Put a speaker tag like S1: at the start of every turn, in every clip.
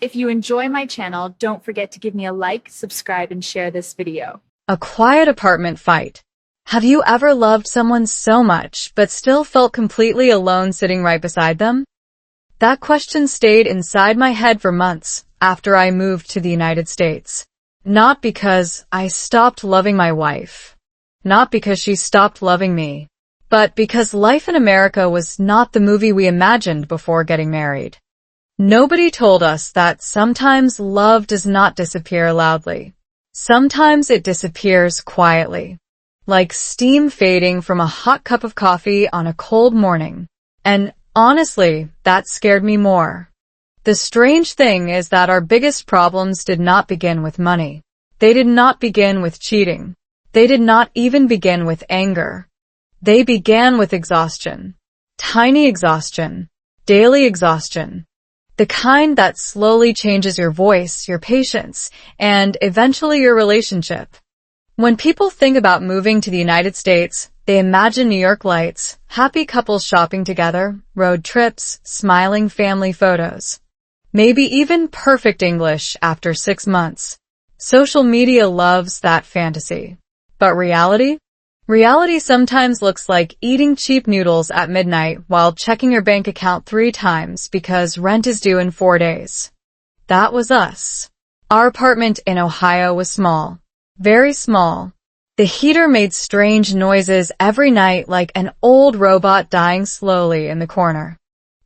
S1: If you enjoy my channel, don't forget to give me a like, subscribe, and share this video.
S2: A quiet apartment fight. Have you ever loved someone so much, but still felt completely alone sitting right beside them? That question stayed inside my head for months after I moved to the United States. Not because I stopped loving my wife. Not because she stopped loving me. But because life in America was not the movie we imagined before getting married. Nobody told us that sometimes love does not disappear loudly. Sometimes it disappears quietly, like steam fading from a hot cup of coffee on a cold morning. And honestly, that scared me more. The strange thing is that our biggest problems did not begin with money. They did not begin with cheating. They did not even begin with anger. They began with exhaustion. Tiny exhaustion. Daily exhaustion. The kind that slowly changes your voice, your patience, and eventually your relationship. When people think about moving to the United States, they imagine New York lights, happy couples shopping together, road trips, smiling family photos. Maybe even perfect English after 6 months. Social media loves that fantasy. But reality? Reality sometimes looks like eating cheap noodles at midnight while checking your bank account 3 times because rent is due in 4 days. That was us. Our apartment in Ohio was small. Very small. The heater made strange noises every night like an old robot dying slowly in the corner.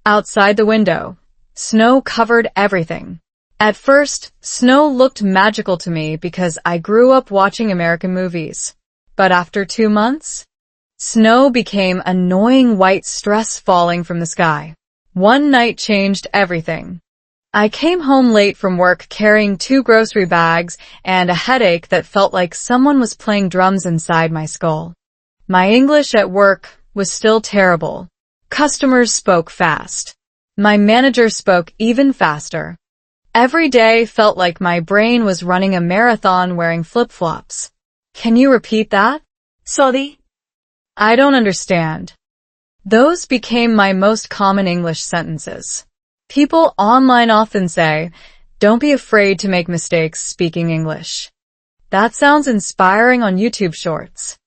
S2: Outside the window, snow covered everything. At first, snow looked magical to me because I grew up watching American movies. But after 2 months, snow became annoying white stress falling from the sky. One night changed everything. I came home late from work carrying 2 grocery bags and a headache that felt like someone was playing drums inside my skull. My English at work was still terrible. Customers spoke fast. My manager spoke even faster. Every day felt like my brain was running a marathon wearing flip-flops. Can you repeat that?
S3: Sorry?
S2: I don't understand. Those became my most common English sentences. People online often say, don't be afraid to make mistakes speaking English. That sounds inspiring on YouTube Shorts.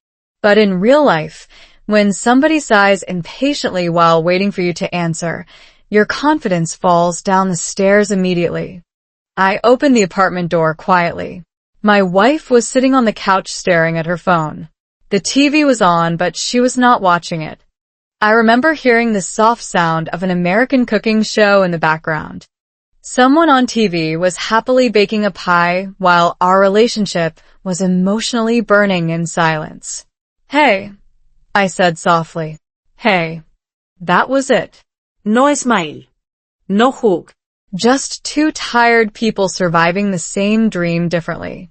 S2: But in real life, when somebody sighs impatiently while waiting for you to answer, your confidence falls down the stairs immediately. I opened the apartment door quietly. My wife was sitting on the couch staring at her phone. The TV was on, but she was not watching it. I remember hearing the soft sound of an American cooking show in the background. Someone on TV was happily baking a pie while our relationship was emotionally burning in silence. Hey, I said softly. Hey. That was it.
S3: No smile. No hug.
S2: Just 2 tired people surviving the same dream differently.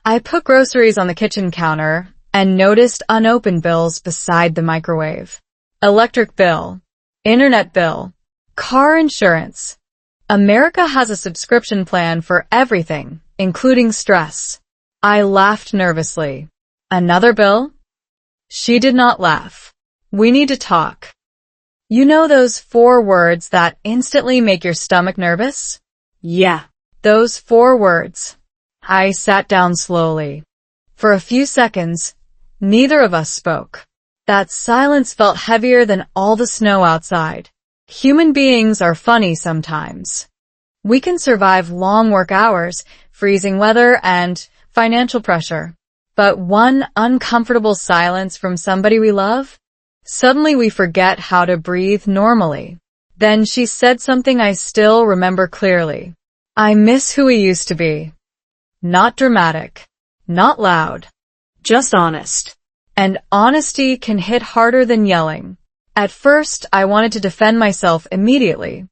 S2: I put groceries on the kitchen counter and noticed unopened bills beside the microwave. Electric bill, internet bill, car insurance. America has a subscription plan for everything, including stress. I laughed nervously. Another bill? She did not laugh. We need to talk. You know those 4 words that instantly make your stomach nervous?
S3: Yeah.
S2: Those 4 words. I sat down slowly. For a few seconds, neither of us spoke. That silence felt heavier than all the snow outside. Human beings are funny sometimes. We can survive long work hours, freezing weather, and financial pressure. But one uncomfortable silence from somebody we love? Suddenly we forget how to breathe normally. Then she said something I still remember clearly. I miss who we used to be. Not dramatic. Not loud.
S3: Just honest.
S2: And honesty can hit harder than yelling. At first, I wanted to defend myself immediately.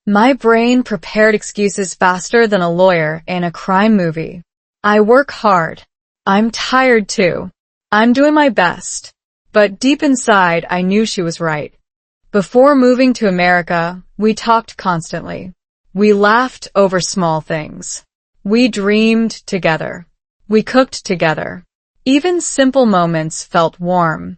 S2: My brain prepared excuses faster than a lawyer in a crime movie. I work hard. I'm tired too. I'm doing my best. But deep inside, I knew she was right. Before moving to America, we talked constantly. We laughed over small things. We dreamed together. We cooked together. Even simple moments felt warm.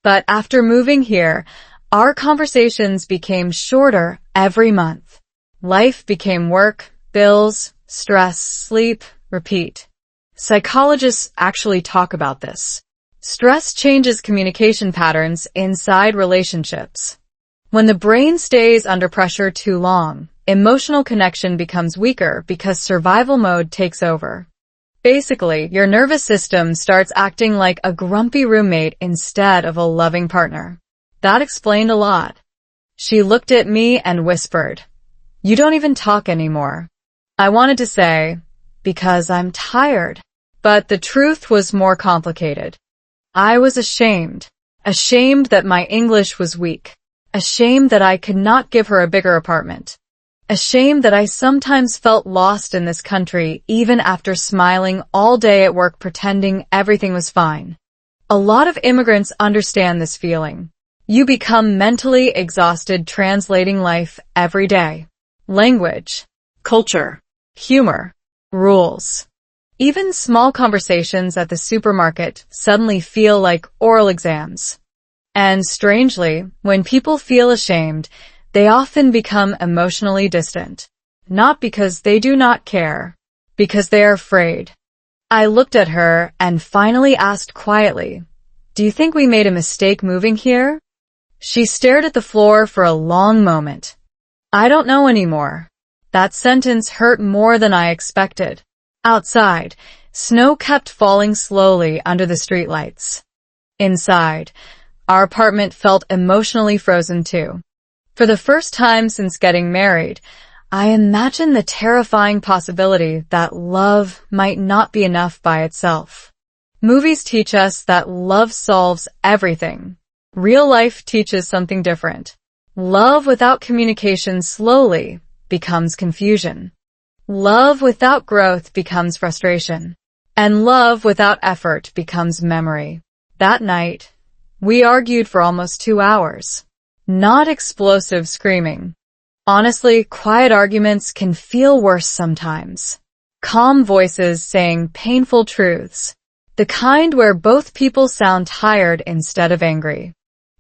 S2: But after moving here, our conversations became shorter every month. Life became work, Bills, stress, sleep, repeat. Psychologists actually talk about this. Stress changes communication patterns inside relationships. When the brain stays under pressure too long, emotional connection becomes weaker because survival mode takes over. Basically, your nervous system starts acting like a grumpy roommate instead of a loving partner. That explained a lot. She looked at me and whispered, "You don't even talk anymore." I wanted to say, "Because I'm tired." But the truth was more complicated. I was ashamed. Ashamed that my English was weak. Ashamed that I could not give her a bigger apartment. Ashamed that I sometimes felt lost in this country even after smiling all day at work pretending everything was fine. A lot of immigrants understand this feeling. You become mentally exhausted translating life every day. Language,
S3: Culture.
S2: humor, rules. Even small conversations at the supermarket suddenly feel like oral exams. And strangely, when people feel ashamed, they often become emotionally distant. Not because they do not care, because they are afraid. I looked at her and finally asked quietly, "Do you think we made a mistake moving here?" She stared at the floor for a long moment. "I don't know anymore." That sentence hurt more than I expected. Outside, snow kept falling slowly under the streetlights. Inside, our apartment felt emotionally frozen too. For the first time since getting married, I imagined the terrifying possibility that love might not be enough by itself. Movies teach us that love solves everything. Real life teaches something different. Love without communication slowly becomes confusion. Love without growth becomes frustration. And love without effort becomes memory. That night, we argued for almost 2 hours. Not explosive screaming. Honestly, quiet arguments can feel worse sometimes. Calm voices saying painful truths. The kind where both people sound tired instead of angry.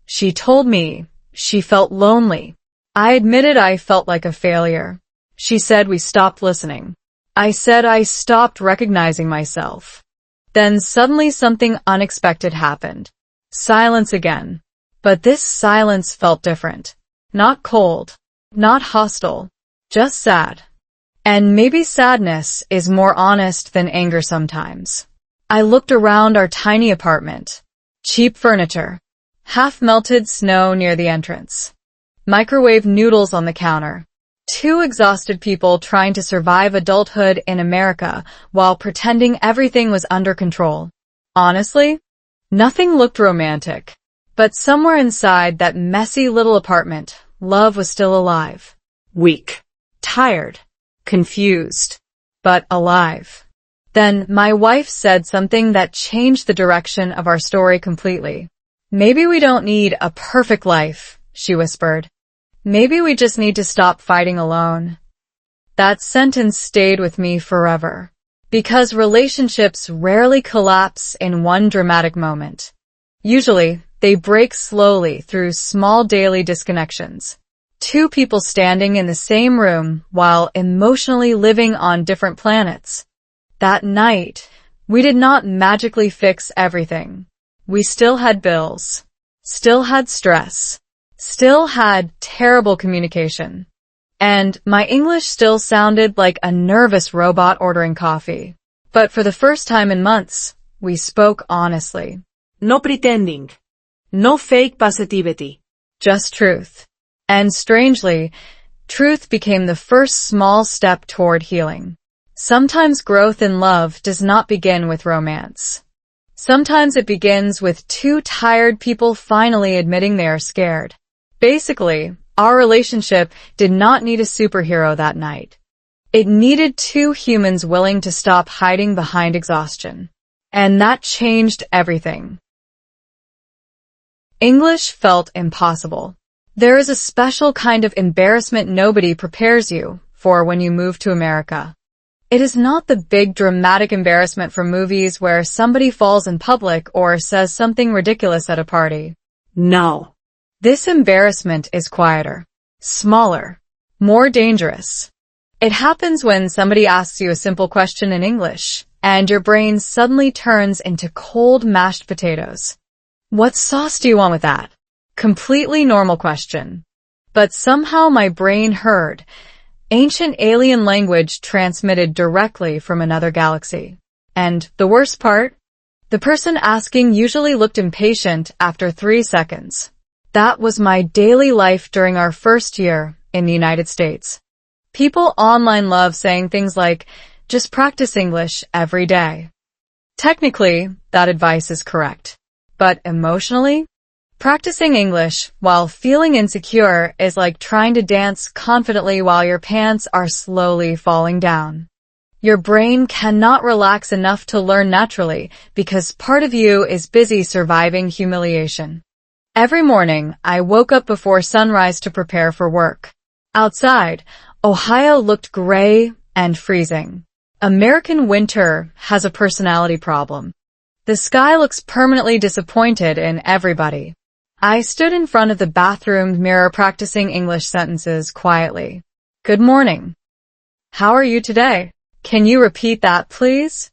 S2: She told me she felt lonely. I admitted I felt like a failure. She said we stopped listening. I said I stopped recognizing myself. Then suddenly something unexpected happened. Silence again. But this silence felt different. Not cold. Not hostile. Just sad. And maybe sadness is more honest than anger sometimes. I looked around our tiny apartment. Cheap furniture. Half-melted snow near the entrance. Microwave noodles on the counter. 2 exhausted people trying to survive adulthood in America while pretending everything was under control. Honestly, nothing looked romantic. But somewhere inside that messy little apartment, love was still alive.
S3: Weak.
S2: Tired.
S3: Confused.
S2: But alive. Then my wife said something that changed the direction of our story completely. "Maybe we don't need a perfect life," she whispered. "Maybe we just need to stop fighting alone." That sentence stayed with me forever. Because relationships rarely collapse in one dramatic moment. Usually, they break slowly through small daily disconnections. 2 people standing in the same room while emotionally living on different planets. That night, we did not magically fix everything. We still had bills. Still had stress. Still had terrible communication. And my English still sounded like a nervous robot ordering coffee. But for the first time in months, we spoke honestly.
S3: No pretending. No fake positivity.
S2: Just truth. And strangely, truth became the first small step toward healing. Sometimes growth in love does not begin with romance. Sometimes it begins with 2 tired people finally admitting they are scared. Basically, our relationship did not need a superhero that night. It needed 2 humans willing to stop hiding behind exhaustion. And that changed everything. English felt impossible. There is a special kind of embarrassment nobody prepares you for when you move to America. It is not the big dramatic embarrassment from movies where somebody falls in public or says something ridiculous at a party.
S3: No.
S2: This embarrassment is quieter, smaller, more dangerous. It happens when somebody asks you a simple question in English, and your brain suddenly turns into cold mashed potatoes. What sauce do you want with that? Completely normal question. But somehow my brain heard ancient alien language transmitted directly from another galaxy. And the worst part? The person asking usually looked impatient after 3 seconds. That was my daily life during our first year in the United States. People online love saying things like, just practice English every day. Technically, that advice is correct. But emotionally, practicing English while feeling insecure is like trying to dance confidently while your pants are slowly falling down. Your brain cannot relax enough to learn naturally because part of you is busy surviving humiliation. Every morning, I woke up before sunrise to prepare for work. Outside, Ohio looked gray and freezing. American winter has a personality problem. The sky looks permanently disappointed in everybody. I stood in front of the bathroom mirror practicing English sentences quietly. Good morning. How are you today? Can you repeat that, please?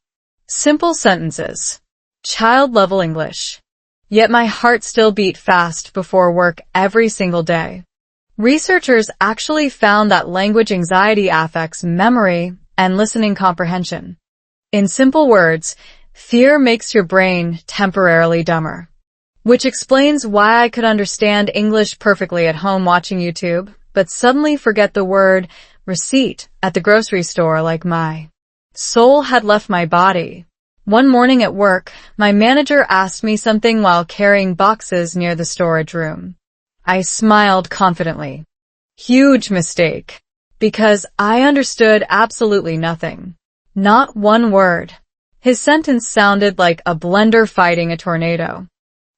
S2: Simple sentences. Child-level English. Yet my heart still beat fast before work every single day. Researchers actually found that language anxiety affects memory and listening comprehension. In simple words, fear makes your brain temporarily dumber. Which explains why I could understand English perfectly at home watching YouTube, but suddenly forget the word receipt at the grocery store like my soul had left my body. One morning at work, my manager asked me something while carrying boxes near the storage room. I smiled confidently. Huge mistake. Because I understood absolutely nothing. Not one word. His sentence sounded like a blender fighting a tornado.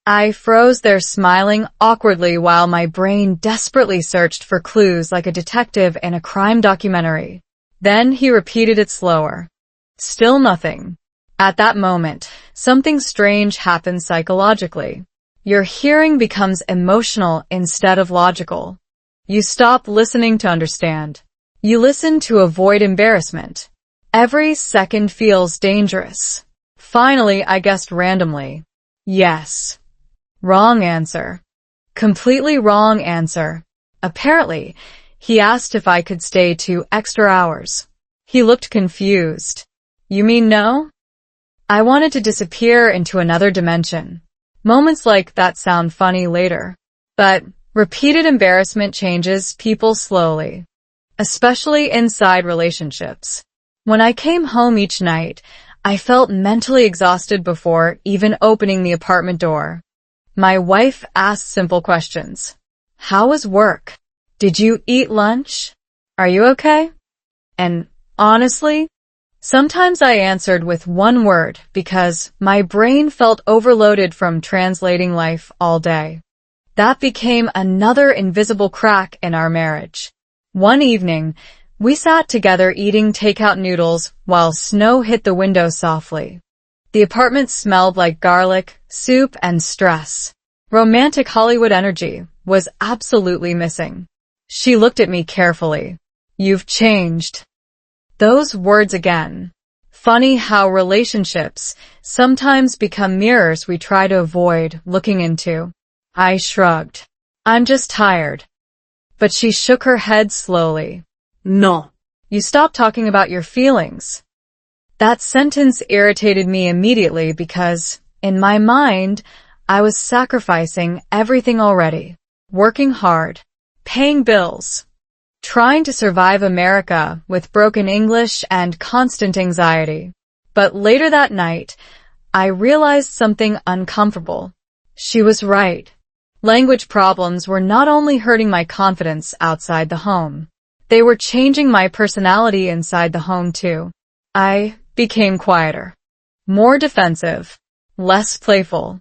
S2: I froze there smiling awkwardly while my brain desperately searched for clues like a detective in a crime documentary. Then he repeated it slower. Still nothing. At that moment, something strange happens psychologically. Your hearing becomes emotional instead of logical. You stop listening to understand. You listen to avoid embarrassment. Every second feels dangerous. Finally, I guessed randomly. Yes. Wrong answer. Completely wrong answer. Apparently, he asked if I could stay 2 extra hours. He looked confused. You mean no? I wanted to disappear into another dimension. Moments like that sound funny later. But repeated embarrassment changes people slowly. Especially inside relationships. When I came home each night, I felt mentally exhausted before even opening the apartment door. My wife asked simple questions. How was work? Did you eat lunch? Are you okay? And honestly, sometimes I answered with one word because my brain felt overloaded from translating life all day. That became another invisible crack in our marriage. One evening, we sat together eating takeout noodles while snow hit the window softly. The apartment smelled like garlic, soup, and stress. Romantic Hollywood energy was absolutely missing. She looked at me carefully. You've changed. Those words again. Funny how relationships sometimes become mirrors we try to avoid looking into. I shrugged. I'm just tired. But she shook her head slowly.
S3: No.
S2: You stop talking about your feelings. That sentence irritated me immediately because, in my mind, I was sacrificing everything already. Working hard. Paying bills. Trying to survive America with broken English and constant anxiety. But later that night, I realized something uncomfortable. She was right. Language problems were not only hurting my confidence outside the home. They were changing my personality inside the home too. I became quieter. More defensive. Less playful.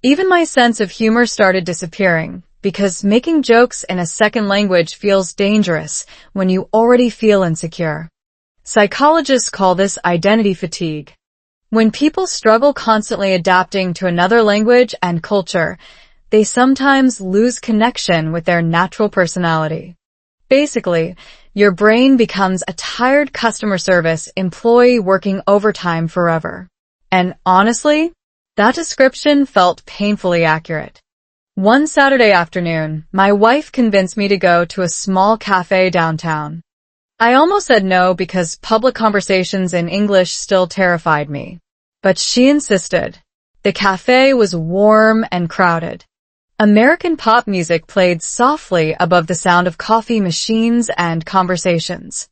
S2: Even my sense of humor started disappearing. Because making jokes in a second language feels dangerous when you already feel insecure. Psychologists call this identity fatigue. When people struggle constantly adapting to another language and culture, they sometimes lose connection with their natural personality. Basically, Your brain becomes a tired customer service employee working overtime forever. And honestly, that description felt painfully accurate. One Saturday afternoon, my wife convinced me to go to a small cafe downtown. I almost said no because public conversations in English still terrified me. But she insisted. The cafe was warm and crowded. American pop music played softly above the sound of coffee machines and conversations.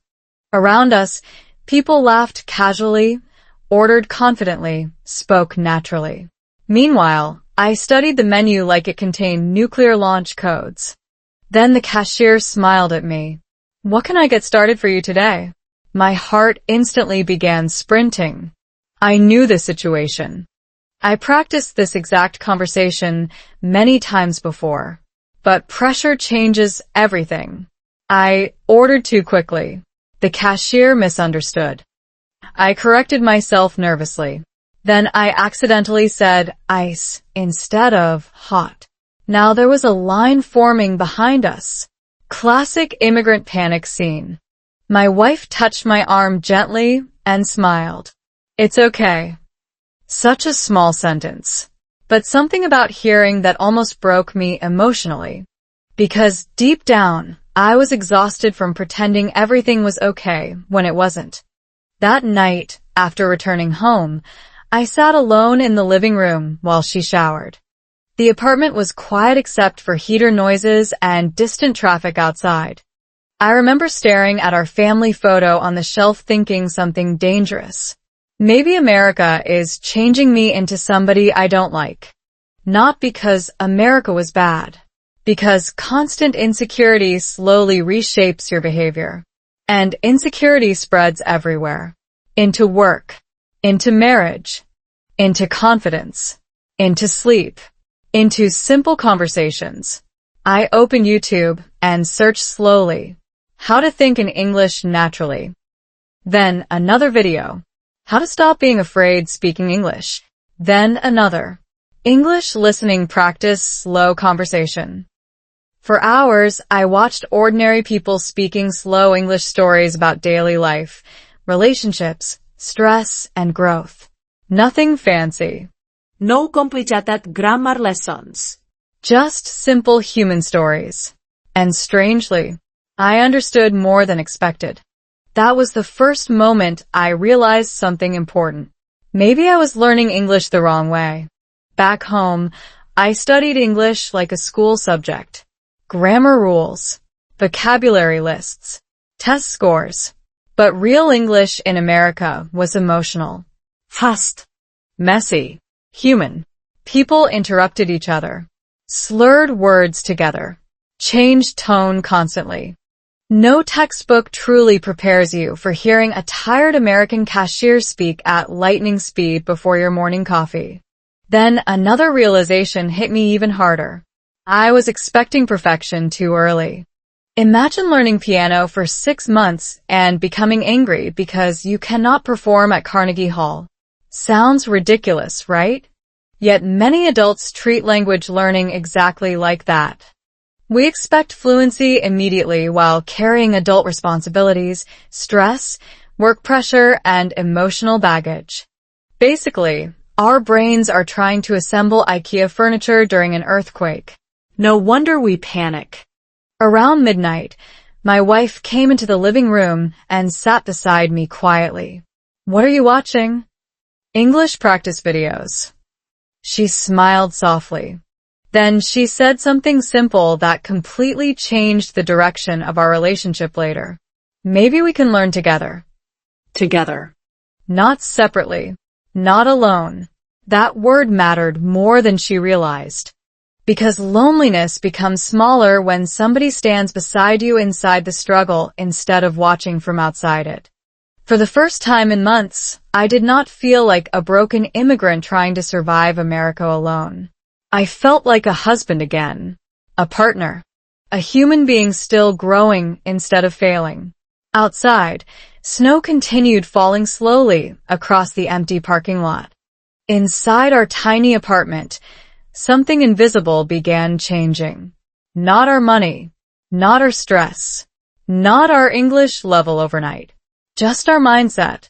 S2: Around us, people laughed casually, ordered confidently, spoke naturally. Meanwhile, I studied the menu like it contained nuclear launch codes. Then the cashier smiled at me. "What can I get started for you today?" My heart instantly began sprinting. I knew the situation. I practiced this exact conversation many times before. But pressure changes everything. I ordered too quickly. The cashier misunderstood. I corrected myself nervously. Then I accidentally said ice instead of hot. Now there was a line forming behind us. Classic immigrant panic scene. My wife touched my arm gently and smiled. "It's okay." Such a small sentence. But something about hearing that almost broke me emotionally. Because deep down, I was exhausted from pretending everything was okay when it wasn't. That night, after returning home, I sat alone in the living room while she showered. The apartment was quiet except for heater noises and distant traffic outside. I remember staring at our family photo on the shelf thinking something dangerous. Maybe America is changing me into somebody I don't like. Not because America was bad. Because constant insecurity slowly reshapes your behavior. And insecurity spreads everywhere. Into work. Into marriage. Into confidence. Into sleep. Into simple conversations. I open YouTube and search slowly. How to think in English naturally. Then another video. How to stop being afraid speaking English. Then another. English listening practice slow conversation. For hours, I watched ordinary people speaking slow English stories about daily life, relationships, stress, and growth. Nothing fancy.
S3: No complicated grammar lessons.
S2: Just simple human stories. And strangely, I understood more than expected. That was the first moment I realized something important. Maybe I was learning English the wrong way. Back home, I studied English like a school subject. Grammar rules, vocabulary lists, test scores. But real English in America was emotional.
S3: Fast.
S2: Messy. Human. People interrupted each other. Slurred words together. Changed tone constantly. No textbook truly prepares you for hearing a tired American cashier speak at lightning speed before your morning coffee. Then another realization hit me even harder. I was expecting perfection too early. Imagine learning piano for 6 months and becoming angry because you cannot perform at Carnegie Hall. Sounds ridiculous, right? Yet many adults treat language learning exactly like that. We expect fluency immediately while carrying adult responsibilities, stress, work pressure, and emotional baggage. Basically, our brains are trying to assemble IKEA furniture during an earthquake.
S3: No wonder we panic.
S2: Around midnight, my wife came into the living room and sat beside me quietly. "What are you watching?" "English practice videos." She smiled softly. Then she said something simple that completely changed the direction of our relationship later. "Maybe we can learn together."
S3: Together.
S2: Not separately. Not alone. That word mattered more than she realized. Because loneliness becomes smaller when somebody stands beside you inside the struggle instead of watching from outside it. For the first time in months, I did not feel like a broken immigrant trying to survive America alone. I felt like a husband again, a partner, a human being still growing instead of failing. Outside, snow continued falling slowly across the empty parking lot. Inside our tiny apartment, something invisible began changing. Not our money, not our stress, Not our English level overnight, just our mindset.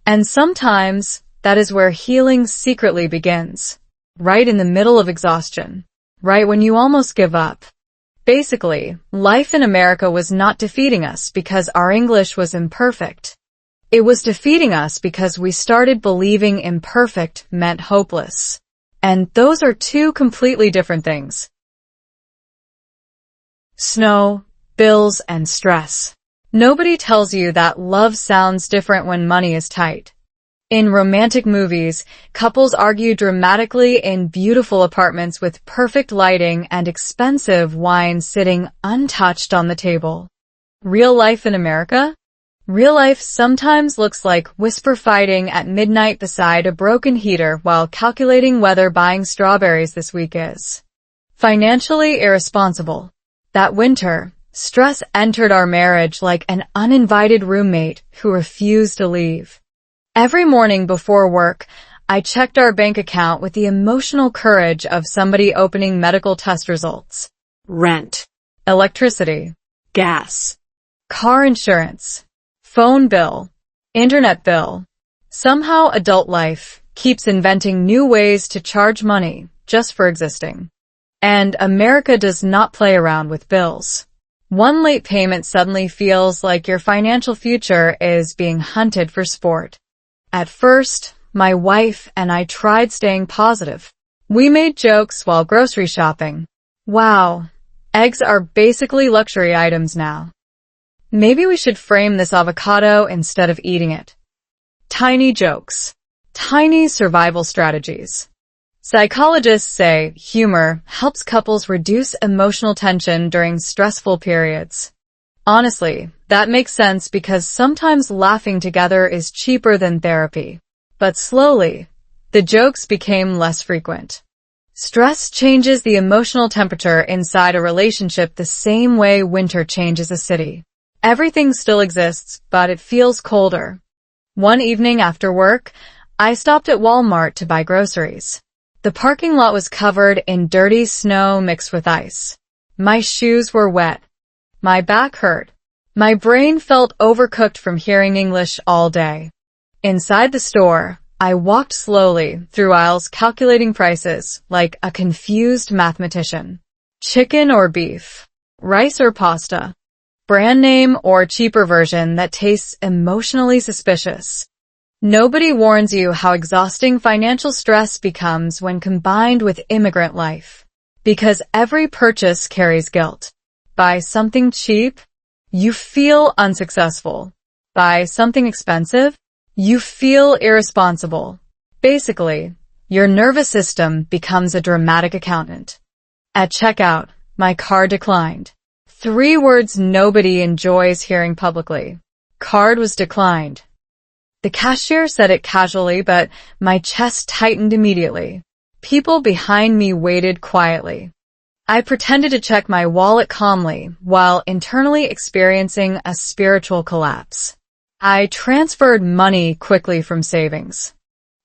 S2: And sometimes that is where healing secretly begins, right in the middle of exhaustion, right when you almost give up. Basically, life in America was not defeating us because our English was imperfect. It was defeating us because we started believing imperfect meant hopeless. And those are two completely different things. Snow, bills, and stress. Nobody tells you that love sounds different when money is tight. In romantic movies, couples argue dramatically in beautiful apartments with perfect lighting and expensive wine sitting untouched on the table. Real life in America? Real life sometimes looks like whisper fighting at midnight beside a broken heater while calculating whether buying strawberries this week is financially irresponsible. That winter, stress entered our marriage like an uninvited roommate who refused to leave. Every morning before work, I checked our bank account with the emotional courage of somebody opening medical test results.
S3: Rent.
S2: Electricity,
S3: Gas.
S2: car insurance, phone bill, internet bill. Somehow adult life keeps inventing new ways to charge money just for existing. And America does not play around with bills. One late payment suddenly feels like your financial future is being hunted for sport. At first, my wife and I tried staying positive. We made jokes while grocery shopping. Wow, eggs are basically luxury items now. Maybe we should frame this avocado instead of eating it. Tiny jokes. Tiny survival strategies. Psychologists say humor helps couples reduce emotional tension during stressful periods. Honestly, that makes sense because sometimes laughing together is cheaper than therapy. But slowly, the jokes became less frequent. Stress changes the emotional temperature inside a relationship the same way winter changes a city. Everything still exists, but it feels colder. One evening after work, I stopped at Walmart to buy groceries. The parking lot was covered in dirty snow mixed with ice. My shoes were wet. My back hurt. My brain felt overcooked from hearing English all day. Inside the store, I walked slowly through aisles calculating prices like a confused mathematician. Chicken or beef? Rice or pasta? Brand name or cheaper version that tastes emotionally suspicious? Nobody warns you how exhausting financial stress becomes when combined with immigrant life. Because every purchase carries guilt. Buy something cheap? You feel unsuccessful. Buy something expensive? You feel irresponsible. Basically, your nervous system becomes a dramatic accountant. At checkout, my card declined. 3 words nobody enjoys hearing publicly. Card was declined. The cashier said it casually, but my chest tightened immediately. People behind me waited quietly. I pretended to check my wallet calmly while internally experiencing a spiritual collapse. I transferred money quickly from savings.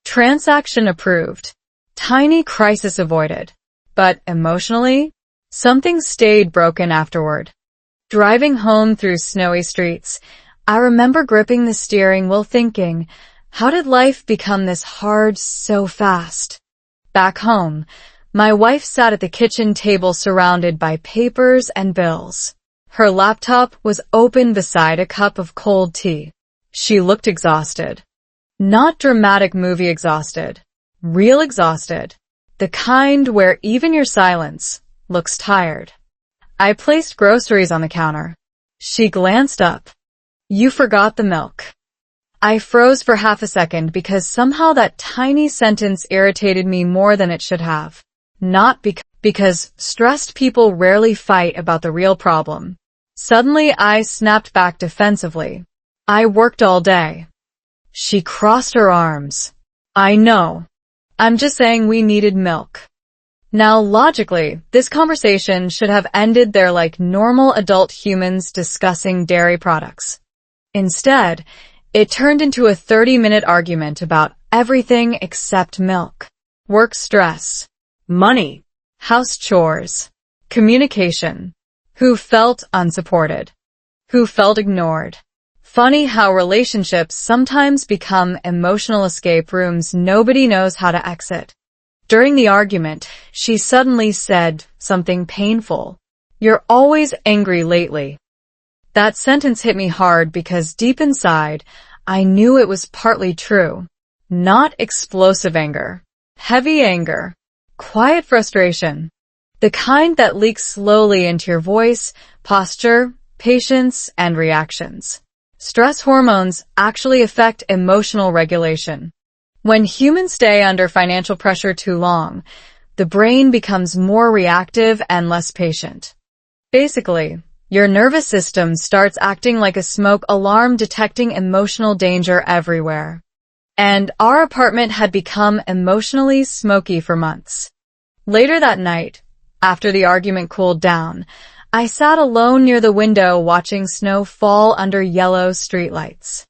S2: Transaction approved. Tiny crisis avoided. But emotionally, something stayed broken afterward. Driving home through snowy streets, I remember gripping the steering wheel thinking, how did life become this hard so fast? Back home, my wife sat at the kitchen table surrounded by papers and bills. Her laptop was open beside a cup of cold tea. She looked exhausted. Not dramatic movie exhausted. Real exhausted. The kind where even your silence looks tired. I placed groceries on the counter. She glanced up. You forgot the milk. I froze for half a second because somehow that tiny sentence irritated me more than it should have. Not because stressed people rarely fight about the real problem. Suddenly I snapped back defensively. I worked all day. She crossed her arms. I know. I'm just saying we needed milk. Now logically, this conversation should have ended there like normal adult humans discussing dairy products. Instead, it turned into a 30-minute argument about everything except milk. Work stress.
S3: Money.
S2: House chores. Communication. Who felt unsupported. who felt ignored. Funny how relationships sometimes become emotional escape rooms nobody knows how to exit. During the argument, she suddenly said something painful. "You're always angry lately." That sentence hit me hard because deep inside, I knew it was partly true. Not explosive anger. Heavy anger. Quiet frustration. The kind that leaks slowly into your voice, posture, patience, and reactions. Stress hormones actually affect emotional regulation. When humans stay under financial pressure too long, the brain becomes more reactive and less patient. Basically, your nervous system starts acting like a smoke alarm detecting emotional danger everywhere. And our apartment had become emotionally smoky for months. Later that night, after the argument cooled down, I sat alone near the window watching snow fall under yellow streetlights.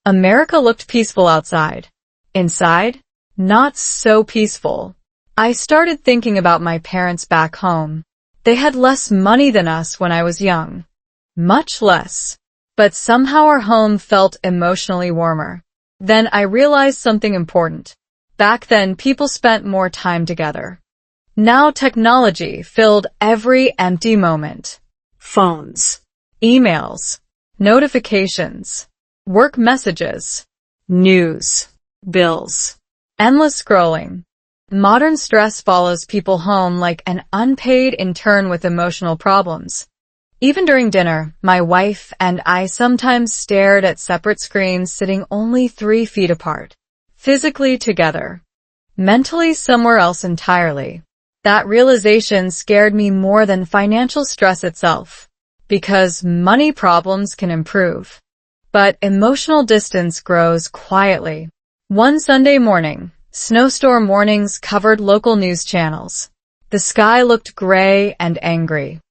S2: America looked peaceful outside. Inside, not so peaceful. I started thinking about my parents back home. They had less money than us when I was young. Much less. But somehow our home felt emotionally warmer. Then I realized something important. Back then, people spent more time together. Now technology filled every empty moment.
S3: Phones.
S2: Emails, notifications, work messages,
S3: News. Bills.
S2: endless scrolling. Modern stress follows people home like an unpaid intern with emotional problems. Even during dinner, my wife and I sometimes stared at separate screens sitting only 3 feet apart. Physically together. Mentally somewhere else entirely. That realization scared me more than financial stress itself. Because money problems can improve. But emotional distance grows quietly. One Sunday morning, snowstorm warnings covered local news channels. The sky looked gray and angry.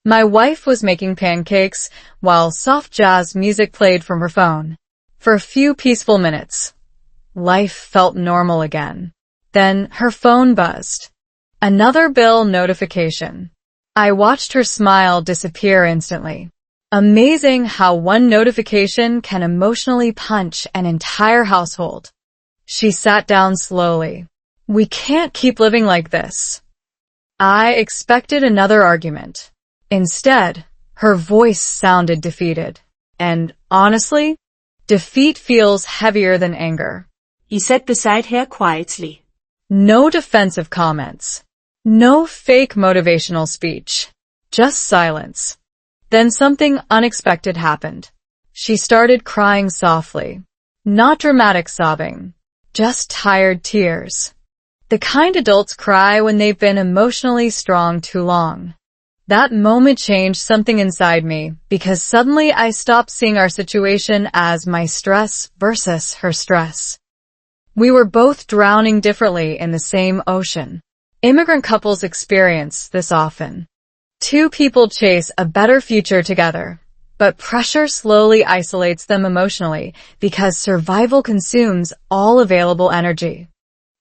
S2: My wife was making pancakes while soft jazz music played from her phone. For a few peaceful minutes, life felt normal again. Then her phone buzzed. Another bill notification. I watched her smile disappear instantly. Amazing how one notification can emotionally punch an entire household. She sat down slowly. We can't keep living like this. I expected another argument. Instead, her voice sounded defeated. And honestly, defeat feels heavier than anger.
S3: He sat beside her quietly.
S2: No defensive comments. No fake motivational speech. Just silence. Then something unexpected happened. She started crying softly. Not dramatic sobbing. Just tired tears. The kind adults cry when they've been emotionally strong too long. That moment changed something inside me because suddenly I stopped seeing our situation as my stress versus her stress. We were both drowning differently in the same ocean. Immigrant couples experience this often. 2 people chase a better future together, but pressure slowly isolates them emotionally because survival consumes all available energy.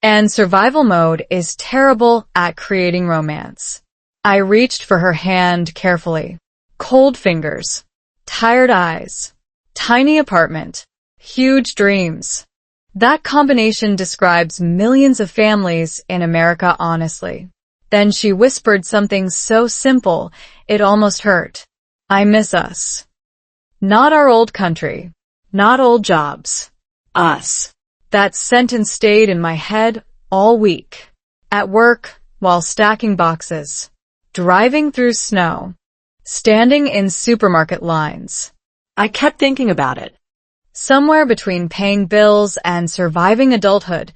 S2: And survival mode is terrible at creating romance. I reached for her hand carefully. Cold fingers. Tired eyes. Tiny apartment. Huge dreams. That combination describes millions of families in America honestly. Then she whispered something so simple, it almost hurt. I miss us. Not our old country. Not old jobs.
S3: Us.
S2: That sentence stayed in my head all week. At work, while stacking boxes. Driving through snow. Standing in supermarket lines.
S3: I kept thinking about it.
S2: Somewhere between paying bills and surviving adulthood,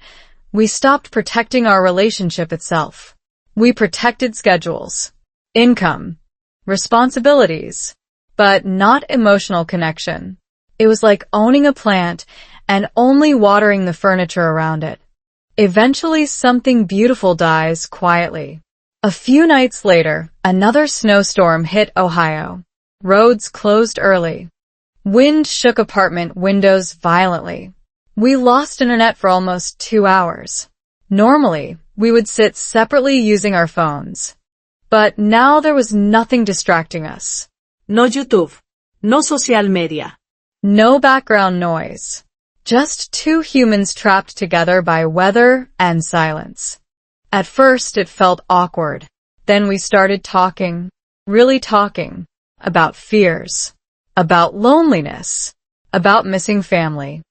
S2: we stopped protecting our relationship itself. We protected schedules, income, responsibilities, but not emotional connection. It was like owning a plant and only watering the furniture around it. Eventually, something beautiful dies quietly. A few nights later, another snowstorm hit Ohio. Roads closed early. Wind shook apartment windows violently. We lost internet for almost 2 hours. Normally, we would sit separately using our phones. But now there was nothing distracting us.
S3: No YouTube. No social media.
S2: No background noise. Just two humans trapped together by weather and silence. At first it felt awkward. Then we started talking, really talking, about fears, about loneliness, about missing family,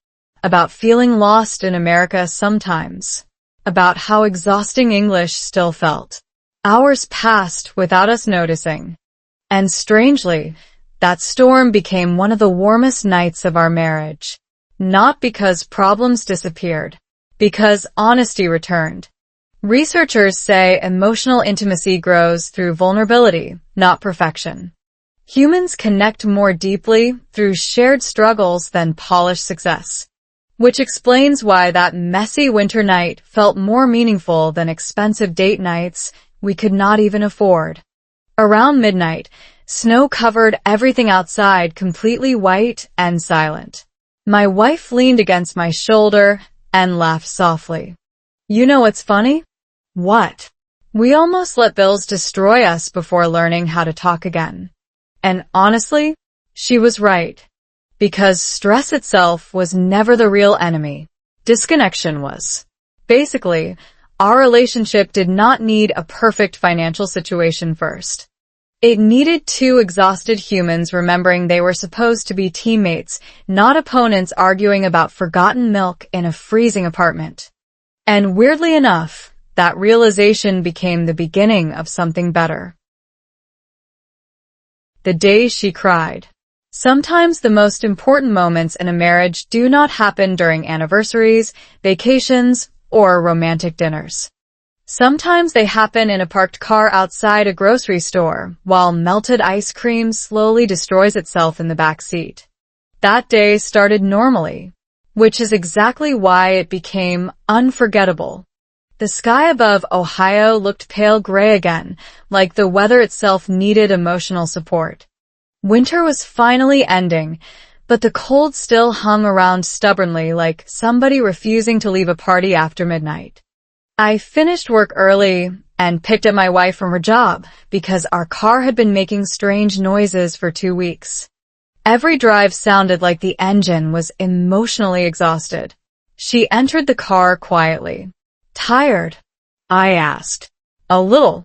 S2: about feeling lost in America sometimes, about how exhausting English still felt. Hours passed without us noticing. And strangely, that storm became one of the warmest nights of our marriage. Not because problems disappeared, because honesty returned. Researchers say emotional intimacy grows through vulnerability, not perfection. Humans connect more deeply through shared struggles than polished success, which explains why that messy winter night felt more meaningful than expensive date nights we could not even afford. Around midnight, snow covered everything outside, completely white and silent. My wife leaned against my shoulder and laughed softly. You know what's funny? What? We almost let bills destroy us before learning how to talk again. And honestly, she was right. Because stress itself was never the real enemy. Disconnection was. Basically, our relationship did not need a perfect financial situation first. It needed two exhausted humans remembering they were supposed to be teammates, not opponents arguing about forgotten milk in a freezing apartment. And weirdly enough, that realization became the beginning of something better. The day she cried. Sometimes the most important moments in a marriage do not happen during anniversaries, vacations, or romantic dinners. Sometimes they happen in a parked car outside a grocery store, while melted ice cream slowly destroys itself in the back seat. That day started normally, which is exactly why it became unforgettable. The sky above Ohio looked pale gray again, like the weather itself needed emotional support. Winter was finally ending, but the cold still hung around stubbornly, like somebody refusing to leave a party after midnight. I finished work early and picked up my wife from her job because our car had been making strange noises for 2 weeks. Every drive sounded like the engine was emotionally exhausted. She entered the car quietly. Tired? I asked. A little.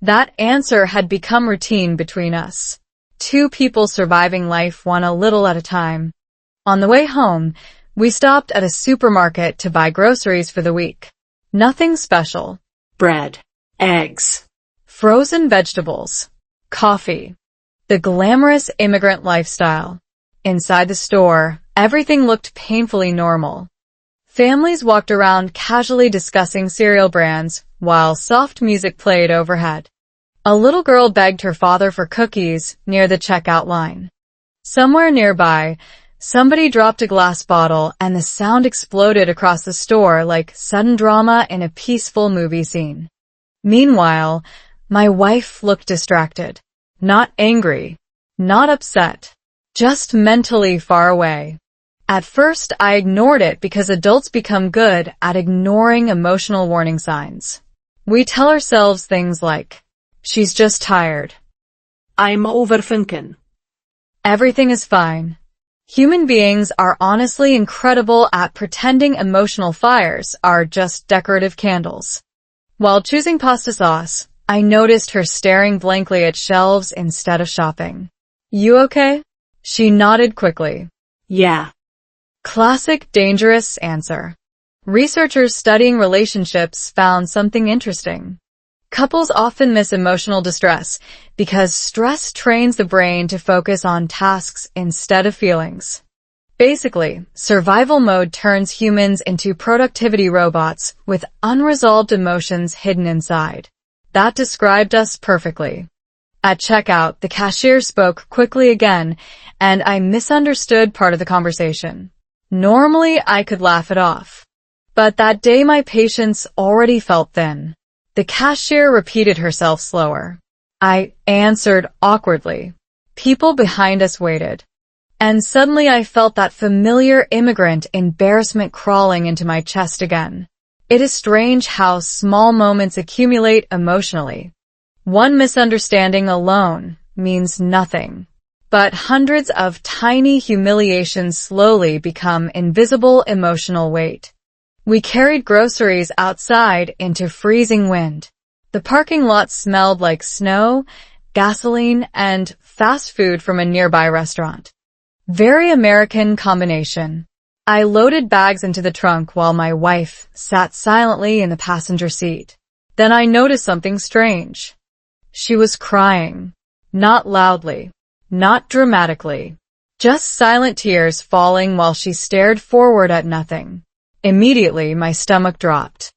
S2: That answer had become routine between us. Two people surviving life one a little at a time. On the way home, we stopped at a supermarket to buy groceries for the week. Nothing special.
S3: Bread. Eggs.
S2: Frozen vegetables. Coffee. The glamorous immigrant lifestyle. Inside the store, everything looked painfully normal. Families walked around casually discussing cereal brands, while soft music played overhead. A little girl begged her father for cookies near the checkout line. Somewhere nearby, somebody dropped a glass bottle and the sound exploded across the store like sudden drama in a peaceful movie scene. Meanwhile, my wife looked distracted. Not angry. Not upset. Just mentally far away. At first, I ignored it because adults become good at ignoring emotional warning signs. We tell ourselves things like, she's just tired.
S3: I'm overthinking.
S2: Everything is fine. Human beings are honestly incredible at pretending emotional fires are just decorative candles. While choosing pasta sauce, I noticed her staring blankly at shelves instead of shopping. You okay? She nodded quickly.
S3: Yeah.
S2: Classic dangerous answer. Researchers studying relationships found something interesting. Couples often miss emotional distress because stress trains the brain to focus on tasks instead of feelings. Basically, survival mode turns humans into productivity robots with unresolved emotions hidden inside. That described us perfectly. At checkout, the cashier spoke quickly again, and I misunderstood part of the conversation. Normally, I could laugh it off. But that day my patience already felt thin. The cashier repeated herself slower. I answered awkwardly. People behind us waited. And suddenly I felt that familiar immigrant embarrassment crawling into my chest again. It is strange how small moments accumulate emotionally. One misunderstanding alone means nothing. but hundreds of tiny humiliations slowly become invisible emotional weight. We carried groceries outside into freezing wind. The parking lot smelled like snow, gasoline, and fast food from a nearby restaurant. Very American combination. I loaded bags into the trunk while my wife sat silently in the passenger seat. Then I noticed something strange. She was crying. Not loudly. Not dramatically. Just silent tears falling while she stared forward at nothing. Immediately, my stomach dropped.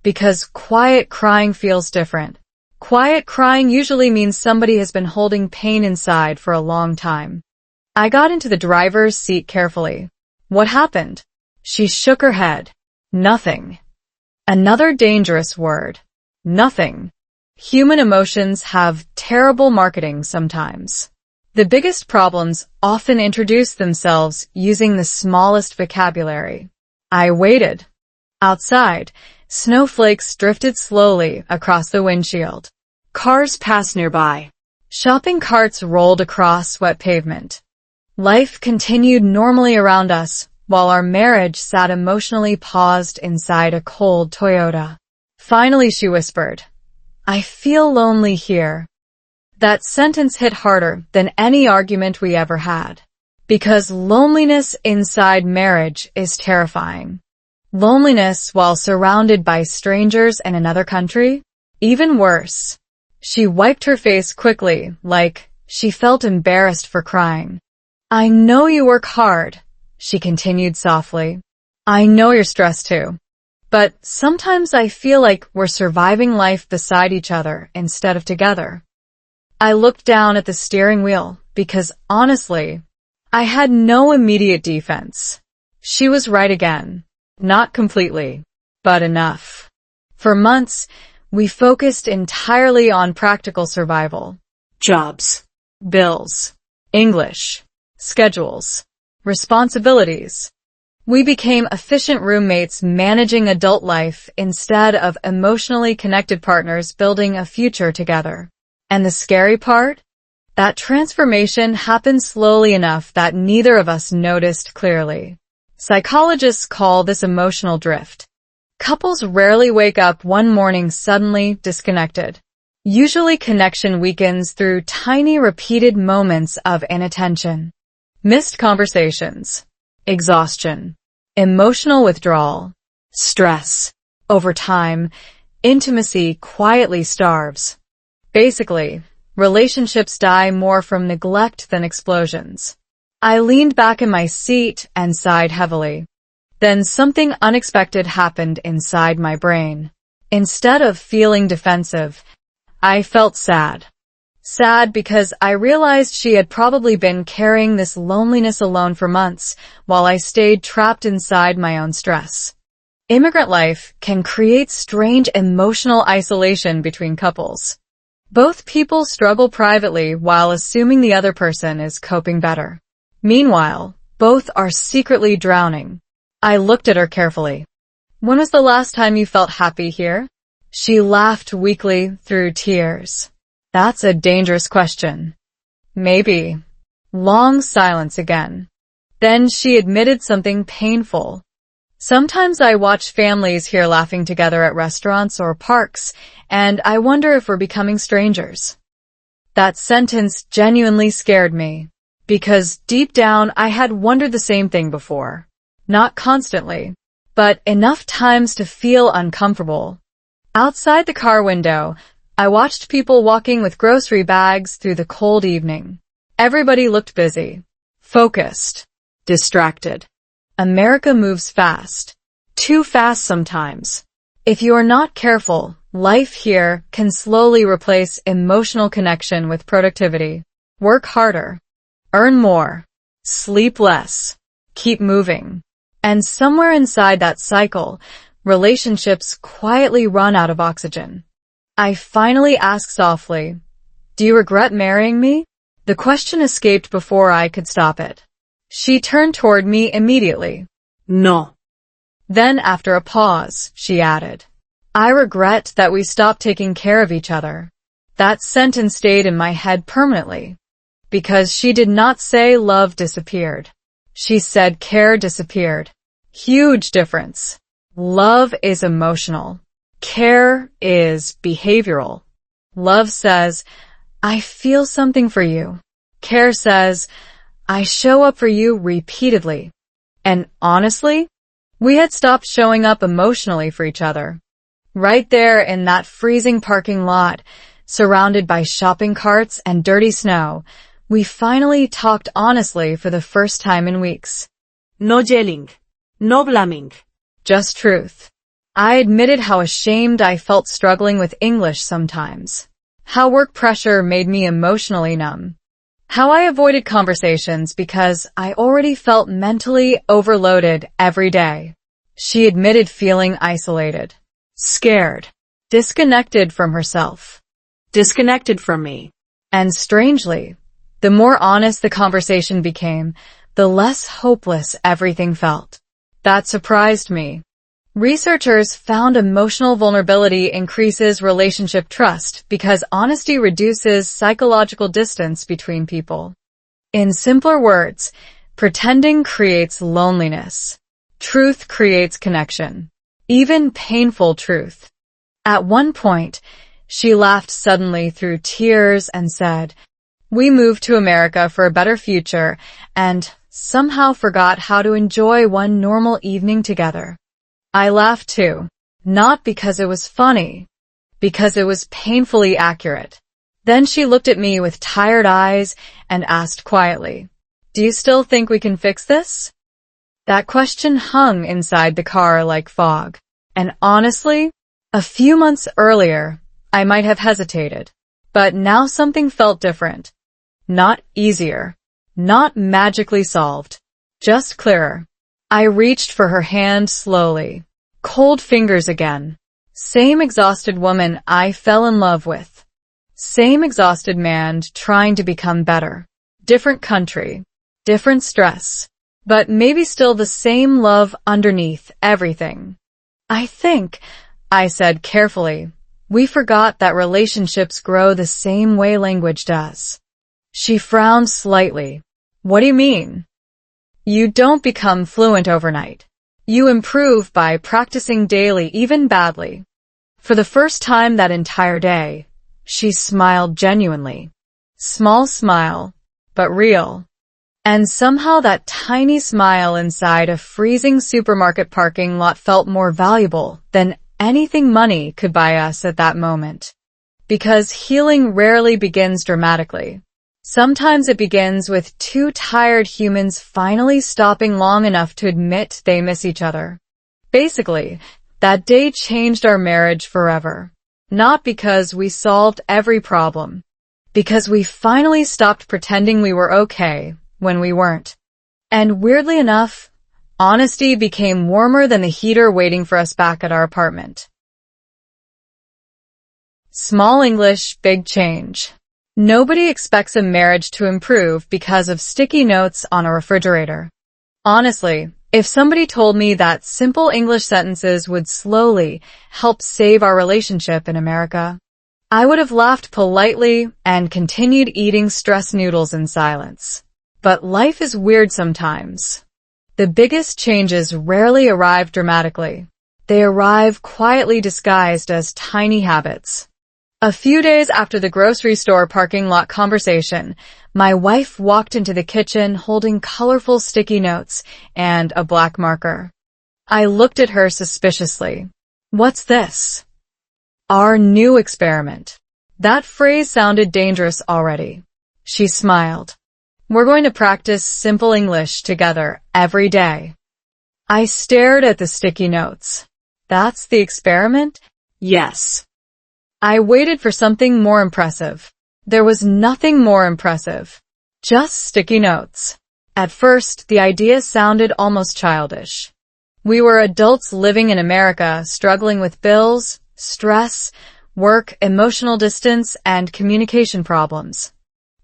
S2: Because quiet crying feels different. Quiet crying usually means somebody has been holding pain inside for a long time. I got into the driver's seat carefully. What happened? She shook her head. Nothing. Another dangerous word. Nothing. Human emotions have terrible marketing sometimes. The biggest problems often introduce themselves using the smallest vocabulary. I waited. Outside, snowflakes drifted slowly across the windshield.
S3: Cars passed nearby.
S2: Shopping carts rolled across wet pavement. Life continued normally around us, while our marriage sat emotionally paused inside a cold Toyota. Finally, she whispered, "I feel lonely here." That sentence hit harder than any argument we ever had. Because loneliness inside marriage is terrifying. Loneliness while surrounded by strangers in another country? Even worse. She wiped her face quickly, like she felt embarrassed for crying. "I know you work hard," she continued softly. "I know you're stressed too. But sometimes I feel like we're surviving life beside each other instead of together." I looked down at the steering wheel because, honestly, I had no immediate defense. She was right again. Not completely, but enough. For months, we focused entirely on practical survival.
S3: Jobs.
S2: Bills. English. Schedules. Responsibilities. We became efficient roommates managing adult life instead of emotionally connected partners building a future together. And the scary part? That transformation happened slowly enough that neither of us noticed clearly. Psychologists call this emotional drift. Couples rarely wake up one morning suddenly disconnected. Usually connection weakens through tiny repeated moments of inattention. Missed conversations. Exhaustion. Emotional withdrawal. Stress. Over time, intimacy quietly starves. Basically, relationships die more from neglect than explosions. I leaned back in my seat and sighed heavily. Then something unexpected happened inside my brain. Instead of feeling defensive, I felt sad. Sad because I realized she had probably been carrying this loneliness alone for months, while I stayed trapped inside my own stress. Immigrant life can create strange emotional isolation between couples. Both people struggle privately while assuming the other person is coping better. Meanwhile, both are secretly drowning. I looked at her carefully. "When was the last time you felt happy here?" She laughed weakly through tears. "That's a dangerous question." "Maybe." Long silence again. Then she admitted something painful. "Sometimes I watch families here laughing together at restaurants or parks, and I wonder if we're becoming strangers." That sentence genuinely scared me, because deep down I had wondered the same thing before. Not constantly, but enough times to feel uncomfortable. Outside the car window, I watched people walking with grocery bags through the cold evening. Everybody looked busy, focused, distracted. America moves fast. Too fast sometimes. If you are not careful, life here can slowly replace emotional connection with productivity. Work harder. Earn more. Sleep less. Keep moving. And somewhere inside that cycle, relationships quietly run out of oxygen. I finally asked softly, "Do you regret marrying me?" The question escaped before I could stop it. She turned toward me immediately.
S3: No.
S2: Then, after a pause, she added, "I regret that we stopped taking care of each other." That sentence stayed in my head permanently. because she did not say love disappeared. She said care disappeared. Huge difference. Love is emotional. Care is behavioral. Love says, I feel something for you. Care says, I show up for you repeatedly. And honestly, we had stopped showing up emotionally for each other. Right there in that freezing parking lot, surrounded by shopping carts and dirty snow, we finally talked honestly for the first time in weeks.
S3: No yelling. No blaming.
S2: Just truth. I admitted how ashamed I felt struggling with English sometimes. How work pressure made me emotionally numb. How I avoided conversations because I already felt mentally overloaded every day. She admitted feeling isolated, scared, disconnected from herself.
S3: Disconnected from me.
S2: And strangely, the more honest the conversation became, the less hopeless everything felt. That surprised me. Researchers found emotional vulnerability increases relationship trust because honesty reduces psychological distance between people. In simpler words, pretending creates loneliness. Truth creates connection. Even painful truth. At one point, she laughed suddenly through tears and said, we moved to America for a better future and somehow forgot how to enjoy one normal evening together. I laughed too, not because it was funny, because it was painfully accurate. Then she looked at me with tired eyes and asked quietly, do you still think we can fix this? That question hung inside the car like fog. And honestly, a few months earlier, I might have hesitated. But now something felt different. Not easier. Not magically solved. Just clearer. I reached for her hand slowly. Cold fingers again. Same exhausted woman I fell in love with. Same exhausted man trying to become better. Different country. Different stress. But maybe still the same love underneath everything. I think, I said carefully, we forgot that relationships grow the same way language does. She frowned slightly. What do you mean? You don't become fluent overnight. You improve by practicing daily, even badly. For the first time that entire day, she smiled genuinely. Small smile, but real. And somehow that tiny smile inside a freezing supermarket parking lot felt more valuable than anything money could buy us at that moment. Because healing rarely begins dramatically. Sometimes it begins with two tired humans finally stopping long enough to admit they miss each other. Basically, that day changed our marriage forever. Not because we solved every problem. Because we finally stopped pretending we were okay when we weren't. And weirdly enough, honesty became warmer than the heater waiting for us back at our apartment. Small English, big change. Nobody expects a marriage to improve because of sticky notes on a refrigerator. Honestly, if somebody told me that simple English sentences would slowly help save our relationship in America, I would have laughed politely and continued eating stress noodles in silence. But life is weird sometimes. The biggest changes rarely arrive dramatically. They arrive quietly disguised as tiny habits. A few days after the grocery store parking lot conversation, my wife walked into the kitchen holding colorful sticky notes and a black marker. I looked at her suspiciously. What's this? Our new experiment. That phrase sounded dangerous already. She smiled. We're going to practice simple English together every day. I stared at the sticky notes. That's the experiment?
S3: Yes.
S2: I waited for something more impressive. There was nothing more impressive. Just sticky notes. At first, the idea sounded almost childish. We were adults living in America, struggling with bills, stress, work, emotional distance, and communication problems.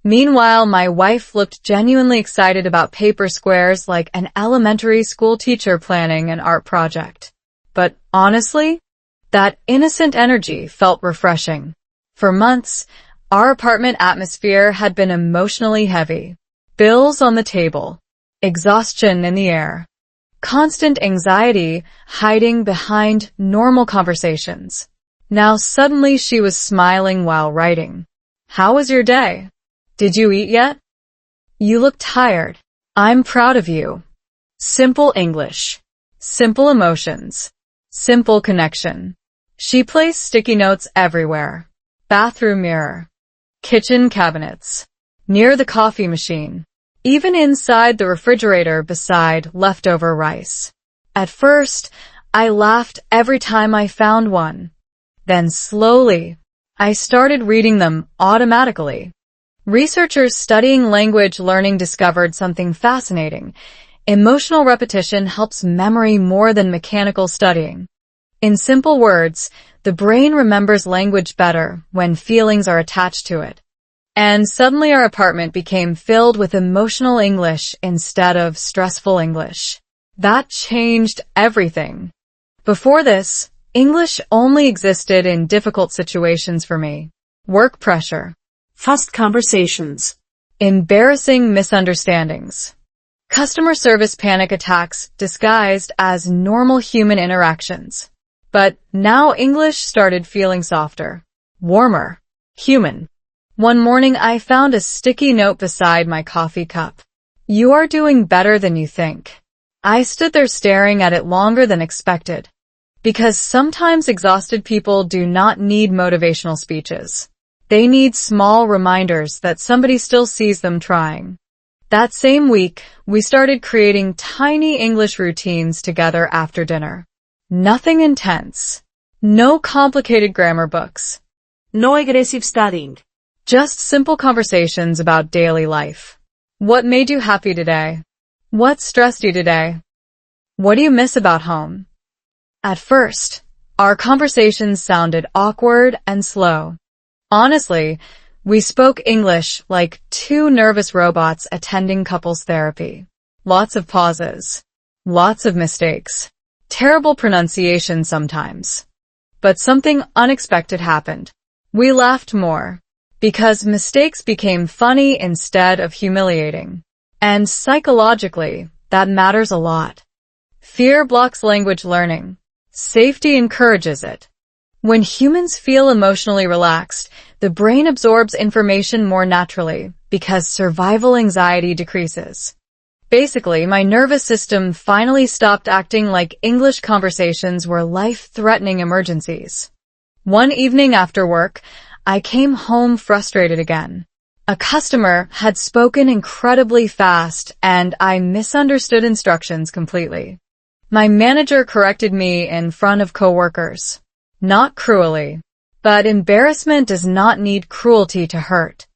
S2: Meanwhile, my wife looked genuinely excited about paper squares like an elementary school teacher planning an art project. But honestly, that innocent energy felt refreshing. For months, Our apartment atmosphere had been emotionally heavy. Bills on the table, exhaustion in the air, constant anxiety hiding behind normal conversations. Now suddenly she was smiling while writing. How was your day? Did you eat yet? You look tired. I'm proud of you.
S3: Simple English.
S2: Simple emotions. Simple connection. She placed sticky notes everywhere. Bathroom mirror. Kitchen cabinets. Near the coffee machine. Even inside the refrigerator beside leftover rice. At first, I laughed every time I found one. Then slowly, I started reading them automatically. Researchers studying language learning discovered something fascinating. Emotional repetition helps memory more than mechanical studying. In simple words, the brain remembers language better when feelings are attached to it. And suddenly our apartment became filled with emotional English instead of stressful English. That changed everything. Before this, English only existed in difficult situations for me. Work pressure.
S3: Fast conversations.
S2: Embarrassing misunderstandings. Customer service panic attacks disguised as normal human interactions. But now English started feeling softer, warmer, human. One morning I found a sticky note beside my coffee cup. You are doing better than you think. I stood there staring at it longer than expected. Because sometimes exhausted people do not need motivational speeches. They need small reminders that somebody still sees them trying. That same week, we started creating tiny English routines together after dinner. Nothing intense. No complicated grammar books.
S3: No aggressive studying.
S2: Just simple conversations about daily life. What made you happy today? What stressed you today? What do you miss about home? At first, our conversations sounded awkward and slow. Honestly, we spoke English like two nervous robots attending couples therapy. Lots of pauses. Lots of mistakes. Terrible pronunciation sometimes. But something unexpected happened. We laughed more. Because mistakes became funny instead of humiliating. And psychologically, that matters a lot. Fear blocks language learning. Safety encourages it. When humans feel emotionally relaxed, the brain absorbs information more naturally because survival anxiety decreases. Basically, my nervous system finally stopped acting like English conversations were life-threatening emergencies. One evening after work, I came home frustrated again. A customer had spoken incredibly fast and I misunderstood instructions completely. My manager corrected me in front of coworkers. Not cruelly. But embarrassment does not need cruelty to hurt.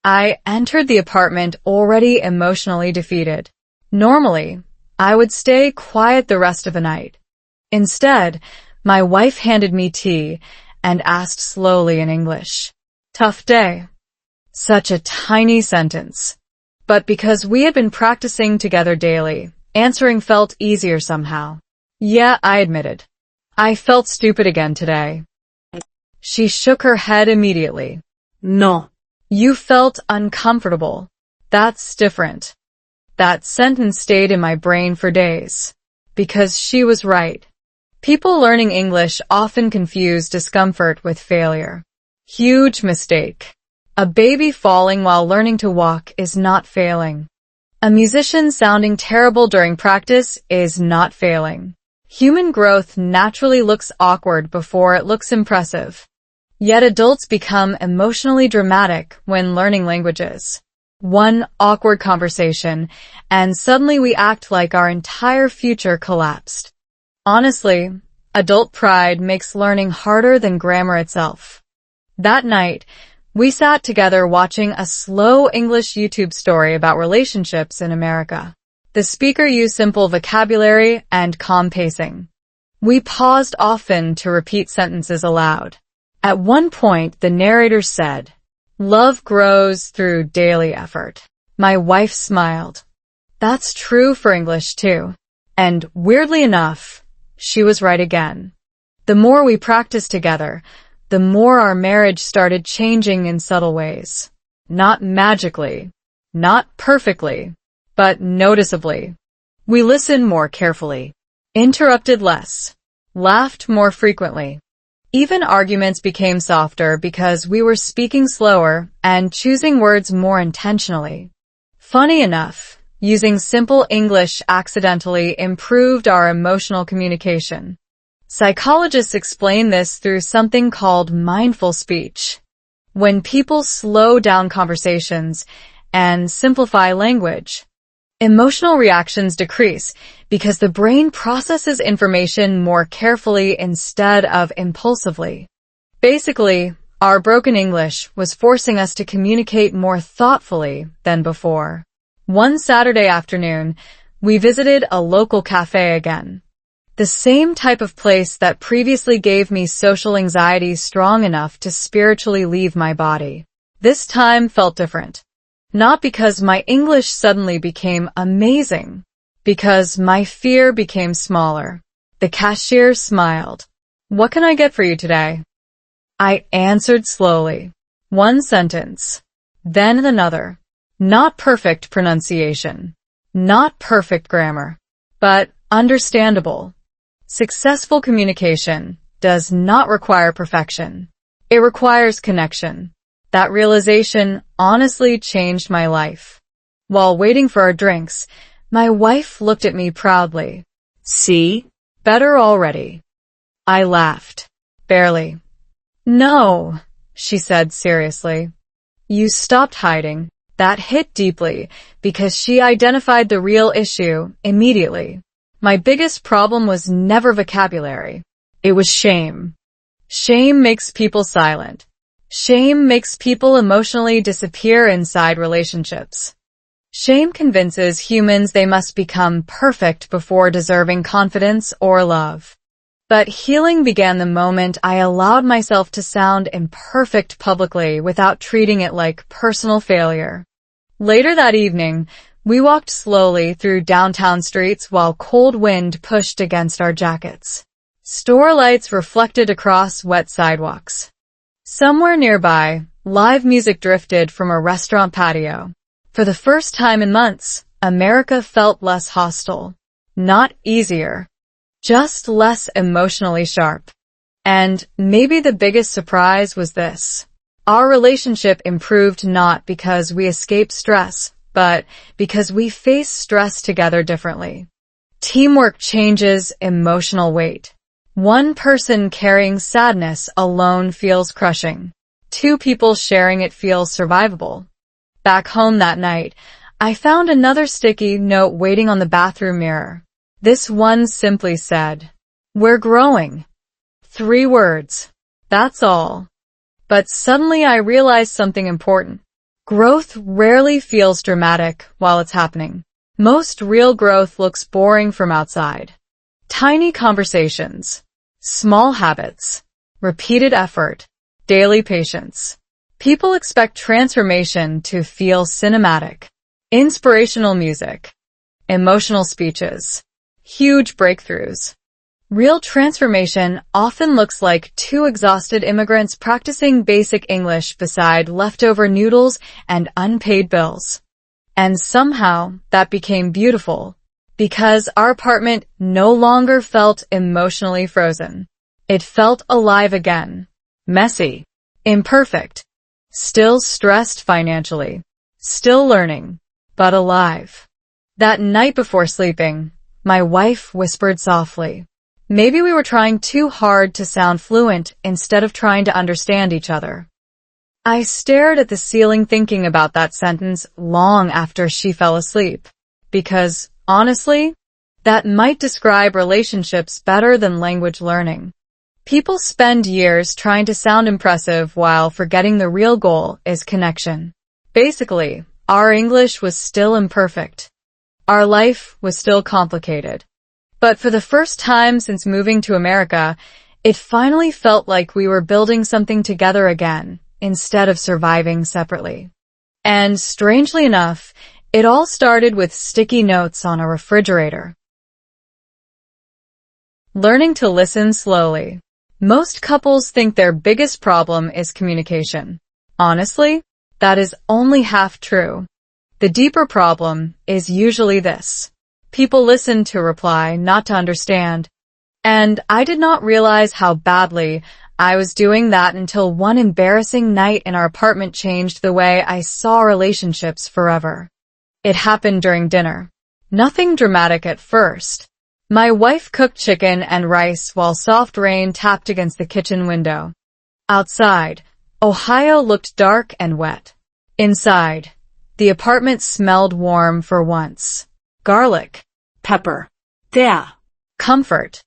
S2: I entered the apartment already emotionally defeated. Normally, I would stay quiet the rest of the night. Instead, my wife handed me tea and asked slowly in English. Tough day. Such a tiny sentence. But because we had been practicing together daily, answering felt easier somehow. Yeah, I admitted. I felt stupid again today. She shook her head immediately.
S3: No.
S2: You felt uncomfortable. That's different. That sentence stayed in my brain for days. Because she was right. People learning English often confuse discomfort with failure. Huge mistake. A baby falling while learning to walk is not failing. A musician sounding terrible during practice is not failing. Human growth naturally looks awkward before it looks impressive. Yet adults become emotionally dramatic when learning languages. One awkward conversation, and suddenly we act like our entire future collapsed. Honestly, adult pride makes learning harder than grammar itself. That night, we sat together watching a slow English YouTube story about relationships in America. The speaker used simple vocabulary and calm pacing. We paused often to repeat sentences aloud. At one point, the narrator said, "Love grows through daily effort." My wife smiled. That's true for English too. And weirdly enough, she was right again. The more we practiced together, the more our marriage started changing in subtle ways. Not magically, not perfectly, but noticeably. We listened more carefully, interrupted less, laughed more frequently. Even arguments became softer because we were speaking slower and choosing words more intentionally. Funny enough, using simple English accidentally improved our emotional communication. Psychologists explain this through something called mindful speech. When people slow down conversations and simplify language, emotional reactions decrease because the brain processes information more carefully instead of impulsively. Basically, our broken English was forcing us to communicate more thoughtfully than before. One Saturday afternoon, we visited a local cafe again. The same type of place that previously gave me social anxiety strong enough to spiritually leave my body. This time felt different. Not because my English suddenly became amazing, because my fear became smaller. The cashier smiled. "What can I get for you today?" I answered slowly. One sentence, then another. Not perfect pronunciation, not perfect grammar, but understandable. Successful communication does not require perfection. It requires connection. That realization honestly changed my life. While waiting for our drinks, my wife looked at me proudly.
S3: See?
S2: Better already. I laughed. Barely. No, she said seriously. You stopped hiding. That hit deeply because she identified the real issue immediately. My biggest problem was never vocabulary. It was shame. Shame makes people silent. Shame makes people emotionally disappear inside relationships. Shame convinces humans they must become perfect before deserving confidence or love. But healing began the moment I allowed myself to sound imperfect publicly without treating it like personal failure. Later that evening, we walked slowly through downtown streets while cold wind pushed against our jackets. Store lights reflected across wet sidewalks. Somewhere nearby, live music drifted from a restaurant patio. For the first time in months, America felt less hostile. Not easier. Just less emotionally sharp. And maybe the biggest surprise was this. Our relationship improved not because we escaped stress, but because we faced stress together differently. Teamwork changes emotional weight. One person carrying sadness alone feels crushing. Two people sharing it feels survivable. Back home that night, I found another sticky note waiting on the bathroom mirror. This one simply said, "We're growing." 3 words. That's all. But suddenly I realized something important. Growth rarely feels dramatic while it's happening. Most real growth looks boring from outside. Tiny conversations, small habits, repeated effort, daily patience. People expect transformation to feel cinematic. Inspirational music, emotional speeches, huge breakthroughs. Real transformation often looks like 2 exhausted immigrants practicing basic English beside leftover noodles and unpaid bills. And somehow that became beautiful, because our apartment no longer felt emotionally frozen. It felt alive again. Messy, imperfect, still stressed financially, still learning, but alive. That night before sleeping, my wife whispered softly, "Maybe we were trying too hard to sound fluent instead of trying to understand each other." I stared at the ceiling thinking about that sentence long after she fell asleep. Because, honestly, that might describe relationships better than language learning. People spend years trying to sound impressive while forgetting the real goal is connection. Basically, our English was still imperfect. Our life was still complicated. But for the first time since moving to America, it finally felt like we were building something together again, instead of surviving separately. And strangely enough, it all started with sticky notes on a refrigerator. Learning to listen slowly. Most couples think their biggest problem is communication. Honestly, that is only half true. The deeper problem is usually this. People listen to reply, not to understand. And I did not realize how badly I was doing that until one embarrassing night in our apartment changed the way I saw relationships forever. It happened during dinner. Nothing dramatic at first. My wife cooked chicken and rice while soft rain tapped against the kitchen window. Outside, Ohio looked dark and wet. Inside, the apartment smelled warm for once. Garlic.
S3: Pepper. Thea.
S2: Comfort.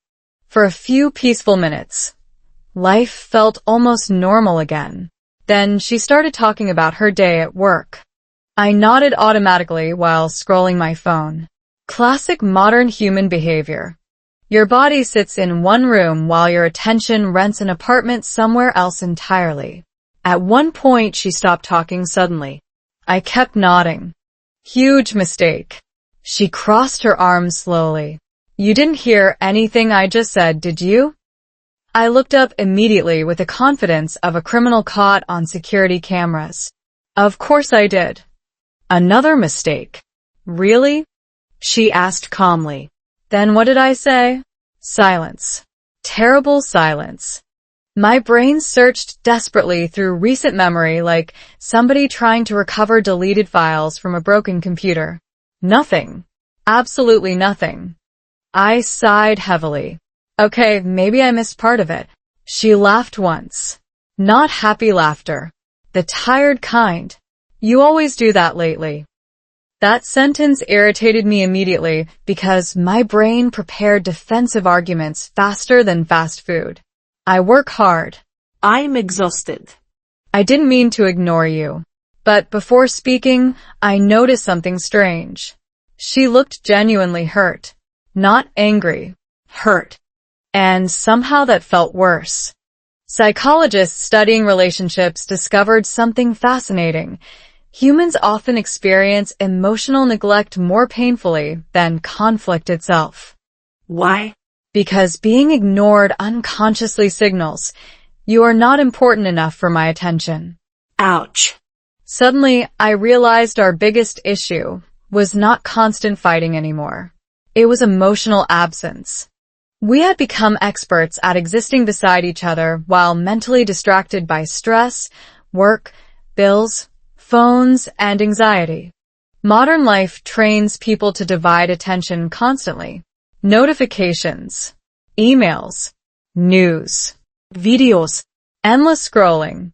S2: For a few peaceful minutes, life felt almost normal again. Then she started talking about her day at work. I nodded automatically while scrolling my phone. Classic modern human behavior. Your body sits in one room while your attention rents an apartment somewhere else entirely. At one point, she stopped talking suddenly. I kept nodding. Huge mistake. She crossed her arms slowly. You didn't hear anything I just said, did you? I looked up immediately with the confidence of a criminal caught on security cameras. Of course I did. Another mistake. Really? She asked calmly. Then what did I say? Silence. Terrible silence. My brain searched desperately through recent memory like somebody trying to recover deleted files from a broken computer. Nothing. Absolutely nothing. I sighed heavily. Okay, maybe I missed part of it. She laughed once. Not happy laughter. The tired kind. You always do that lately. That sentence irritated me immediately because my brain prepared defensive arguments faster than fast food. I work hard.
S3: I'm exhausted.
S2: I didn't mean to ignore you. But before speaking, I noticed something strange. She looked genuinely hurt. Not angry. Hurt. And somehow that felt worse. Psychologists studying relationships discovered something fascinating. Humans often experience emotional neglect more painfully than conflict itself.
S3: Why?
S2: Because being ignored unconsciously signals, you are not important enough for my attention.
S3: Ouch.
S2: Suddenly, I realized our biggest issue was not constant fighting anymore. It was emotional absence. We had become experts at existing beside each other while mentally distracted by stress, work, bills, phones, and anxiety. Modern life trains people to divide attention constantly. Notifications, emails, news,
S3: Videos.
S2: endless scrolling.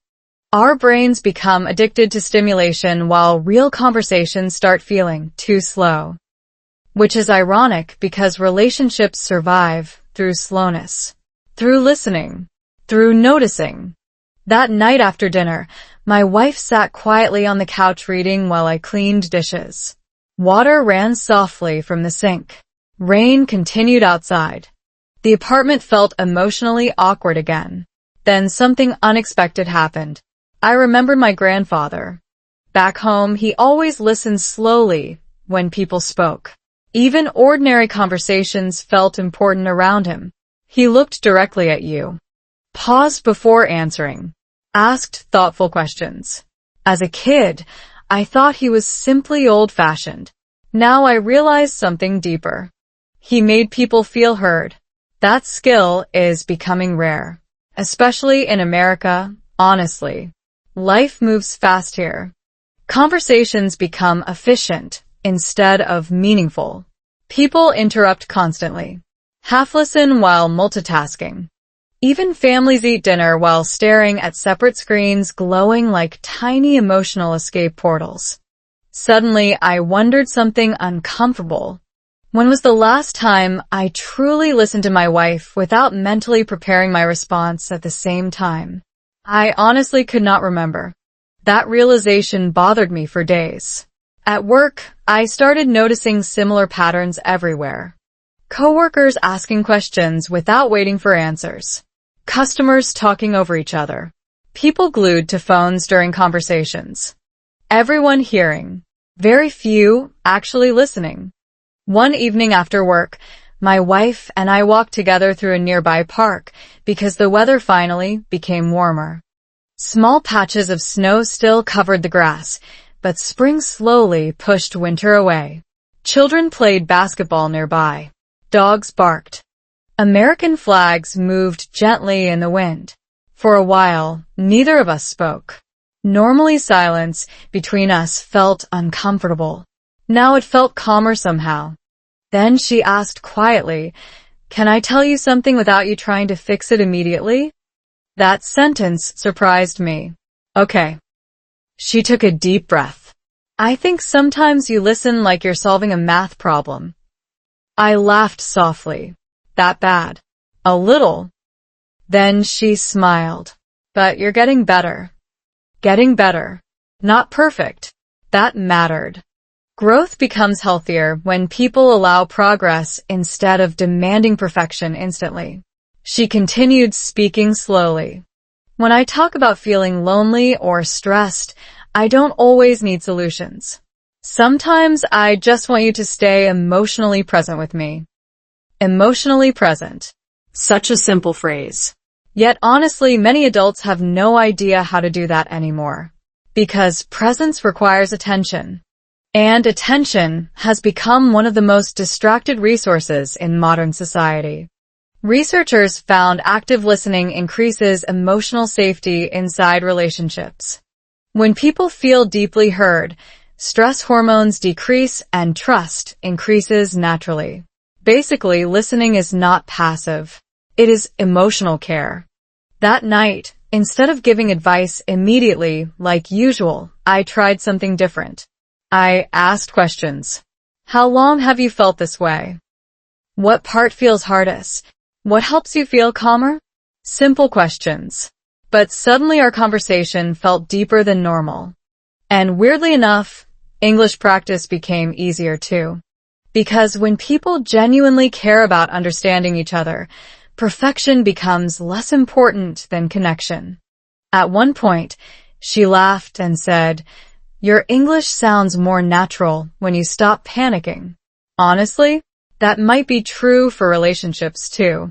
S2: Our brains become addicted to stimulation while real conversations start feeling too slow. Which is ironic because relationships survive through slowness, through listening, through noticing. That night after dinner, my wife sat quietly on the couch reading while I cleaned dishes. Water ran softly from the sink. Rain continued outside. The apartment felt emotionally awkward again. Then something unexpected happened. I remembered my grandfather. Back home, he always listened slowly when people spoke. Even ordinary conversations felt important around him. He looked directly at you, paused before answering, asked thoughtful questions. As a kid, I thought he was simply old-fashioned. Now I realize something deeper. He made people feel heard. That skill is becoming rare, especially in America, honestly. Life moves fast here. Conversations become efficient instead of meaningful. People interrupt constantly. Half listen while multitasking. Even families eat dinner while staring at separate screens glowing like tiny emotional escape portals. Suddenly, I wondered something uncomfortable. When was the last time I truly listened to my wife without mentally preparing my response at the same time? I honestly could not remember. That realization bothered me for days. At work, I started noticing similar patterns everywhere. Coworkers asking questions without waiting for answers. Customers talking over each other. People glued to phones during conversations. Everyone hearing. Very few actually listening. One evening after work, my wife and I walked together through a nearby park because the weather finally became warmer. Small patches of snow still covered the grass, but spring slowly pushed winter away. Children played basketball nearby. Dogs barked. American flags moved gently in the wind. For a while, neither of us spoke. Normally, silence between us felt uncomfortable. Now it felt calmer somehow. Then she asked quietly, "Can I tell you something without you trying to fix it immediately?" That sentence surprised me. Okay. She took a deep breath. "I think sometimes you listen like you're solving a math problem." I laughed softly. That bad? A little. Then she smiled. "But you're getting better." Getting better. Not perfect. That mattered. Growth becomes healthier when people allow progress instead of demanding perfection instantly. She continued speaking slowly. "When I talk about feeling lonely or stressed, I don't always need solutions. Sometimes I just want you to stay emotionally present with me." Emotionally present.
S3: Such a simple phrase.
S2: Yet honestly, many adults have no idea how to do that anymore. Because presence requires attention. And attention has become one of the most distracted resources in modern society. Researchers found active listening increases emotional safety inside relationships. When people feel deeply heard, stress hormones decrease and trust increases naturally. Basically, listening is not passive. It is emotional care. That night, instead of giving advice immediately, like usual, I tried something different. I asked questions. How long have you felt this way? What part feels hardest? What helps you feel calmer? Simple questions. But suddenly our conversation felt deeper than normal. And weirdly enough, English practice became easier too. Because when people genuinely care about understanding each other, perfection becomes less important than connection. At one point, she laughed and said, "Your English sounds more natural when you stop panicking." Honestly, that might be true for relationships too.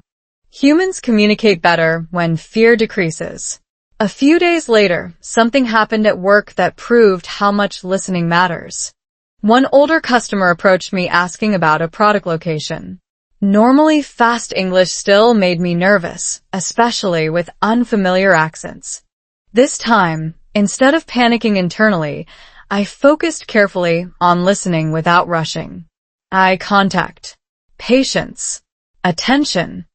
S2: Humans communicate better when fear decreases. A few days later, something happened at work that proved how much listening matters. One older customer approached me asking about a product location. Normally, fast English still made me nervous, especially with unfamiliar accents. This time, instead of panicking internally, I focused carefully on listening without rushing. Eye contact, patience, attention,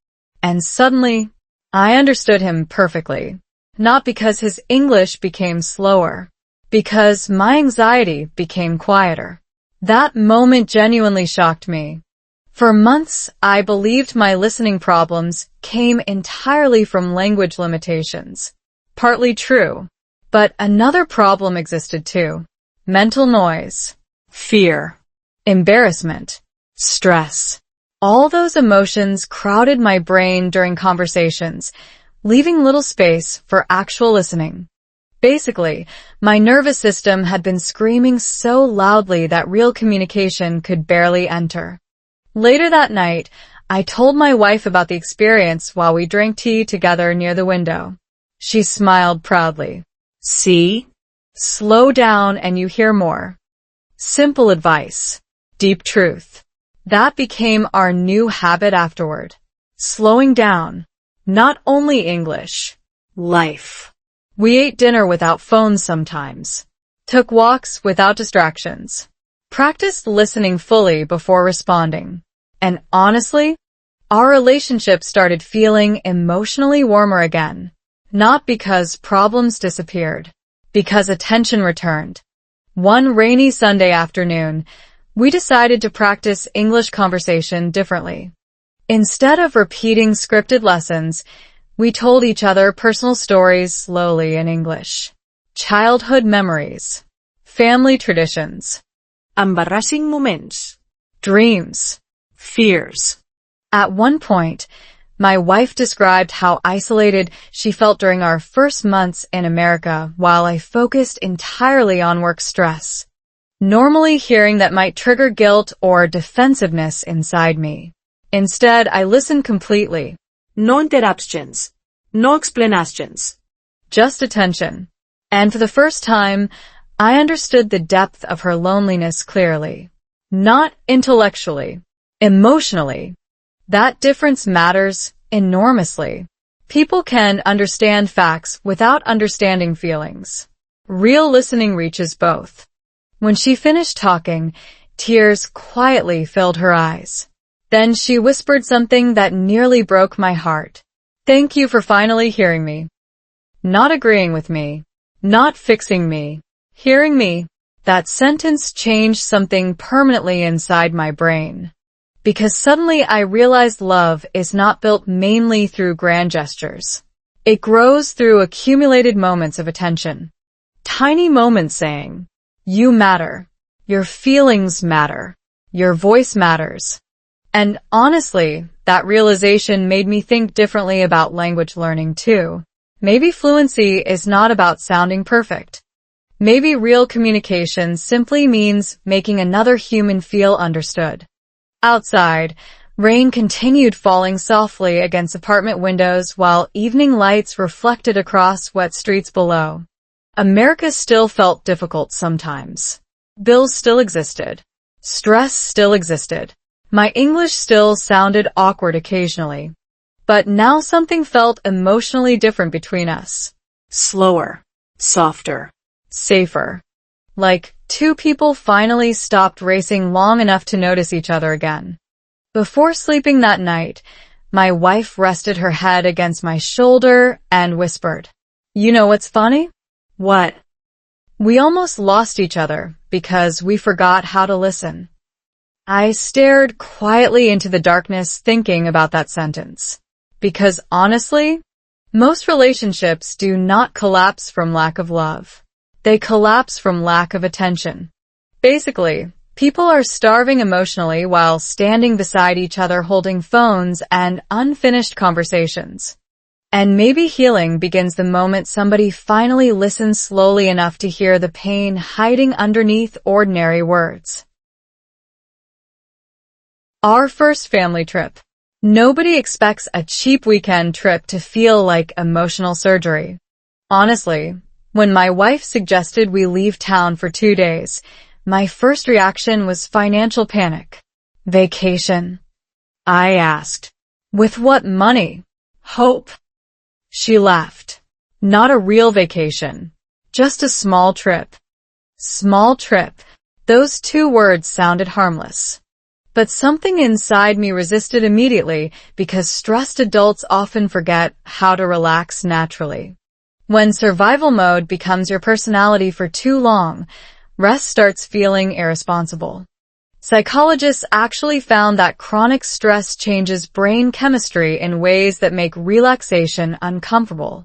S2: and suddenly, I understood him perfectly. Not because his English became slower, because my anxiety became quieter. That moment genuinely shocked me. For months, I believed my listening problems came entirely from language limitations. Partly true. But another problem existed too. Mental noise,
S3: Fear.
S2: embarrassment, stress. All those emotions crowded my brain during conversations, leaving little space for actual listening. Basically, my nervous system had been screaming so loudly that real communication could barely enter. Later that night, I told my wife about the experience while we drank tea together near the window. She smiled proudly.
S3: See?
S2: Slow down and you hear more. Simple advice. Deep truth. That became our new habit afterward. Slowing down. Not only English.
S3: Life.
S2: We ate dinner without phones sometimes. Took walks without distractions. Practiced listening fully before responding. And honestly, our relationship started feeling emotionally warmer again. Not because problems disappeared, because attention returned. One rainy Sunday afternoon, we decided to practice English conversation differently. Instead of repeating scripted lessons, we told each other personal stories slowly in English. Childhood memories. Family traditions.
S3: Embarrassing moments.
S2: Dreams.
S3: Fears.
S2: At one point, my wife described how isolated she felt during our first months in America while I focused entirely on work stress. Normally, hearing that might trigger guilt or defensiveness inside me. Instead, I listened completely.
S3: No interruptions. No explanations.
S2: Just attention. And for the first time, I understood the depth of her loneliness clearly. Not intellectually, emotionally. That difference matters enormously. People can understand facts without understanding feelings. Real listening reaches both. When she finished talking, tears quietly filled her eyes. Then she whispered something that nearly broke my heart. Thank you for finally hearing me. Not agreeing with me. Not fixing me. Hearing me. That sentence changed something permanently inside my brain. Because suddenly I realized love is not built mainly through grand gestures. It grows through accumulated moments of attention. Tiny moments saying, "You matter. Your feelings matter. Your voice matters." And honestly, that realization made me think differently about language learning too. Maybe fluency is not about sounding perfect. Maybe real communication simply means making another human feel understood. Outside, rain continued falling softly against apartment windows while evening lights reflected across wet streets below. America still felt difficult sometimes. Bills still existed. Stress still existed. My English still sounded awkward occasionally. But now something felt emotionally different between us.
S3: Slower. Softer.
S2: Safer. Like two people finally stopped racing long enough to notice each other again. Before sleeping that night, my wife rested her head against my shoulder and whispered, "You know what's funny?
S3: What?
S2: We almost lost each other because we forgot how to listen." I stared quietly into the darkness thinking about that sentence. Because honestly, most relationships do not collapse from lack of love. They collapse from lack of attention. Basically, people are starving emotionally while standing beside each other holding phones and unfinished conversations. And maybe healing begins the moment somebody finally listens slowly enough to hear the pain hiding underneath ordinary words. Our first family trip. Nobody expects a cheap weekend trip to feel like emotional surgery. Honestly, when my wife suggested we leave town for 2 days, my first reaction was financial panic. Vacation? I asked. With what money? Hope? She laughed. Not a real vacation. Just a small trip. Small trip. Those 2 words sounded harmless. But something inside me resisted immediately because stressed adults often forget how to relax naturally. When survival mode becomes your personality for too long, rest starts feeling irresponsible. Psychologists actually found that chronic stress changes brain chemistry in ways that make relaxation uncomfortable.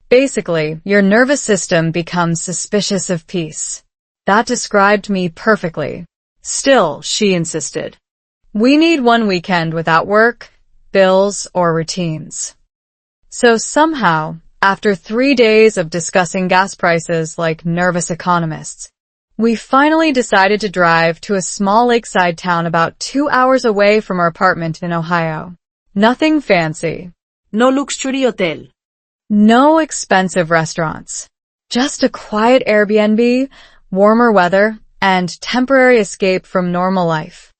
S2: Basically, your nervous system becomes suspicious of peace. That described me perfectly.
S3: Still, she insisted.
S2: We need one weekend without work, bills, or routines. So somehow, after 3 days of discussing gas prices like nervous economists, we finally decided to drive to a small lakeside town about 2 hours away from our apartment in Ohio. Nothing fancy.
S3: No luxury hotel.
S2: No expensive restaurants. Just a quiet Airbnb, warmer weather, and temporary escape from normal life.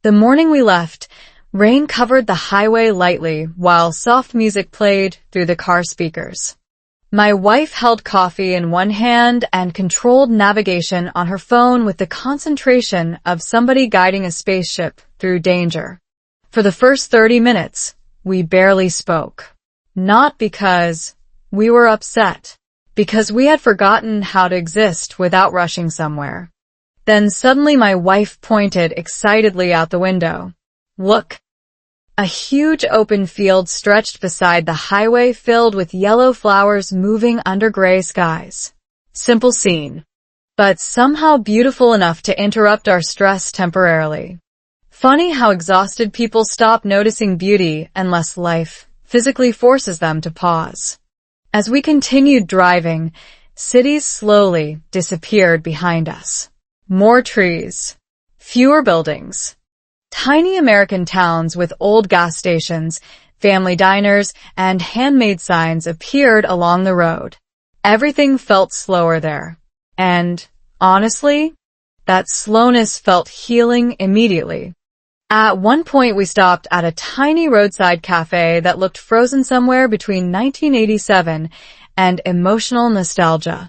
S2: The morning we left, rain covered the highway lightly while soft music played through the car speakers. My wife held coffee in one hand and controlled navigation on her phone with the concentration of somebody guiding a spaceship through danger. For the first 30 minutes, we barely spoke. Not because we were upset, because we had forgotten how to exist without rushing somewhere. Then suddenly my wife pointed excitedly out the window. Look! A huge open field stretched beside the highway filled with yellow flowers moving under gray skies. Simple scene, but somehow beautiful enough to interrupt our stress temporarily. Funny how exhausted people stop noticing beauty unless life physically forces them to pause. As we continued driving, cities slowly disappeared behind us. More trees. Fewer buildings. Tiny American towns with old gas stations, family diners, and handmade signs appeared along the road. Everything felt slower there. And, honestly, that slowness felt healing immediately. At one point we stopped at a tiny roadside cafe that looked frozen somewhere between 1987 and emotional nostalgia.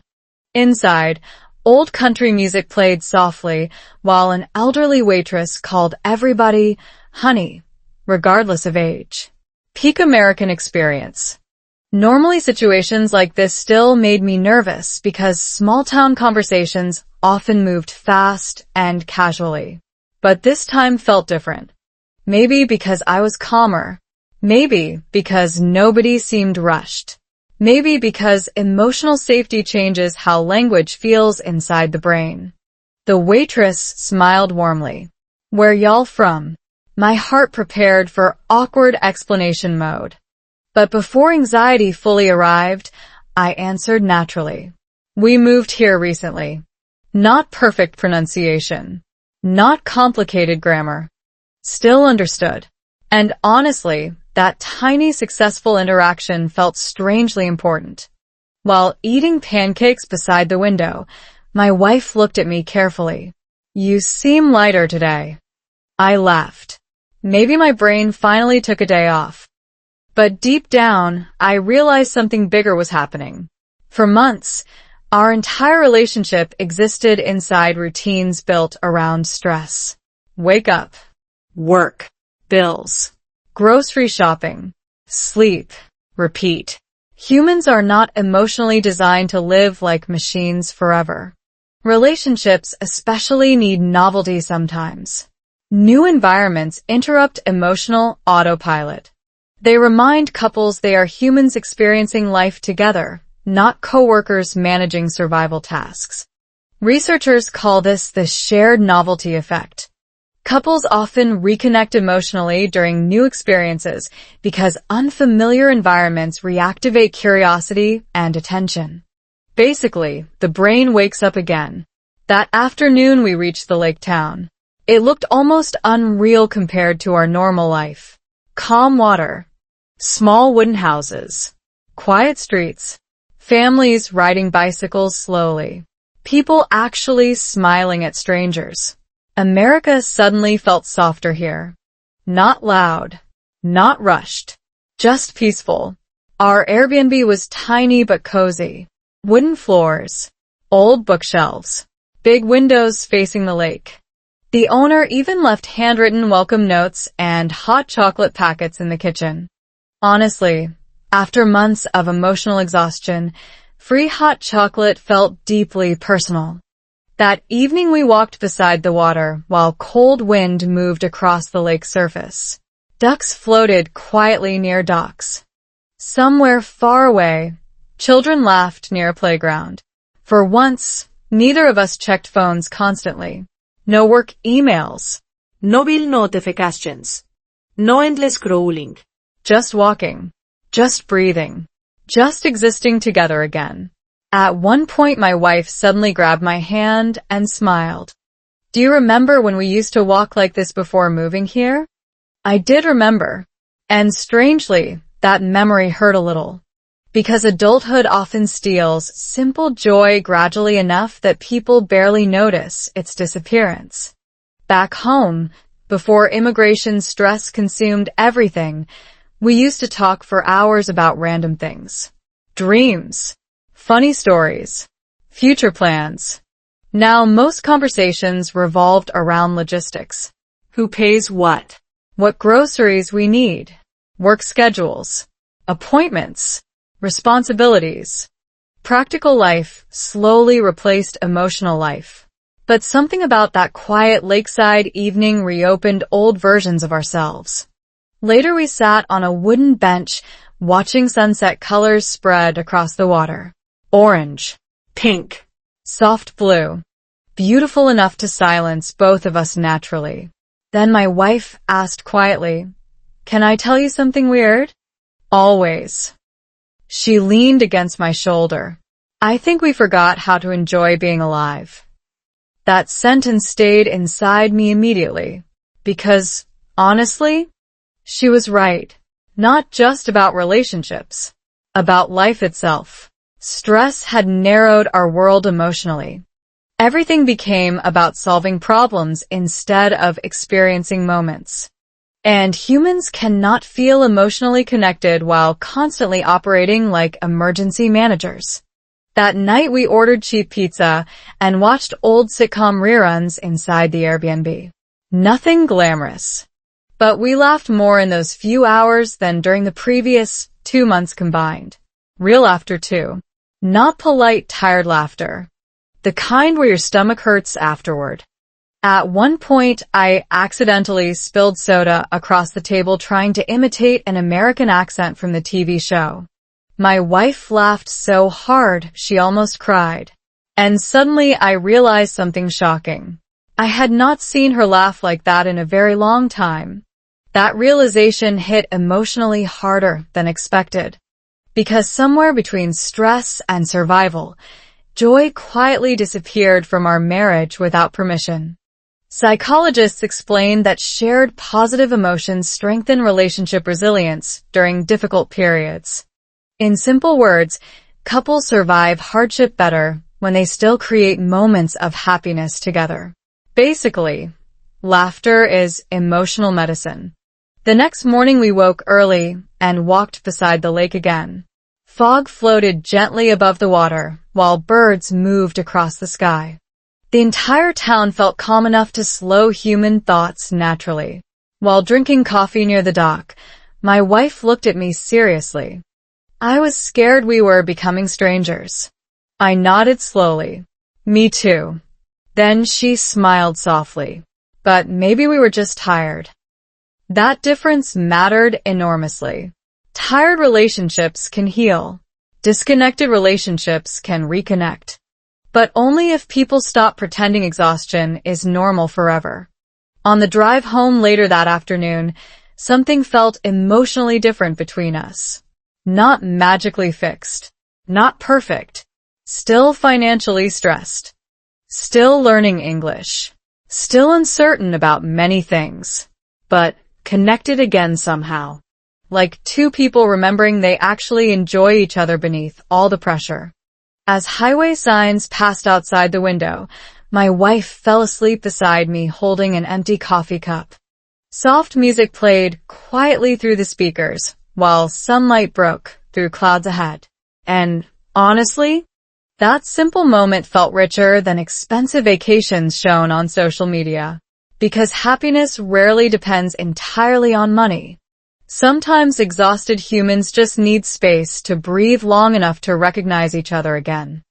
S2: Inside, old country music played softly while an elderly waitress called everybody honey, regardless of age. Peak American experience. Normally situations like this still made me nervous because small-town conversations often moved fast and casually. But this time felt different. Maybe because I was calmer. Maybe because nobody seemed rushed. Maybe because emotional safety changes how language feels inside the brain. The waitress smiled warmly. "Where y'all from?" My heart prepared for awkward explanation mode. But before anxiety fully arrived, I answered naturally. "We moved here recently." Not perfect pronunciation. Not complicated grammar. Still understood. And honestly, that tiny successful interaction felt strangely important. While eating pancakes beside the window, my wife looked at me carefully. "You seem lighter today." I laughed. Maybe my brain finally took a day off. But deep down, I realized something bigger was happening. For months, our entire relationship existed inside routines built around stress. Wake up.
S3: Work. Bills.
S2: Grocery shopping. Sleep. Repeat. Humans are not emotionally designed to live like machines forever. Relationships especially need novelty sometimes. New environments interrupt emotional autopilot. They remind couples they are humans experiencing life together, not coworkers managing survival tasks. Researchers call this the shared novelty effect. Couples often reconnect emotionally during new experiences because unfamiliar environments reactivate curiosity and attention. Basically, the brain wakes up again. That afternoon we reached the lake town. It looked almost unreal compared to our normal life. Calm water. Small wooden houses. Quiet streets. Families riding bicycles slowly. People actually smiling at strangers. America suddenly felt softer here. Not loud. Not rushed. Just peaceful. Our Airbnb was tiny but cozy. Wooden floors. Old bookshelves. Big windows facing the lake. The owner even left handwritten welcome notes and hot chocolate packets in the kitchen. Honestly, after months of emotional exhaustion, free hot chocolate felt deeply personal. That evening we walked beside the water while cold wind moved across the lake surface. Ducks floated quietly near docks. Somewhere far away, children laughed near a playground. For once, neither of us checked phones constantly. No work emails.
S3: No bill notifications. No endless scrolling.
S2: Just walking. Just breathing. Just existing together again. At one point my wife suddenly grabbed my hand and smiled. "Do you remember when we used to walk like this before moving here?" I did remember. And strangely, that memory hurt a little. Because adulthood often steals simple joy gradually enough that people barely notice its disappearance. Back home, before immigration stress consumed everything, we used to talk for hours about random things. Dreams. Funny stories. Future plans. Now most conversations revolved around logistics.
S3: Who pays what?
S2: What groceries we need. Work schedules. Appointments. Responsibilities. Practical life slowly replaced emotional life. But something about that quiet lakeside evening reopened old versions of ourselves. Later we sat on a wooden bench, watching sunset colors spread across the water. Orange.
S3: Pink.
S2: Soft blue. Beautiful enough to silence both of us naturally. Then my wife asked quietly, "Can I tell you something weird?" "Always." She leaned against my shoulder. I think we forgot how to enjoy being alive. That sentence stayed inside me immediately. Because, honestly, she was right. Not just about relationships, about life itself. Stress had narrowed our world emotionally. Everything became about solving problems instead of experiencing moments. And humans cannot feel emotionally connected while constantly operating like emergency managers. That night we ordered cheap pizza and watched old sitcom reruns inside the Airbnb. Nothing glamorous. But we laughed more in those few hours than during the previous 2 months combined. Real laughter too. Not polite, tired laughter. The kind where your stomach hurts afterward. At one point, I accidentally spilled soda across the table trying to imitate an American accent from the TV show. My wife laughed so hard she almost cried. And suddenly I realized something shocking. I had not seen her laugh like that in a very long time. That realization hit emotionally harder than expected. Because somewhere between stress and survival, joy quietly disappeared from our marriage without permission. Psychologists explain that shared positive emotions strengthen relationship resilience during difficult periods. In simple words, couples survive hardship better when they still create moments of happiness together. Basically, laughter is emotional medicine. The next morning we woke early and walked beside the lake again. Fog floated gently above the water while birds moved across the sky. The entire town felt calm enough to slow human thoughts naturally. While drinking coffee near the dock, my wife looked at me seriously. I was scared we were becoming strangers. I nodded slowly. Me too. Then she smiled softly. But maybe we were just tired. That difference mattered enormously. Tired relationships can heal. Disconnected relationships can reconnect. But only if people stop pretending exhaustion is normal forever. On the drive home later that afternoon, something felt emotionally different between us. Not magically fixed. Not perfect. Still financially stressed. Still learning English. Still uncertain about many things. But connected again somehow. Like two people remembering they actually enjoy each other beneath all the pressure. As highway signs passed outside the window, my wife fell asleep beside me holding an empty coffee cup. Soft music played quietly through the speakers, while sunlight broke through clouds ahead. And, honestly, that simple moment felt richer than expensive vacations shown on social media. Because happiness rarely depends entirely on money. Sometimes exhausted humans just need space to breathe long enough to recognize each other again.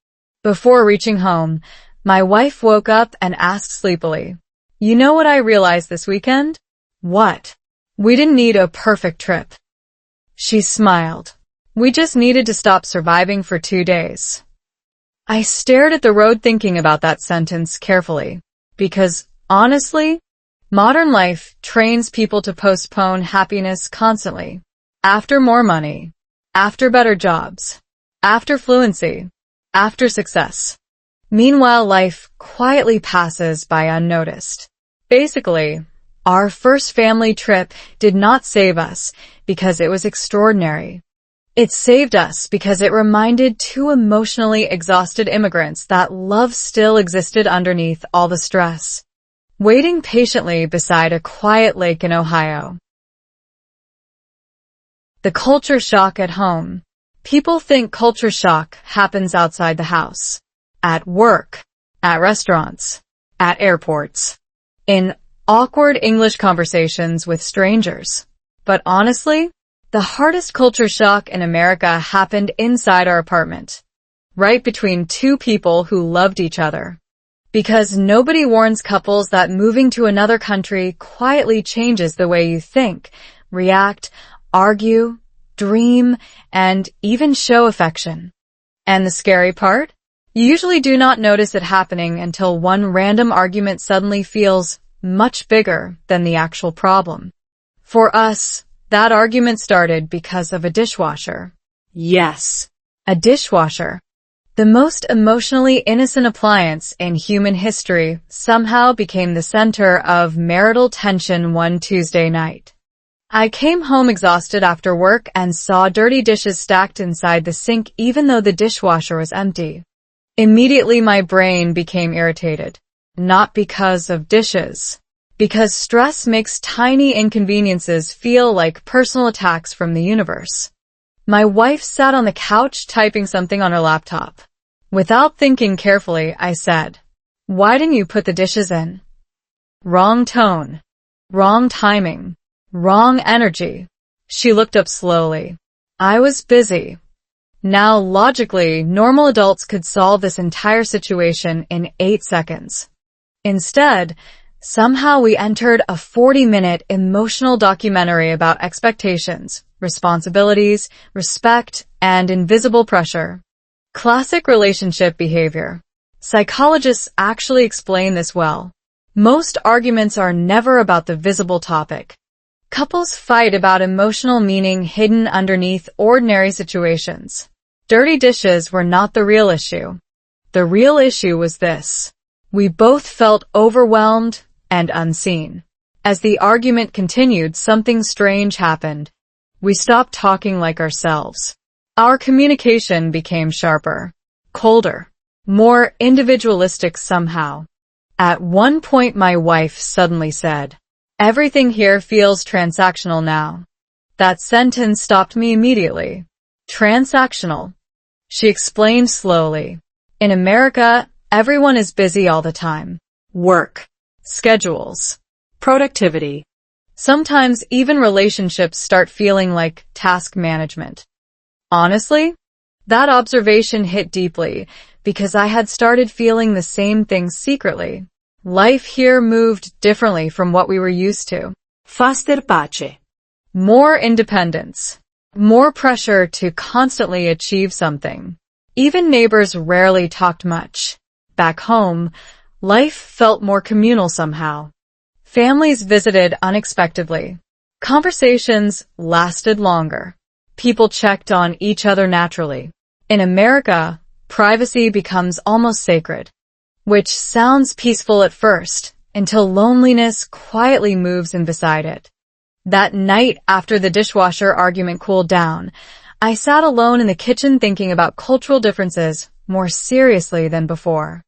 S2: Before reaching home, my wife woke up and asked sleepily, "You know what I realized this weekend?" "What?" "We didn't need a perfect trip." She smiled. "We just needed to stop surviving for 2 days." I stared at the road thinking about that sentence carefully. Because, honestly, modern life trains people to postpone happiness constantly. After more money. After better jobs. After fluency. After success. Meanwhile, life quietly passes by unnoticed. Basically, our first family trip did not save us because it was extraordinary. It saved us because it reminded two emotionally exhausted immigrants that love still existed underneath all the stress. Waiting patiently beside a quiet lake in Ohio. The culture shock at home. People think culture shock happens outside the house. At work. At restaurants. At airports. In awkward English conversations with strangers. But honestly, the hardest culture shock in America happened inside our apartment. Right between two people who loved each other. Because nobody warns couples that moving to another country quietly changes the way you think, react, argue, dream, and even show affection. And the scary part? You usually do not notice it happening until one random argument suddenly feels much bigger than the actual problem. For us, that argument started because of a dishwasher. Yes, a dishwasher. The most emotionally innocent appliance in human history somehow became the center of marital tension one Tuesday night. I came home exhausted after work and saw dirty dishes stacked inside the sink even though the dishwasher was empty. Immediately my brain became irritated. Not because of dishes. Because stress makes tiny inconveniences feel like personal attacks from the universe. My wife sat on the couch typing something on her laptop. Without thinking carefully, I said, "Why didn't you put the dishes in?" Wrong tone. Wrong timing. Wrong energy. She looked up slowly. I was busy. Now, logically, normal adults could solve this entire situation in 8 seconds. Instead, somehow we entered a 40-minute emotional documentary about expectations, responsibilities, respect, and invisible pressure. Classic relationship behavior. Psychologists actually explain this well. Most arguments are never about the visible topic. Couples fight about emotional meaning hidden underneath ordinary situations. Dirty dishes were not the real issue. The real issue was this. We both felt overwhelmed and unseen. As the argument continued, something strange happened. We stopped talking like ourselves. Our communication became sharper, colder, more individualistic somehow. At one point my wife suddenly said, "Everything here feels transactional now." That sentence stopped me immediately. Transactional. She explained slowly. In America, everyone is busy all the time. Work. Schedules.
S3: Productivity.
S2: Sometimes even relationships start feeling like task management. Honestly, that observation hit deeply because I had started feeling the same thing secretly. Life here moved differently from what we were used to.
S3: Faster pace.
S2: More independence. More pressure to constantly achieve something. Even neighbors rarely talked much. Back home, life felt more communal somehow. Families visited unexpectedly. Conversations lasted longer. People checked on each other naturally. In America, privacy becomes almost sacred, which sounds peaceful at first, until loneliness quietly moves in beside it. That night after the dishwasher argument cooled down, I sat alone in the kitchen thinking about cultural differences more seriously than before.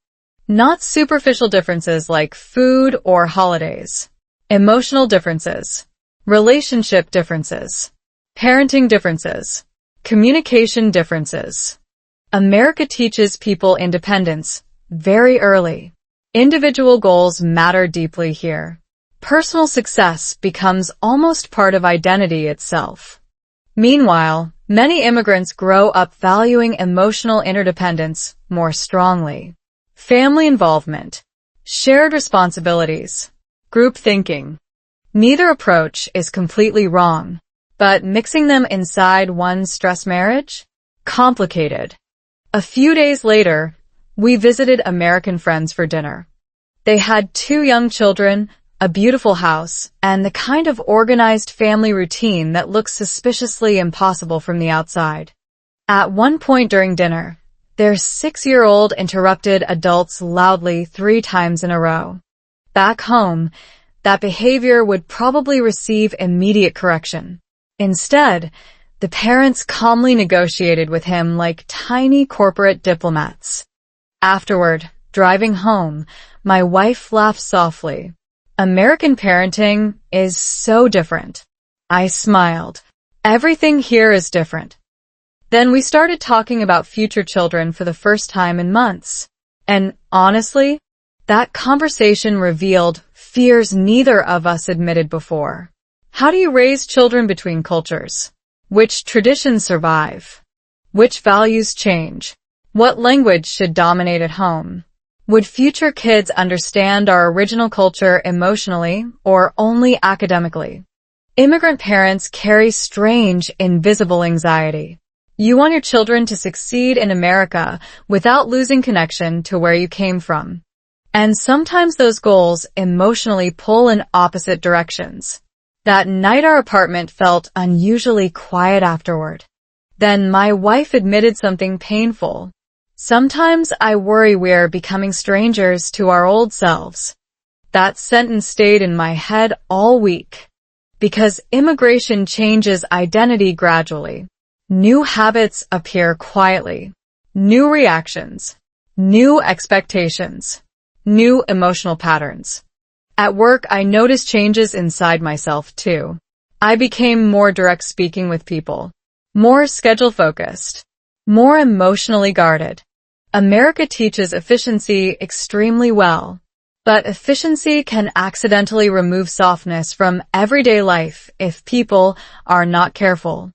S2: Not superficial differences like food or holidays. Emotional differences. Relationship differences. Parenting differences. Communication differences. America teaches people independence very early. Individual goals matter deeply here. Personal success becomes almost part of identity itself. Meanwhile, many immigrants grow up valuing emotional interdependence more strongly. Family involvement. Shared responsibilities. Group thinking. Neither approach is completely wrong, but mixing them inside one stress marriage? Complicated. A few days later, we visited American friends for dinner. They had 2 young children, a beautiful house, and the kind of organized family routine that looks suspiciously impossible from the outside. At one point during dinner, their 6-year-old interrupted adults loudly 3 times in a row. Back home, that behavior would probably receive immediate correction. Instead, the parents calmly negotiated with him like tiny corporate diplomats. Afterward, driving home, my wife laughed softly. American parenting is so different. I smiled. Everything here is different. Then we started talking about future children for the first time in months. And honestly, that conversation revealed fears neither of us admitted before. How do you raise children between cultures? Which traditions survive? Which values change? What language should dominate at home? Would future kids understand our original culture emotionally or only academically? Immigrant parents carry strange, invisible anxiety. You want your children to succeed in America without losing connection to where you came from. And sometimes those goals emotionally pull in opposite directions. That night our apartment felt unusually quiet afterward. Then my wife admitted something painful. Sometimes I worry we're becoming strangers to our old selves. That sentence stayed in my head all week. Because immigration changes identity gradually. New habits appear quietly. New reactions. New expectations. New emotional patterns. At work, I noticed changes inside myself too. I became more direct speaking with people. More schedule-focused. More emotionally guarded. America teaches efficiency extremely well. But efficiency can accidentally remove softness from everyday life if people are not careful.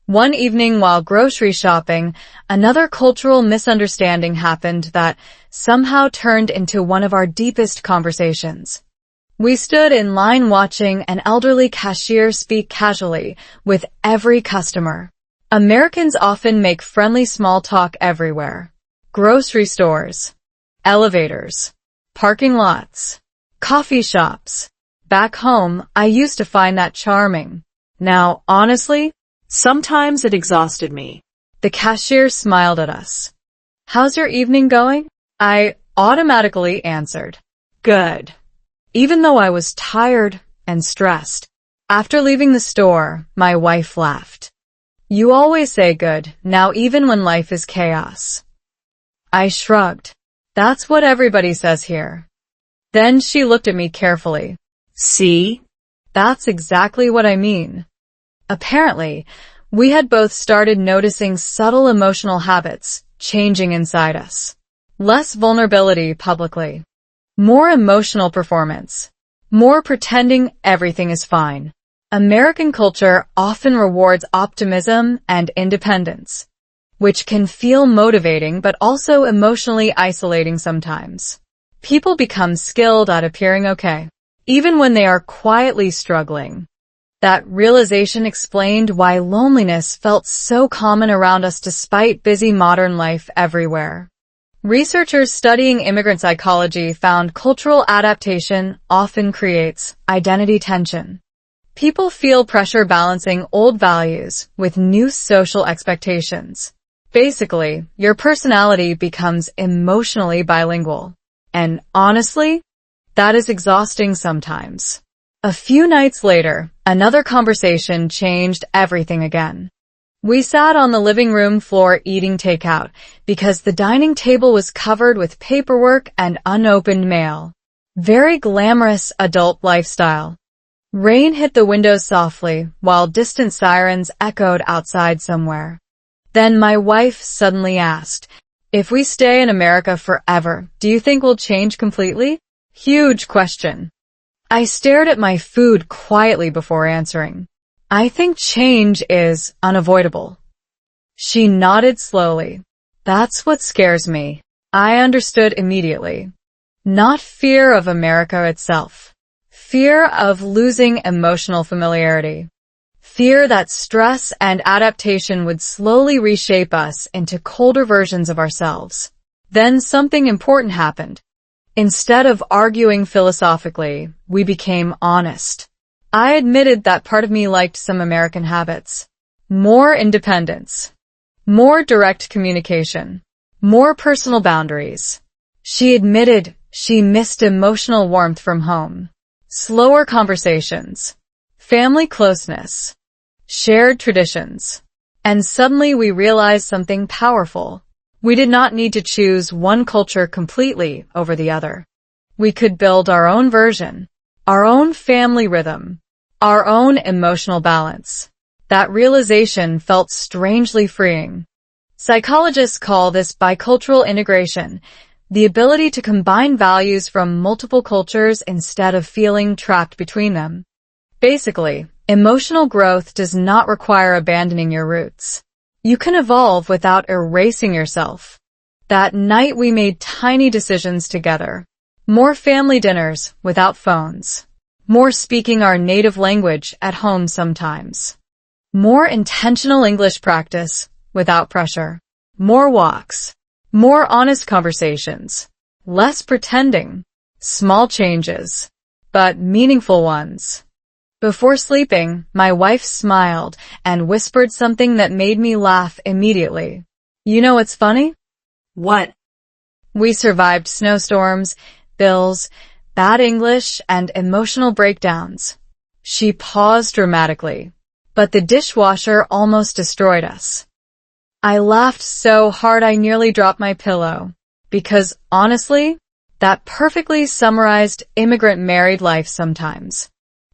S2: One evening while grocery shopping, another cultural misunderstanding happened that somehow turned into one of our deepest conversations. We stood in line watching an elderly cashier speak casually with every customer. Americans often make friendly small talk everywhere. Grocery stores, elevators, parking lots, coffee shops. Back home, I used to find that charming. Now, honestly,
S3: Sometimes it exhausted me.
S2: the cashier smiled at us. How's your evening going? I automatically answered. Good. Even though I was tired and stressed. After leaving the store, my wife laughed. You always say good, now even when life is chaos. I shrugged. That's what everybody says here. Then she looked at me carefully.
S3: See?
S2: That's exactly what I mean. Apparently, we had both started noticing subtle emotional habits changing inside us. Less vulnerability publicly. More emotional performance. More pretending everything is fine. American culture often rewards optimism and independence, which can feel motivating but also emotionally isolating sometimes. People become skilled at appearing okay, even when they are quietly struggling. That realization explained why loneliness felt so common around us despite busy modern life everywhere. Researchers studying immigrant psychology found cultural adaptation often creates identity tension. People feel pressure balancing old values with new social expectations. Basically, your personality becomes emotionally bilingual. And honestly, that is exhausting sometimes. A few nights later, another conversation changed everything again. We sat on the living room floor eating takeout because the dining table was covered with paperwork and unopened mail. Very glamorous adult lifestyle. Rain hit the windows softly while distant sirens echoed outside somewhere. Then my wife suddenly asked, if we stay in America forever, do you think we'll change completely? Huge question. I stared at my food quietly before answering. I think change is unavoidable. She nodded slowly. That's what scares me. I understood immediately. Not fear of America itself. Fear of losing emotional familiarity. Fear that stress and adaptation would slowly reshape us into colder versions of ourselves. Then something important happened. Instead of arguing philosophically, we became honest. I admitted that part of me liked some American habits. More independence. More direct communication. More personal boundaries. She admitted she missed emotional warmth from home. Slower conversations. Family closeness. Shared traditions. And suddenly we realized something powerful. We did not need to choose one culture completely over the other. We could build our own version, our own family rhythm, our own emotional balance. That realization felt strangely freeing. Psychologists call this bicultural integration, the ability to combine values from multiple cultures instead of feeling trapped between them. Basically, emotional growth does not require abandoning your roots. You can evolve without erasing yourself. That night we made tiny decisions together. More family dinners without phones. More speaking our native language at home sometimes. More intentional English practice without pressure. More walks. More honest conversations. Less pretending. Small changes, but meaningful ones. Before sleeping, my wife smiled and whispered something that made me laugh immediately. You know what's funny?
S3: What?
S2: We survived snowstorms, bills, bad English, and emotional breakdowns. She paused dramatically, but the dishwasher almost destroyed us. I laughed so hard I nearly dropped my pillow, because honestly, that perfectly summarized immigrant married life sometimes.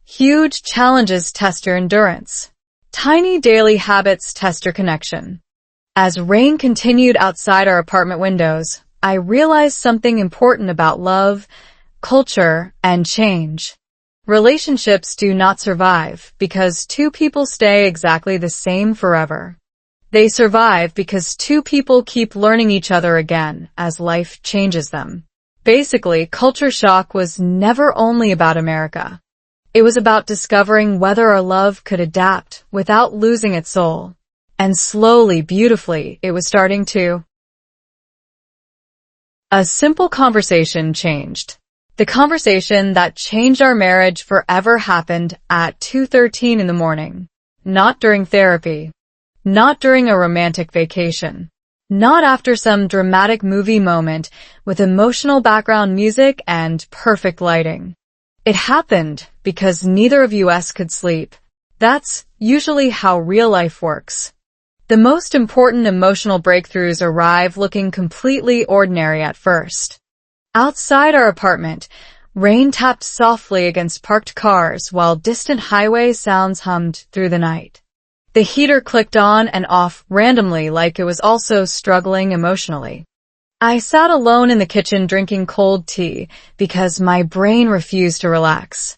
S2: Huge challenges test your endurance. Tiny daily habits test your connection. As rain continued outside our apartment windows, I realized something important about love, culture, and change. Relationships do not survive because two people stay exactly the same forever. They survive because two people keep learning each other again as life changes them. Basically, culture shock was never only about America. It was about discovering whether our love could adapt without losing its soul. And slowly, beautifully, it was starting to. A simple conversation changed. The conversation that changed our marriage forever happened at 2:13 in the morning. Not during therapy. Not during a romantic vacation. Not after some dramatic movie moment with emotional background music and perfect lighting. It happened because neither of us could sleep. That's usually how real life works. The most important emotional breakthroughs arrive looking completely ordinary at first. Outside our apartment, rain tapped softly against parked cars while distant highway sounds hummed through the night. The heater clicked on and off randomly like it was also struggling emotionally. I sat alone in the kitchen drinking cold tea because my brain refused to relax.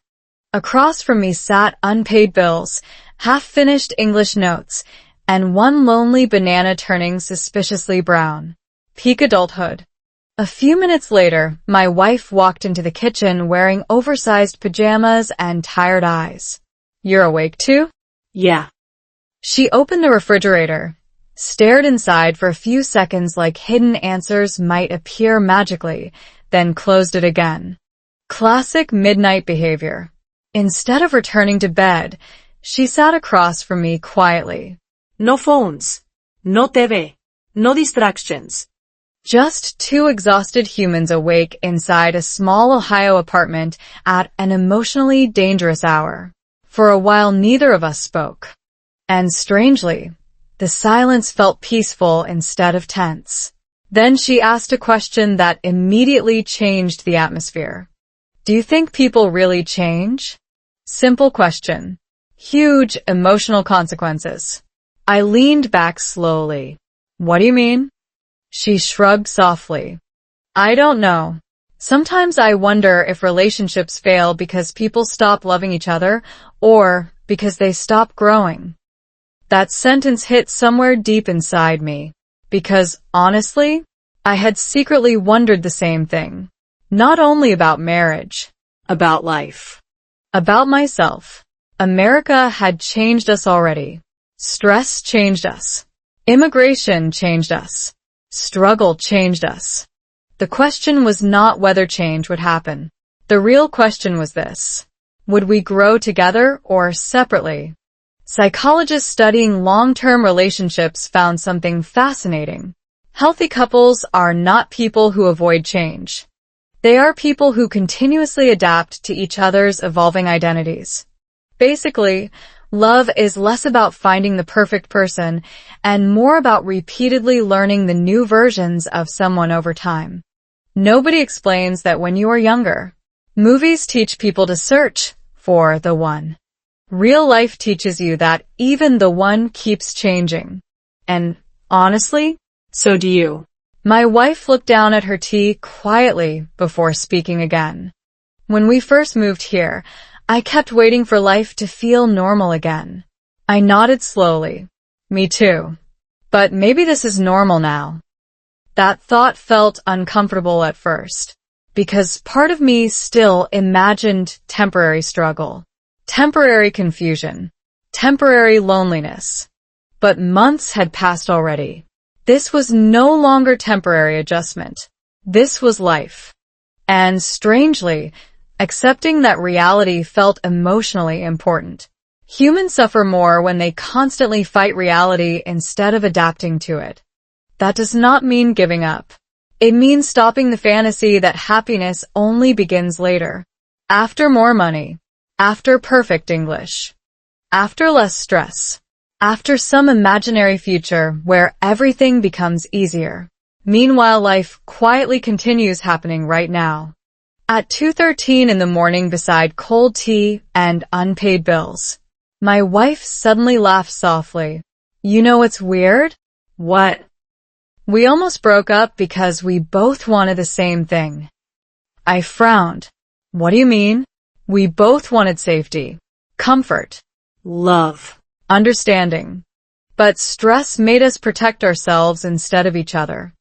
S2: Across from me sat unpaid bills, half-finished English notes, and one lonely banana turning suspiciously brown. Peak adulthood. A few minutes later, my wife walked into the kitchen wearing oversized pajamas and tired eyes. "You're awake too?"
S3: Yeah.
S2: She opened the refrigerator, stared inside for a few seconds like hidden answers might appear magically, then closed it again. Classic midnight behavior. Instead of returning to bed, she sat across from me quietly.
S3: No phones. No TV. No distractions.
S2: Just two exhausted humans awake inside a small Ohio apartment at an emotionally dangerous hour. For a while, neither of us spoke. And strangely, the silence felt peaceful instead of tense. Then she asked a question that immediately changed the atmosphere. "Do you think people really change?" Simple question. Huge emotional consequences. I leaned back slowly. "What do you mean?" She shrugged softly. "I don't know. Sometimes I wonder if relationships fail because people stop loving each other or because they stop growing." That sentence hit somewhere deep inside me, because, honestly, I had secretly wondered the same thing. Not only about marriage,
S3: About life.
S2: about myself. America had changed us already. Stress changed us. Immigration changed us. Struggle changed us. The question was not whether change would happen. The real question was this: would we grow together or separately? Psychologists studying long-term relationships found something fascinating. Healthy couples are not people who avoid change. They are people who continuously adapt to each other's evolving identities. Basically, love is less about finding the perfect person and more about repeatedly learning the new versions of someone over time. Nobody explains that when you are younger. Movies teach people to search for the one. Real life teaches you that even the one keeps changing. And, honestly,
S3: So do you.
S2: my wife looked down at her tea quietly before speaking again. When we first moved here, I kept waiting for life to feel normal again. I nodded slowly. Me too. But maybe this is normal now. That thought felt uncomfortable at first, because part of me still imagined temporary struggle. Temporary confusion. Temporary loneliness. But months had passed already. This was no longer temporary adjustment. This was life. And strangely, accepting that reality felt emotionally important. Humans suffer more when they constantly fight reality instead of adapting to it. that does not mean giving up. It means stopping the fantasy that happiness only begins later. After more money. After perfect English. After less stress. After some imaginary future where everything becomes easier. Meanwhile, life quietly continues happening right now. At 2:13 in the morning beside cold tea and unpaid bills, my wife suddenly laughed softly. You know what's weird?
S3: What?
S2: We almost broke up because we both wanted the same thing. I frowned. What do you mean? We both wanted safety, comfort,
S3: Love.
S2: understanding. But stress made us protect ourselves instead of each other.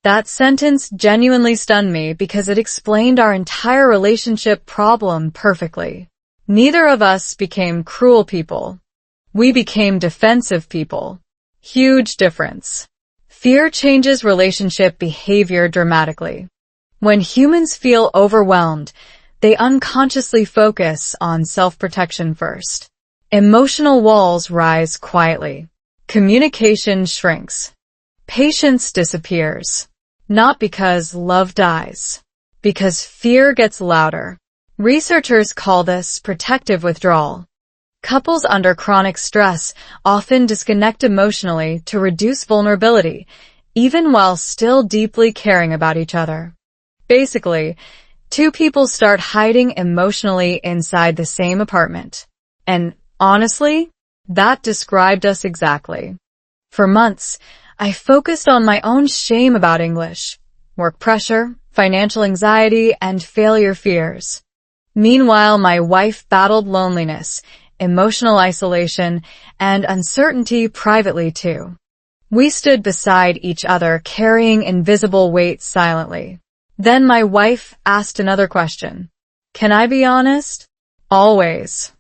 S2: That sentence genuinely stunned me because it explained our entire relationship problem perfectly. Neither of us became cruel people. We became defensive people. Huge difference. Fear changes relationship behavior dramatically. When humans feel overwhelmed, they unconsciously focus on self-protection first. Emotional walls rise quietly. Communication shrinks. Patience disappears. Not because love dies, because fear gets louder. Researchers call this protective withdrawal. Couples under chronic stress often disconnect emotionally to reduce vulnerability, even while still deeply caring about each other. Basically, two people start hiding emotionally inside the same apartment. And honestly, that described us exactly. For months, I focused on my own shame about English, work pressure, financial anxiety, and failure fears. Meanwhile, my wife battled loneliness, emotional isolation, and uncertainty privately too. We stood beside each other, carrying invisible weights silently. Then my wife asked another question. Can I be honest? Always.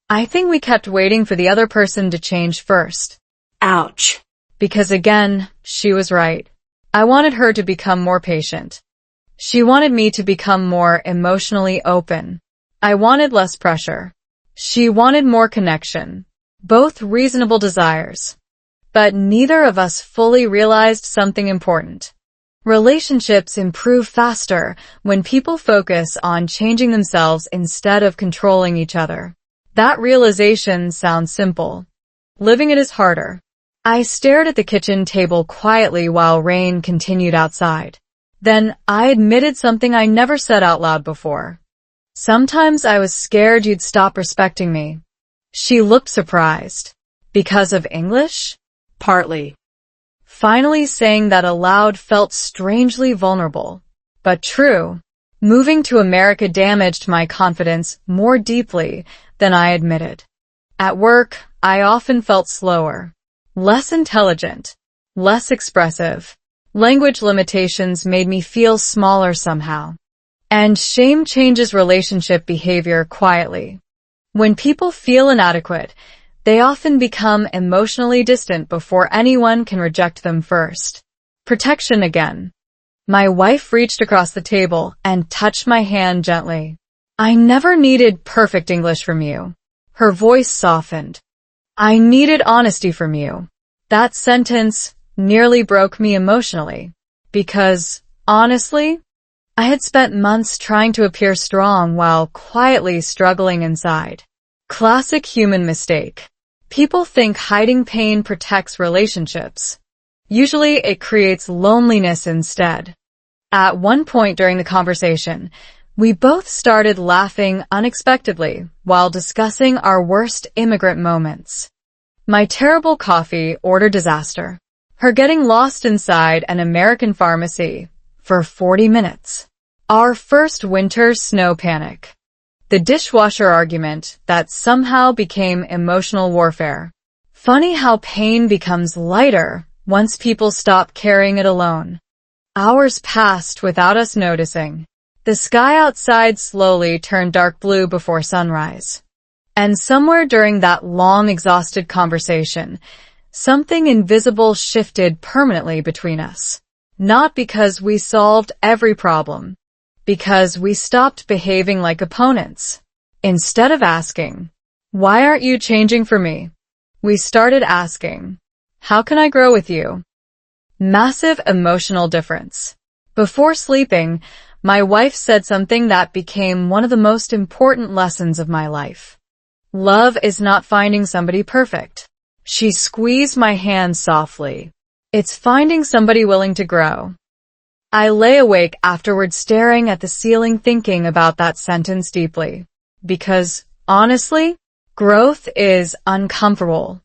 S2: I think we kept waiting for the other person to change first.
S3: Ouch.
S2: Because again, she was right. I wanted her to become more patient. She wanted me to become more emotionally open. I wanted less pressure. She wanted more connection. Both reasonable desires. But neither of us fully realized something important. Relationships improve faster when people focus on changing themselves instead of controlling each other. That realization sounds simple. Living it is harder. I stared at the kitchen table quietly while rain continued outside. Then I admitted something I never said out loud before. Sometimes I was scared you'd stop respecting me. She looked surprised. Because of English?
S3: Partly.
S2: Finally saying that aloud felt strangely vulnerable. But true. Moving to America damaged my confidence more deeply than I admitted. At work, I often felt slower. Less intelligent, less expressive. Language limitations made me feel smaller somehow. And shame changes relationship behavior quietly. When people feel inadequate, they often become emotionally distant before anyone can reject them first. Protection again. My wife reached across the table and touched my hand gently. I never needed perfect English from you. Her voice softened. I needed honesty from you. That sentence nearly broke me emotionally. Because, honestly, I had spent months trying to appear strong while quietly struggling inside. Classic human mistake. People think hiding pain protects relationships. Usually it creates loneliness instead. At one point during the conversation, we both started laughing unexpectedly while discussing our worst immigrant moments. My terrible coffee order disaster. Her getting lost inside an American pharmacy for 40 minutes. Our first winter snow panic. The dishwasher argument that somehow became emotional warfare. Funny how pain becomes lighter once people stop carrying it alone. Hours passed without us noticing. The sky outside slowly turned dark blue before sunrise. And somewhere during that long, exhausted conversation, something invisible shifted permanently between us. Not because we solved every problem, because we stopped behaving like opponents. Instead of asking, "Why aren't you changing for me?" we started asking, "How can I grow with you?" Massive emotional difference. Before sleeping, my wife said something that became one of the most important lessons of my life. Love is not finding somebody perfect. She squeezed my hand softly. It's finding somebody willing to grow. I lay awake afterward staring at the ceiling thinking about that sentence deeply. Because, honestly, growth is uncomfortable.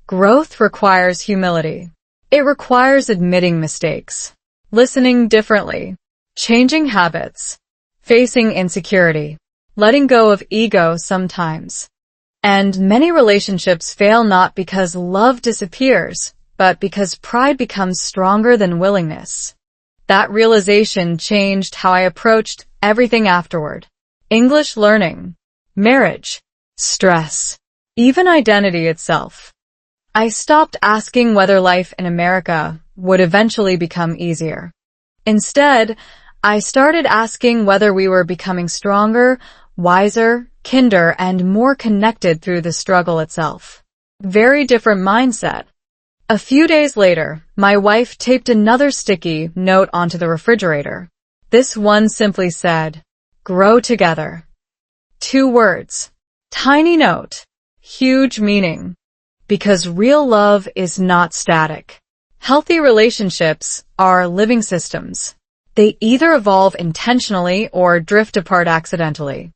S2: Growth requires humility. It requires admitting mistakes, listening differently, changing habits, facing insecurity, letting go of ego sometimes. And many relationships fail not because love disappears, but because pride becomes stronger than willingness. That realization changed how I approached everything afterward. English learning, marriage, stress, even identity itself. I stopped asking whether life in America would eventually become easier. Instead, I started asking whether we were becoming stronger, wiser, kinder, and more connected through the struggle itself. Very different mindset. A few days later, my wife taped another sticky note onto the refrigerator. This one simply said, "Grow together." 2 words. Tiny note. Huge meaning. Because real love is not static. Healthy relationships are living systems. They either evolve intentionally or drift apart accidentally.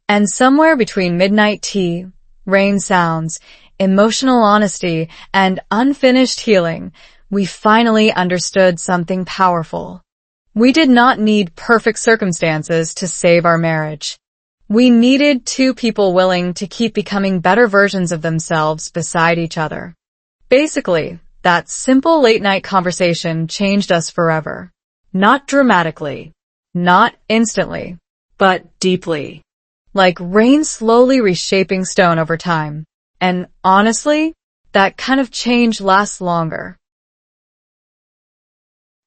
S2: And somewhere between midnight tea, rain sounds, emotional honesty, and unfinished healing, we finally understood something powerful. We did not need perfect circumstances to save our marriage. We needed 2 people willing to keep becoming better versions of themselves beside each other. Basically, that simple late-night conversation changed us forever. Not dramatically, not instantly, but deeply. Like rain slowly reshaping stone over time. And honestly, that kind of change lasts longer.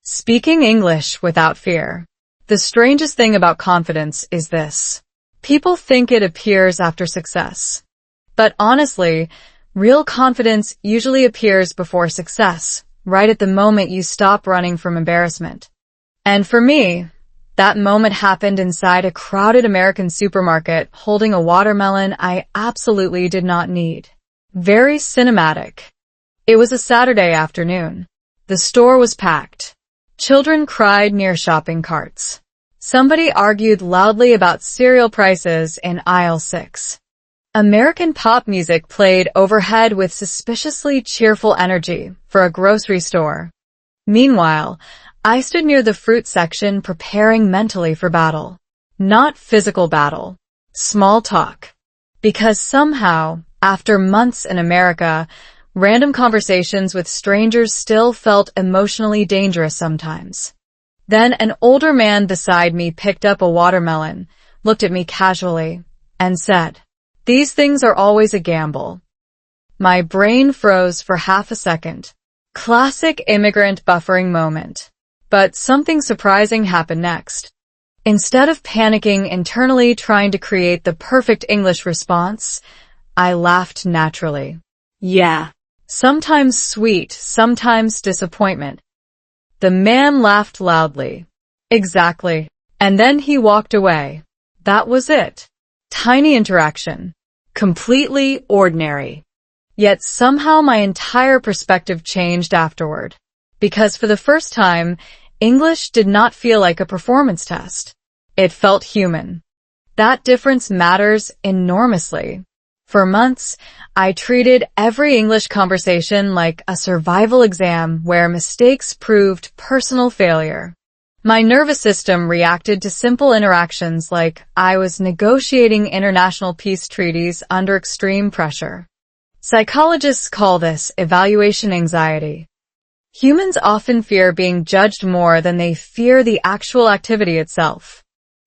S2: Speaking English without fear. The strangest thing about confidence is this. People think it appears after success. But honestly, real confidence usually appears before success, right at the moment you stop running from embarrassment. And for me, that moment happened inside a crowded American supermarket holding a watermelon I absolutely did not need. Very cinematic. It was a Saturday afternoon. The store was packed. Children cried near shopping carts. Somebody argued loudly about cereal prices in aisle 6. American pop music played overhead with suspiciously cheerful energy for a grocery store. Meanwhile, I stood near the fruit section preparing mentally for battle. Not physical battle. Small talk. Because somehow, after months in America, random conversations with strangers still felt emotionally dangerous sometimes. Then an older man beside me picked up a watermelon, looked at me casually, and said, "These things are always a gamble." My brain froze for half a second. Classic immigrant buffering moment. But something surprising happened next. Instead of panicking internally trying to create the perfect English response, I laughed naturally. Yeah. Sometimes sweet, sometimes disappointment. The man laughed loudly. Exactly. And then he walked away. That was it. Tiny interaction. Completely ordinary. Yet somehow my entire perspective changed afterward. Because for the first time, English did not feel like a performance test. It felt human. That difference matters enormously. For months, I treated every English conversation like a survival exam where mistakes proved personal failure. My nervous system reacted to simple interactions like I was negotiating international peace treaties under extreme pressure. Psychologists call this evaluation anxiety. Humans often fear being judged more than they fear the actual activity itself.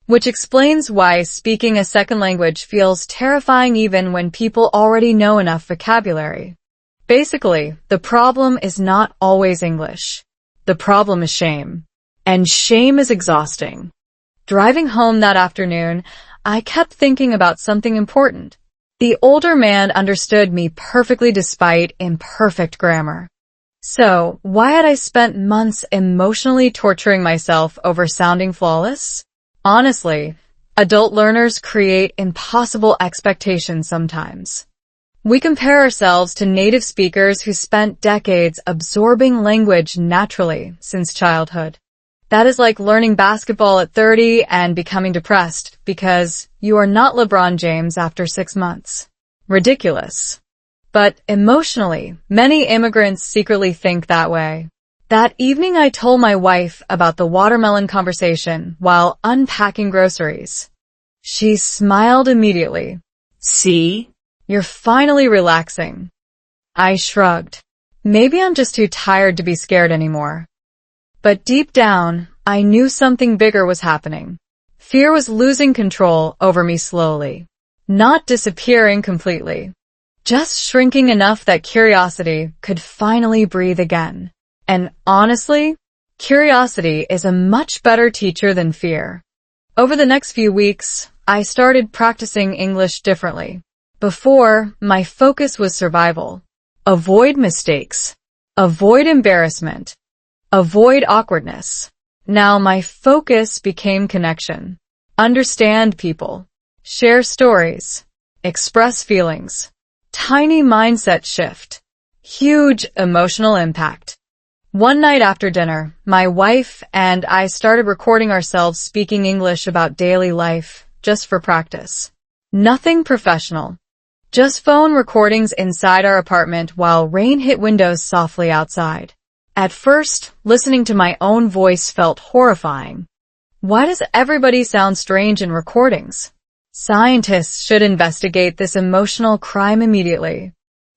S2: Which explains why speaking a second language feels terrifying even when people already know enough vocabulary. Basically, the problem is not always English. The problem is shame. And shame is exhausting. Driving home that afternoon, I kept thinking about something important. The older man understood me perfectly despite imperfect grammar. So, why had I spent months emotionally torturing myself over sounding flawless? Honestly, adult learners create impossible expectations sometimes. We compare ourselves to native speakers who spent decades absorbing language naturally since childhood. That is like learning basketball at 30 and becoming depressed because you are not LeBron James after 6 months. Ridiculous. But emotionally, many immigrants secretly think that way. That evening I told my wife about the watermelon conversation while unpacking groceries. She smiled immediately.
S3: See?
S2: You're finally relaxing. I shrugged. Maybe I'm just too tired to be scared anymore. But deep down, I knew something bigger was happening. Fear was losing control over me slowly. Not disappearing completely. Just shrinking enough that curiosity could finally breathe again. And honestly, curiosity is a much better teacher than fear. Over the next few weeks, I started practicing English differently. Before, my focus was survival. Avoid mistakes. Avoid embarrassment. Avoid awkwardness. Now my focus became connection. Understand people. Share stories. Express feelings. Tiny mindset shift. Huge emotional impact. One night after dinner, my wife and I started recording ourselves speaking English about daily life, just for practice. Nothing professional. Just phone recordings inside our apartment while rain hit windows softly outside. At first, listening to my own voice felt horrifying. Why does everybody sound strange in recordings? Scientists should investigate this emotional crime immediately.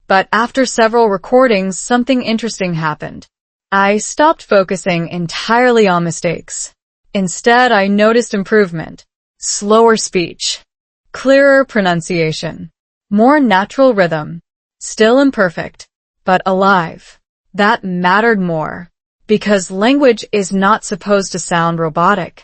S2: But after several recordings, something interesting happened. I stopped focusing entirely on mistakes. Instead, I noticed improvement. Slower speech. Clearer pronunciation. More natural rhythm. Still imperfect, but alive. That mattered more. Because language is not supposed to sound robotic.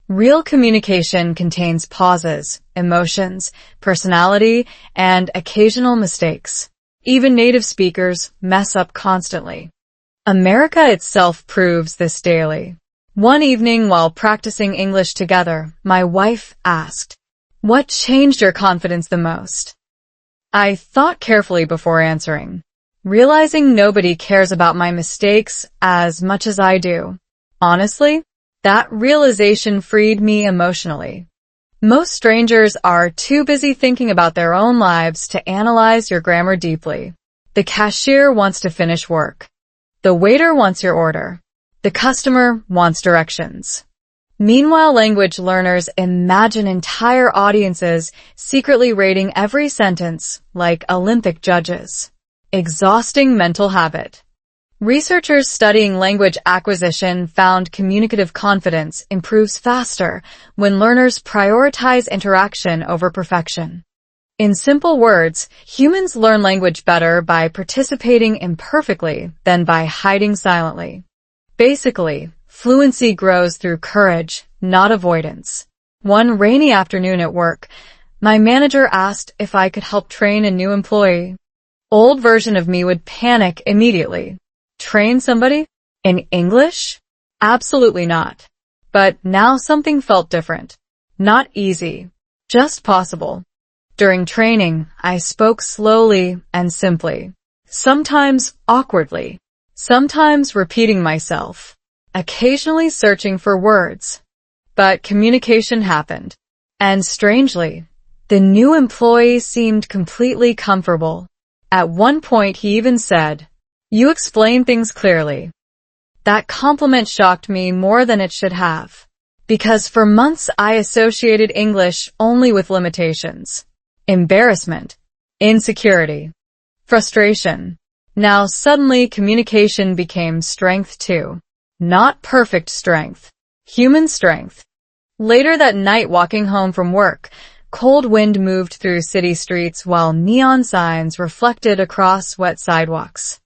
S2: Real communication contains pauses, emotions, personality, and occasional mistakes. Even native speakers mess up constantly. America itself proves this daily. One evening while practicing English together, my wife asked, "What changed your confidence the most?" I thought carefully before answering, realizing nobody cares about my mistakes as much as I do. Honestly, that realization freed me emotionally. Most strangers are too busy thinking about their own lives to analyze your grammar deeply. The cashier wants to finish work. The waiter wants your order. The customer wants directions. Meanwhile, language learners imagine entire audiences secretly rating every sentence like Olympic judges. Exhausting mental habit. Researchers studying language acquisition found communicative confidence improves faster when learners prioritize interaction over perfection. In simple words, humans learn language better by participating imperfectly than by hiding silently. Basically, fluency grows through courage, not avoidance. One rainy afternoon at work, my manager asked if I could help train a new employee. Old version of me would panic immediately. Train somebody? In English? Absolutely not. But now something felt different. Not easy. Just possible. During training, I spoke slowly and simply. Sometimes awkwardly. Sometimes repeating myself. Occasionally searching for words. But communication happened. And strangely, the new employee seemed completely comfortable. At one point he even said, "You explain things clearly." That compliment shocked me more than it should have. Because for months I associated English only with limitations. Embarrassment. Insecurity. Frustration. Now suddenly communication became strength too. Not perfect strength. Human strength. Later that night walking home from work, cold wind moved through city streets while neon signs reflected across wet sidewalks.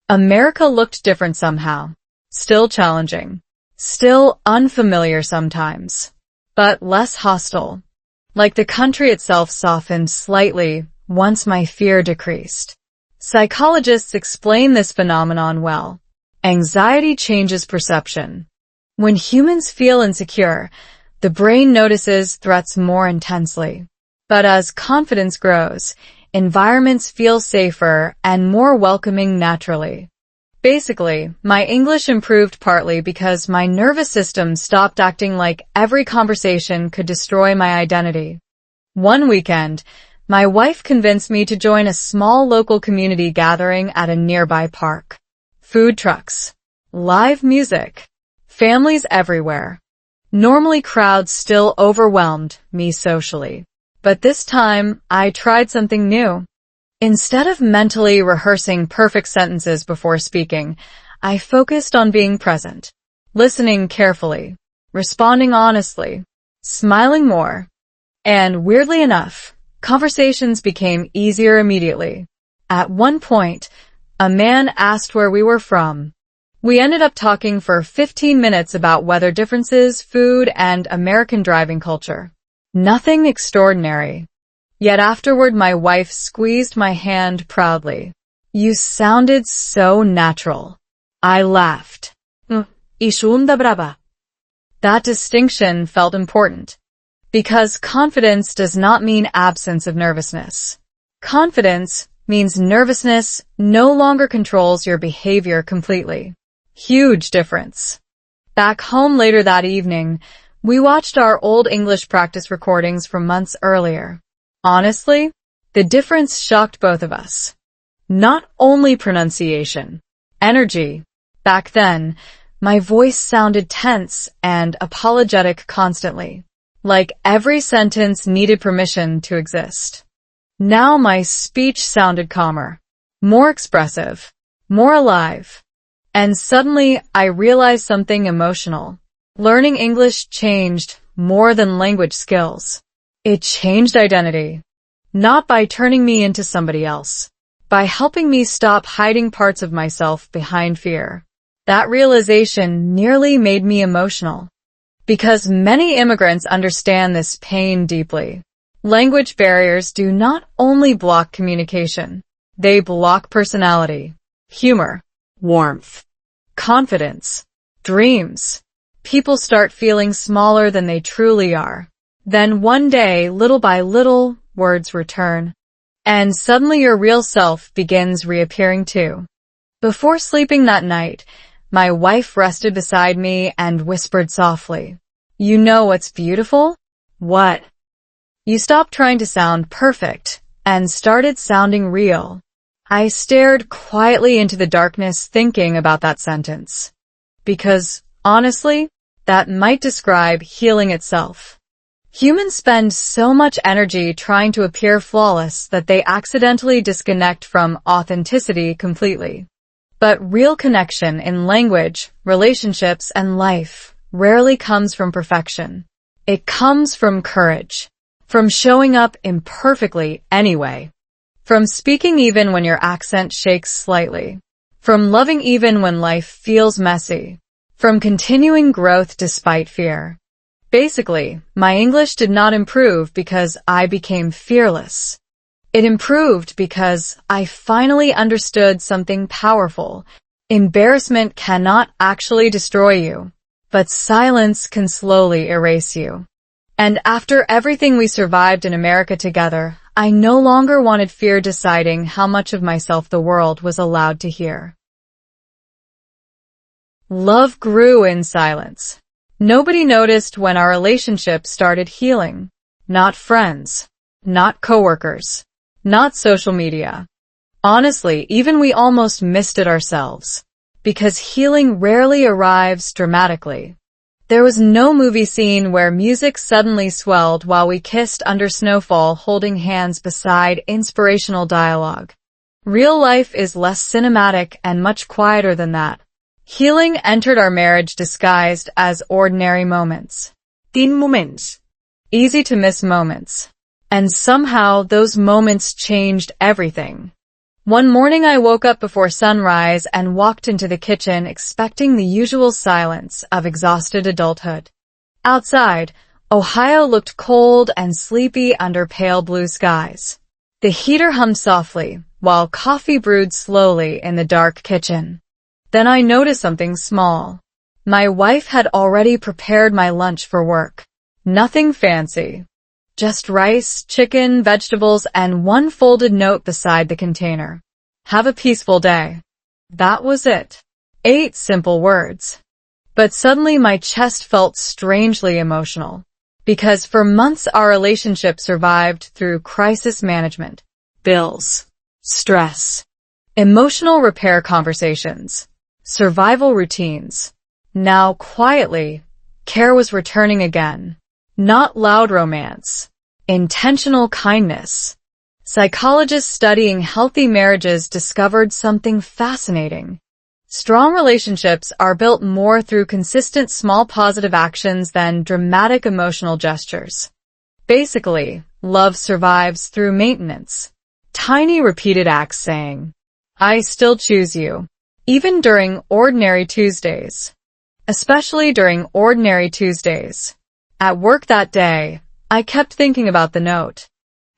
S2: America looked different somehow. Still challenging. Still unfamiliar sometimes. But less hostile. Like the country itself softened slightly once my fear decreased. Psychologists explain this phenomenon well. Anxiety changes perception. When humans feel insecure, the brain notices threats more intensely. But as confidence grows, environments feel safer and more welcoming naturally. Basically, my English improved partly because my nervous system stopped acting like every conversation could destroy my identity. One weekend, my wife convinced me to join a small local community gathering at a nearby park. Food trucks, live music, families everywhere. Normally crowds still overwhelmed me socially. But this time, I tried something new. Instead of mentally rehearsing perfect sentences before speaking, I focused on being present, listening carefully, responding honestly, smiling more. And weirdly enough, conversations became easier immediately. At one point, a man asked where we were from. We ended up talking for 15 minutes about weather differences, food, and American driving culture. Nothing extraordinary. Yet afterward my wife squeezed my hand proudly. You sounded so natural. I laughed.
S3: Y suunda brava.
S2: That distinction felt important. Because confidence does not mean absence of nervousness. Confidence means nervousness no longer controls your behavior completely. Huge difference. Back home later that evening, we watched our old English practice recordings from months earlier. Honestly, the difference shocked both of us. Not only pronunciation, energy. Back then, my voice sounded tense and apologetic constantly, like every sentence needed permission to exist. Now my speech sounded calmer, more expressive, more alive. And suddenly, I realized something emotional. Learning English changed more than language skills. It changed identity. Not by turning me into somebody else, by helping me stop hiding parts of myself behind fear. That realization nearly made me emotional. Because many immigrants understand this pain deeply. Language barriers do not only block communication, they block personality, humor,
S3: Warmth.
S2: confidence, dreams. People start feeling smaller than they truly are. Then one day, little by little, words return. And suddenly your real self begins reappearing too. Before sleeping that night, my wife rested beside me and whispered softly, "You know what's beautiful?" "What?" "You stopped trying to sound perfect and started sounding real." I stared quietly into the darkness thinking about that sentence. Because, honestly, that might describe healing itself. Humans spend so much energy trying to appear flawless that they accidentally disconnect from authenticity completely. But real connection in language, relationships, and life rarely comes from perfection. It comes from courage, from showing up imperfectly anyway. From speaking even when your accent shakes slightly. From loving even when life feels messy. From continuing growth despite fear. Basically, my English did not improve because I became fearless. It improved because I finally understood something powerful. Embarrassment cannot actually destroy you, but silence can slowly erase you. And after everything we survived in America together, I no longer wanted fear deciding how much of myself the world was allowed to hear. Love grew in silence. Nobody noticed when our relationship started healing. Not friends. Not coworkers. Not social media. Honestly, even we almost missed it ourselves. Because healing rarely arrives dramatically. There was no movie scene where music suddenly swelled while we kissed under snowfall holding hands beside inspirational dialogue. Real life is less cinematic and much quieter than that. Healing entered our marriage disguised as ordinary moments.
S3: Tin moments.
S2: Easy to miss moments. And somehow those moments changed everything. One morning I woke up before sunrise and walked into the kitchen expecting the usual silence of exhausted adulthood. Outside, Ohio looked cold and sleepy under pale blue skies. The heater hummed softly, while coffee brewed slowly in the dark kitchen. Then I noticed something small. My wife had already prepared my lunch for work. Nothing fancy. Just rice, chicken, vegetables, and one folded note beside the container. Have a peaceful day. That was it. 8 simple words. But suddenly my chest felt strangely emotional. Because for months our relationship survived through crisis management, bills, stress, emotional repair conversations, survival routines. Now, quietly, care was returning again. Not loud romance. Intentional kindness. Psychologists studying healthy marriages discovered something fascinating. Strong relationships are built more through consistent small positive actions than dramatic emotional gestures. Basically, love survives through maintenance. Tiny repeated acts saying, "I still choose you," even during ordinary Tuesdays. Especially during ordinary Tuesdays. At work that day, I kept thinking about the note.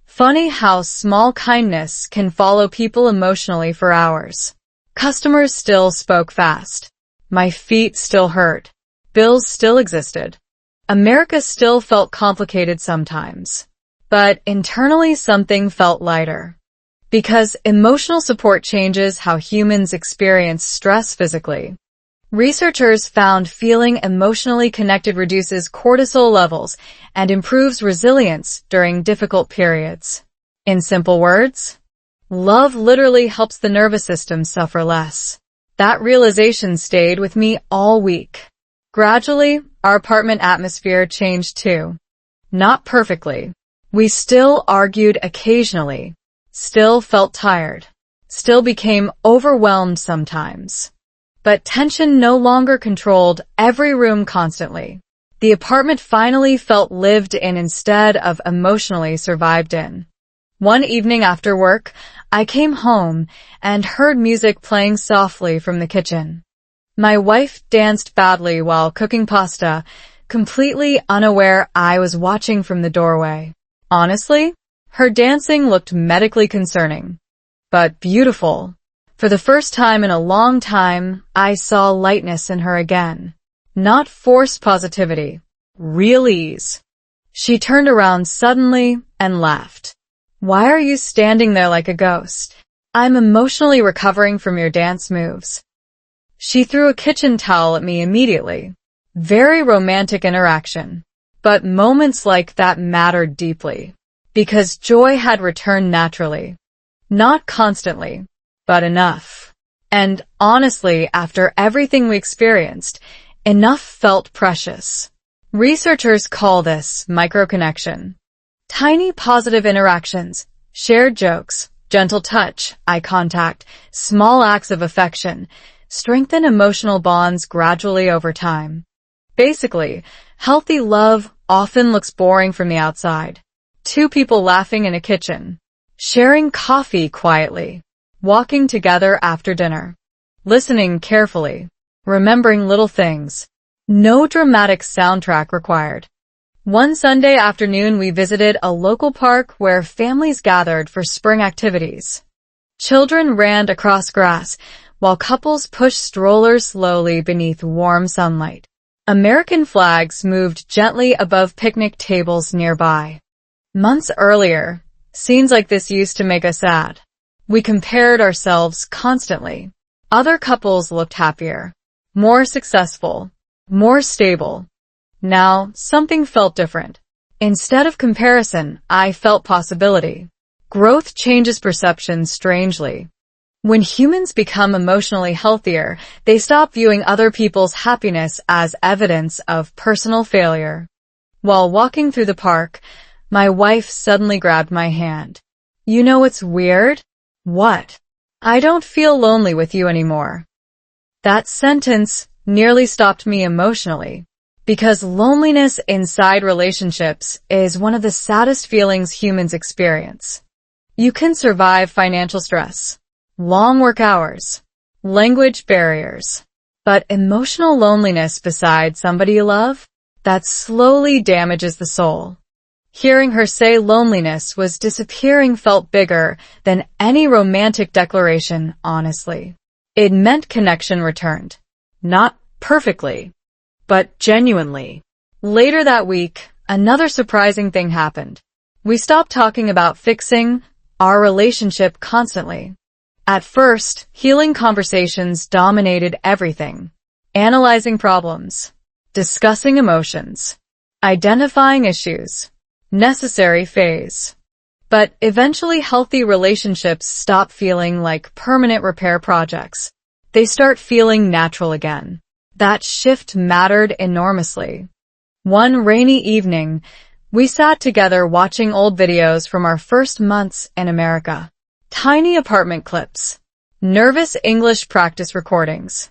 S2: Funny how small kindness can follow people emotionally for hours. Customers still spoke fast. My feet still hurt. Bills still existed. America still felt complicated sometimes. But internally something felt lighter. Because emotional support changes how humans experience stress physically. Researchers found feeling emotionally connected reduces cortisol levels and improves resilience during difficult periods. In simple words, love literally helps the nervous system suffer less. That realization stayed with me all week. Gradually, our apartment atmosphere changed too. Not perfectly. We still argued occasionally, still felt tired, still became overwhelmed sometimes. But tension no longer controlled every room constantly. The apartment finally felt lived in instead of emotionally survived in. One evening after work, I came home and heard music playing softly from the kitchen. My wife danced badly while cooking pasta, completely unaware I was watching from the doorway. Honestly, her dancing looked medically concerning, but beautiful. For the first time in a long time, I saw lightness in her again. Not forced positivity, real ease. She turned around suddenly and laughed. "Why are you standing there like a ghost?" "I'm emotionally recovering from your dance moves." She threw a kitchen towel at me immediately. Very romantic interaction. But moments like that mattered deeply. Because joy had returned naturally. Not constantly, but enough. And honestly, after everything we experienced, enough felt precious. Researchers call this microconnection. Tiny positive interactions, shared jokes, gentle touch, eye contact, small acts of affection, strengthen emotional bonds gradually over time. Basically, healthy love often looks boring from the outside. 2 people laughing in a kitchen, sharing coffee quietly, walking together after dinner, listening carefully, remembering little things. No dramatic soundtrack required. One Sunday afternoon we visited a local park where families gathered for spring activities. Children ran across grass, while couples pushed strollers slowly beneath warm sunlight. American flags moved gently above picnic tables nearby. Months earlier, scenes like this used to make us sad. We compared ourselves constantly. Other couples looked happier, more successful, more stable. Now, something felt different. Instead of comparison, I felt possibility. Growth changes perception strangely. When humans become emotionally healthier, they stop viewing other people's happiness as evidence of personal failure. While walking through the park, my wife suddenly grabbed my hand. "You know what's weird?" "What?" "I don't feel lonely with you anymore." That sentence nearly stopped me emotionally. Because loneliness inside relationships is one of the saddest feelings humans experience. You can survive financial stress, long work hours, language barriers, but emotional loneliness beside somebody you love, that slowly damages the soul. Hearing her say loneliness was disappearing felt bigger than any romantic declaration, honestly. It meant connection returned. Not perfectly, but genuinely. Later that week, another surprising thing happened. We stopped talking about fixing our relationship constantly. At first, healing conversations dominated everything. Analyzing problems, discussing emotions, identifying issues. Necessary phase. But eventually healthy relationships stop feeling like permanent repair projects. They start feeling natural again. That shift mattered enormously. One rainy evening, we sat together watching old videos from our first months in America. Tiny apartment clips, nervous English practice recordings,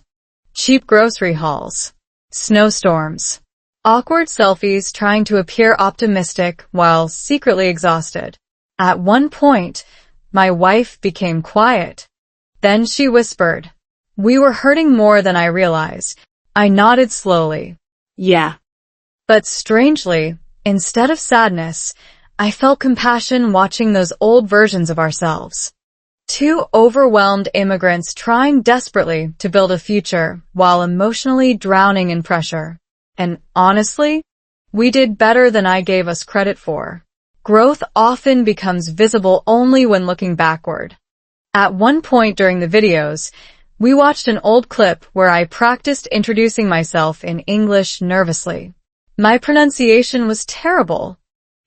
S2: cheap grocery hauls, snowstorms, awkward selfies trying to appear optimistic while secretly exhausted. At one point, my wife became quiet. Then she whispered, "We were hurting more than I realized." I nodded slowly.
S3: Yeah.
S2: But strangely, instead of sadness, I felt compassion watching those old versions of ourselves. Two overwhelmed immigrants trying desperately to build a future while emotionally drowning in pressure. And honestly, we did better than I gave us credit for. Growth often becomes visible only when looking backward. At one point during the videos, we watched an old clip where I practiced introducing myself in English nervously. My pronunciation was terrible.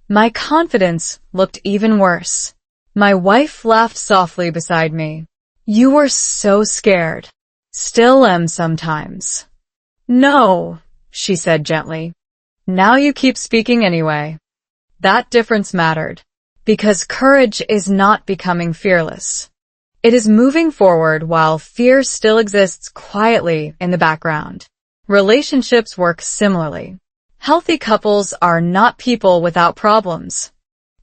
S2: My confidence looked even worse. My wife laughed softly beside me. "You were so scared." "Still am sometimes." "No," she said gently. "Now you keep speaking anyway." That difference mattered, because courage is not becoming fearless. It is moving forward while fear still exists quietly in the background. Relationships work similarly. Healthy couples are not people without problems.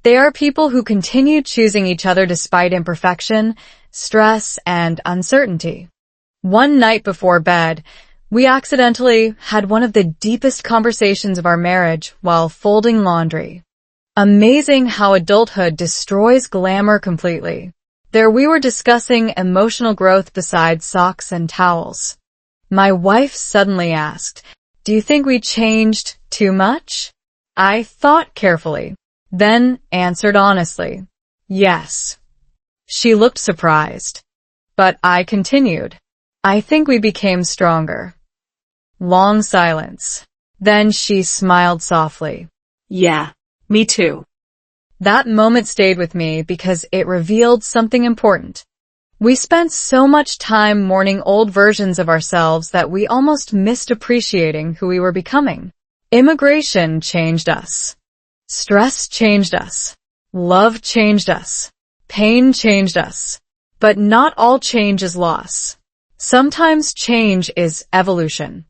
S2: They are people who continue choosing each other despite imperfection, stress, and uncertainty. One night before bed, we accidentally had one of the deepest conversations of our marriage while folding laundry. Amazing how adulthood destroys glamour completely. There we were discussing emotional growth beside socks and towels. My wife suddenly asked, "Do you think we changed too much?" I thought carefully, then answered honestly, "Yes." She looked surprised, but I continued, "I think we became stronger." Long silence. Then she smiled softly.
S3: Yeah, me too.
S2: That moment stayed with me because it revealed something important. We spent so much time mourning old versions of ourselves that we almost missed appreciating who we were becoming. Immigration changed us. Stress changed us. Love changed us. Pain changed us. But not all change is loss. Sometimes change is evolution.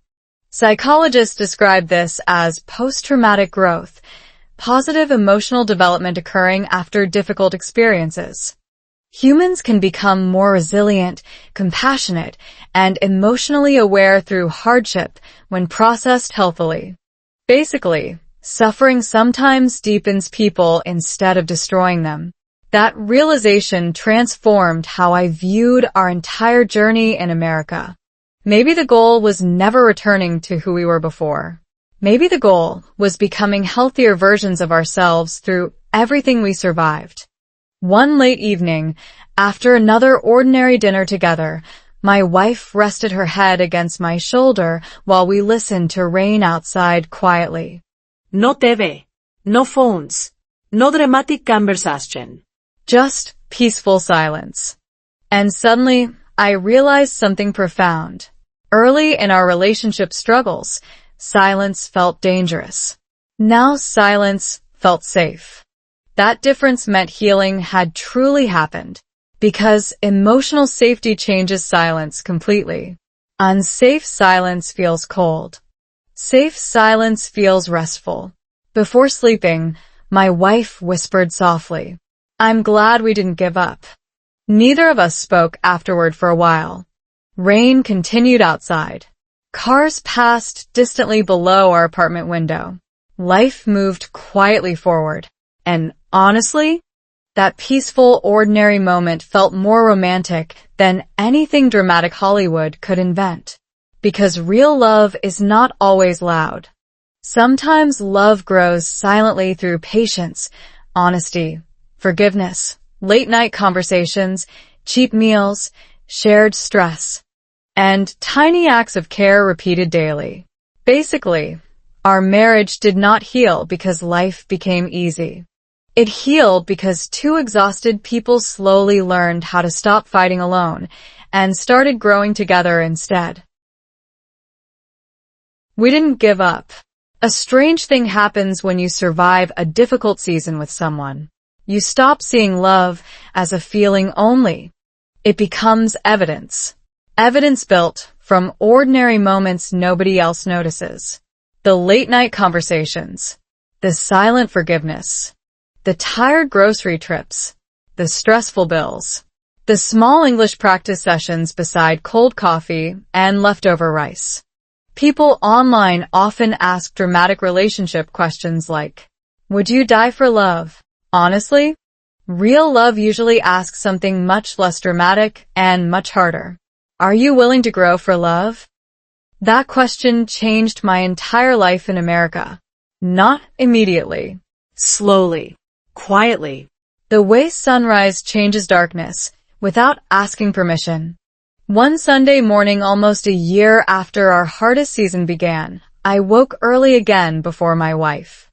S2: Psychologists describe this as post-traumatic growth, positive emotional development occurring after difficult experiences. Humans can become more resilient, compassionate, and emotionally aware through hardship when processed healthily. Basically, suffering sometimes deepens people instead of destroying them. That realization transformed how I viewed our entire journey in America. Maybe the goal was never returning to who we were before. Maybe the goal was becoming healthier versions of ourselves through everything we survived. One late evening, after another ordinary dinner together, my wife rested her head against my shoulder while we listened to rain outside quietly.
S3: No TV, no phones, no dramatic conversation.
S2: Just peaceful silence. And suddenly, I realized something profound. Early in our relationship struggles, silence felt dangerous. Now silence felt safe. That difference meant healing had truly happened, because emotional safety changes silence completely. Unsafe silence feels cold. Safe silence feels restful. Before sleeping, my wife whispered softly, "I'm glad we didn't give up." Neither of us spoke afterward for a while. Rain continued outside. Cars passed distantly below our apartment window. Life moved quietly forward. And honestly, that peaceful, ordinary moment felt more romantic than anything dramatic Hollywood could invent. Because real love is not always loud. Sometimes love grows silently through patience, honesty, forgiveness, late-night conversations, cheap meals, shared stress, and tiny acts of care repeated daily. Basically, our marriage did not heal because life became easy. It healed because two exhausted people slowly learned how to stop fighting alone and started growing together instead. We didn't give up. A strange thing happens when you survive a difficult season with someone. You stop seeing love as a feeling only. It becomes evidence. Evidence built from ordinary moments nobody else notices. The late-night conversations, the silent forgiveness, the tired grocery trips, the stressful bills, the small English practice sessions beside cold coffee and leftover rice. People online often ask dramatic relationship questions like, "Would you die for love?" Honestly, real love usually asks something much less dramatic and much harder. Are you willing to grow for love? That question changed my entire life in America. Not immediately.
S3: Slowly. Quietly.
S2: The way sunrise changes darkness without asking permission. One Sunday morning almost a year after our hardest season began, I woke early again before my wife.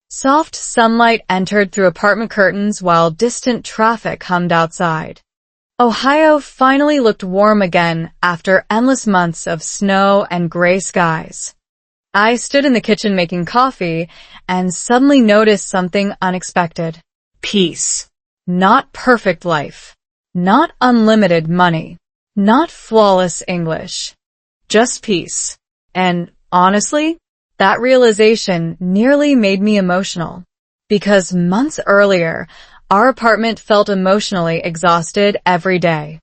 S2: Soft sunlight entered through apartment curtains while distant traffic hummed outside. Ohio finally looked warm again after endless months of snow and gray skies. I stood in the kitchen making coffee and suddenly noticed something unexpected.
S3: Peace.
S2: Not perfect life. Not unlimited money. Not flawless English. Just peace. And honestly, that realization nearly made me emotional. Because months earlier, our apartment felt emotionally exhausted every day.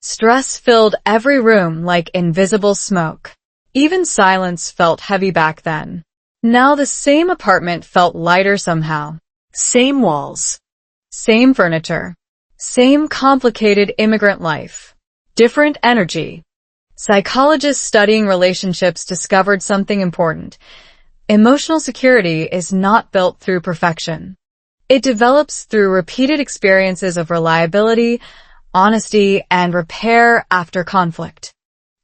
S2: Stress filled every room like invisible smoke. Even silence felt heavy back then. Now the same apartment felt lighter somehow.
S3: Same walls.
S2: Same furniture. Same complicated immigrant life. Different energy. Psychologists studying relationships discovered something important. Emotional security is not built through perfection. It develops through repeated experiences of reliability, honesty, and repair after conflict.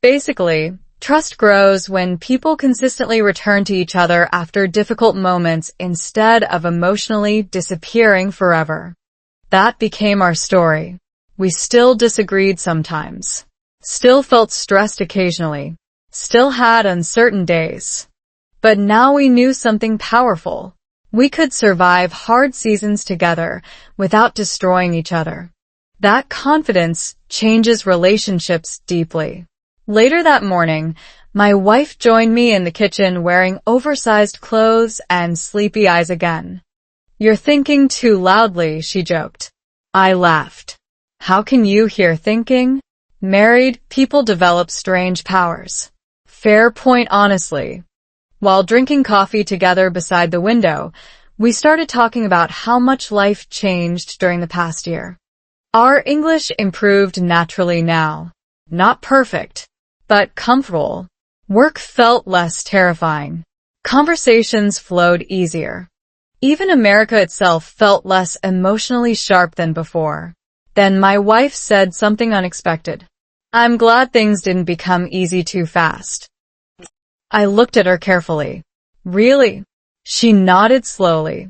S2: Basically, trust grows when people consistently return to each other after difficult moments instead of emotionally disappearing forever. That became our story. We still disagreed sometimes. Still felt stressed occasionally. Still had uncertain days. But now we knew something powerful. We could survive hard seasons together without destroying each other. That confidence changes relationships deeply. Later that morning, my wife joined me in the kitchen wearing oversized clothes and sleepy eyes again. "You're thinking too loudly," she joked. I laughed. How can you hear thinking? Married people develop strange powers. Fair point, honestly. While drinking coffee together beside the window, we started talking about how much life changed during the past year. Our English improved naturally now. Not perfect, but comfortable. Work felt less terrifying. Conversations flowed easier. Even America itself felt less emotionally sharp than before. Then my wife said something unexpected. "I'm glad things didn't become easy too fast." I looked at her carefully. "Really?" She nodded slowly.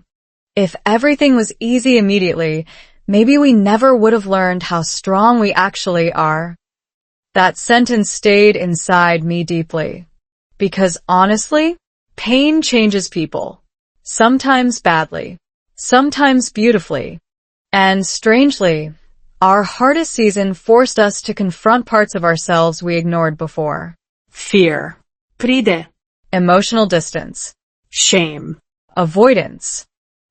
S2: "If everything was easy immediately, maybe we never would have learned how strong we actually are." That sentence stayed inside me deeply. Because honestly, pain changes people. Sometimes badly. Sometimes beautifully. And strangely, our hardest season forced us to confront parts of ourselves we ignored before.
S3: Fear. Pride.
S2: Emotional distance.
S3: Shame.
S2: Avoidance.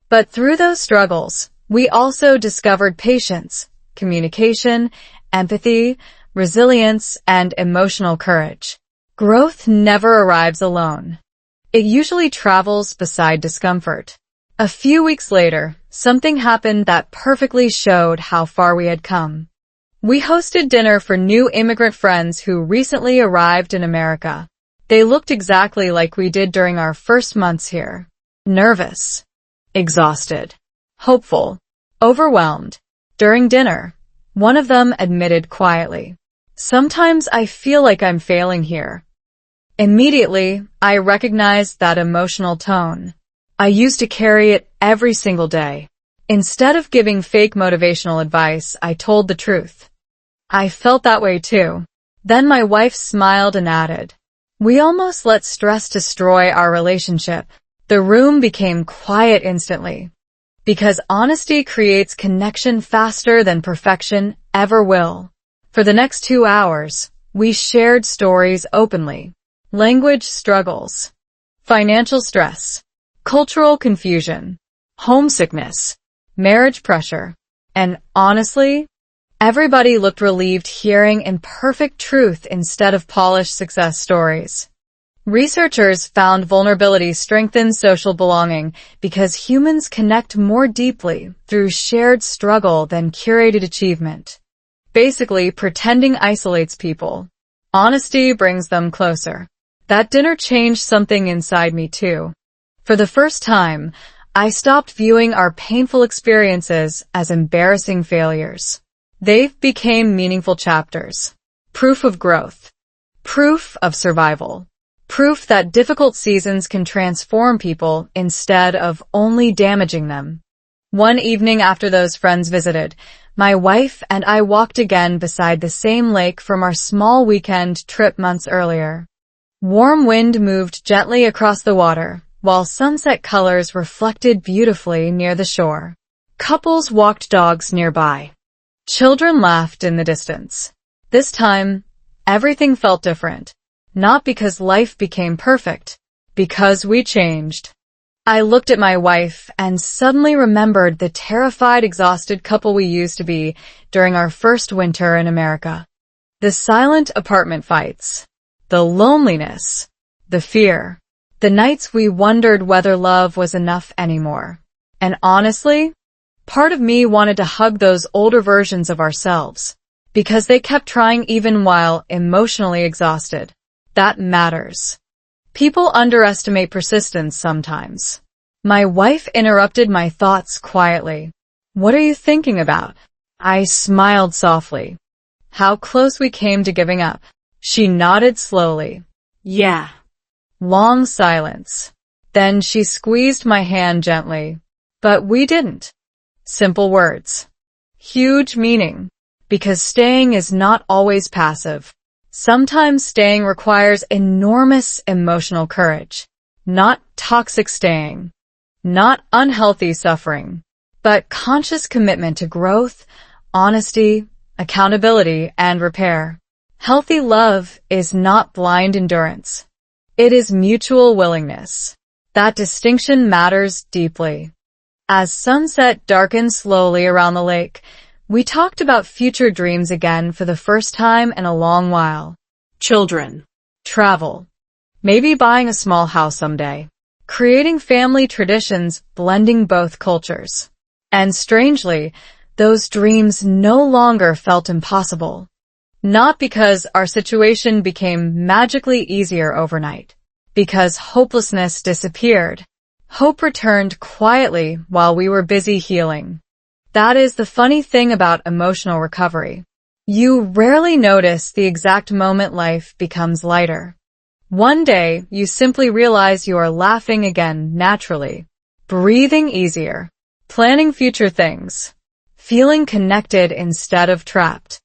S2: But through those struggles, we also discovered patience, communication, empathy, resilience, and emotional courage. Growth never arrives alone. It usually travels beside discomfort. A few weeks later, something happened that perfectly showed how far we had come. We hosted dinner for new immigrant friends who recently arrived in America. They looked exactly like we did during our first months here. Nervous, exhausted, hopeful, overwhelmed. During dinner, one of them admitted quietly, "Sometimes I feel like I'm failing here." Immediately, I recognized that emotional tone. I used to carry it every single day. Instead of giving fake motivational advice, I told the truth. I felt that way too. Then my wife smiled and added, "We almost let stress destroy our relationship." The room became quiet instantly. Because honesty creates connection faster than perfection ever will. For the next 2 hours, we shared stories openly. Language struggles, financial stress, cultural confusion, homesickness, marriage pressure, and honestly, everybody looked relieved hearing imperfect truth instead of polished success stories. Researchers found vulnerability strengthens social belonging because humans connect more deeply through shared struggle than curated achievement. Basically, pretending isolates people. Honesty brings them closer. That dinner changed something inside me too. For the first time, I stopped viewing our painful experiences as embarrassing failures. They became meaningful chapters. Proof of growth. Proof of survival. Proof that difficult seasons can transform people instead of only damaging them. One evening after those friends visited, my wife and I walked again beside the same lake from our small weekend trip months earlier. Warm wind moved gently across the water, while sunset colors reflected beautifully near the shore. Couples walked dogs nearby. Children laughed in the distance. This time, everything felt different. Not because life became perfect, because we changed. I looked at my wife and suddenly remembered the terrified, exhausted couple we used to be during our first winter in America. The silent apartment fights, the loneliness, the fear, the nights we wondered whether love was enough anymore. And honestly, part of me wanted to hug those older versions of ourselves, because they kept trying even while emotionally exhausted. That matters. People underestimate persistence sometimes. My wife interrupted my thoughts quietly. "What are you thinking about?" I smiled softly. "How close we came to giving up." She nodded slowly.
S3: Yeah.
S2: Long silence. Then she squeezed my hand gently. "But we didn't." Simple words. Huge meaning. Because staying is not always passive. Sometimes staying requires enormous emotional courage. Not toxic staying. Not unhealthy suffering. But conscious commitment to growth, honesty, accountability, and repair. Healthy love is not blind endurance. It is mutual willingness. That distinction matters deeply. As sunset darkened slowly around the lake, we talked about future dreams again for the first time in a long while.
S3: Children.
S2: Travel. Maybe buying a small house someday. Creating family traditions, blending both cultures. And strangely, those dreams no longer felt impossible. Not because our situation became magically easier overnight. Because hopelessness disappeared. Hope returned quietly while we were busy healing. That is the funny thing about emotional recovery. You rarely notice the exact moment life becomes lighter. One day, you simply realize you are laughing again naturally, breathing easier, planning future things, feeling connected instead of trapped.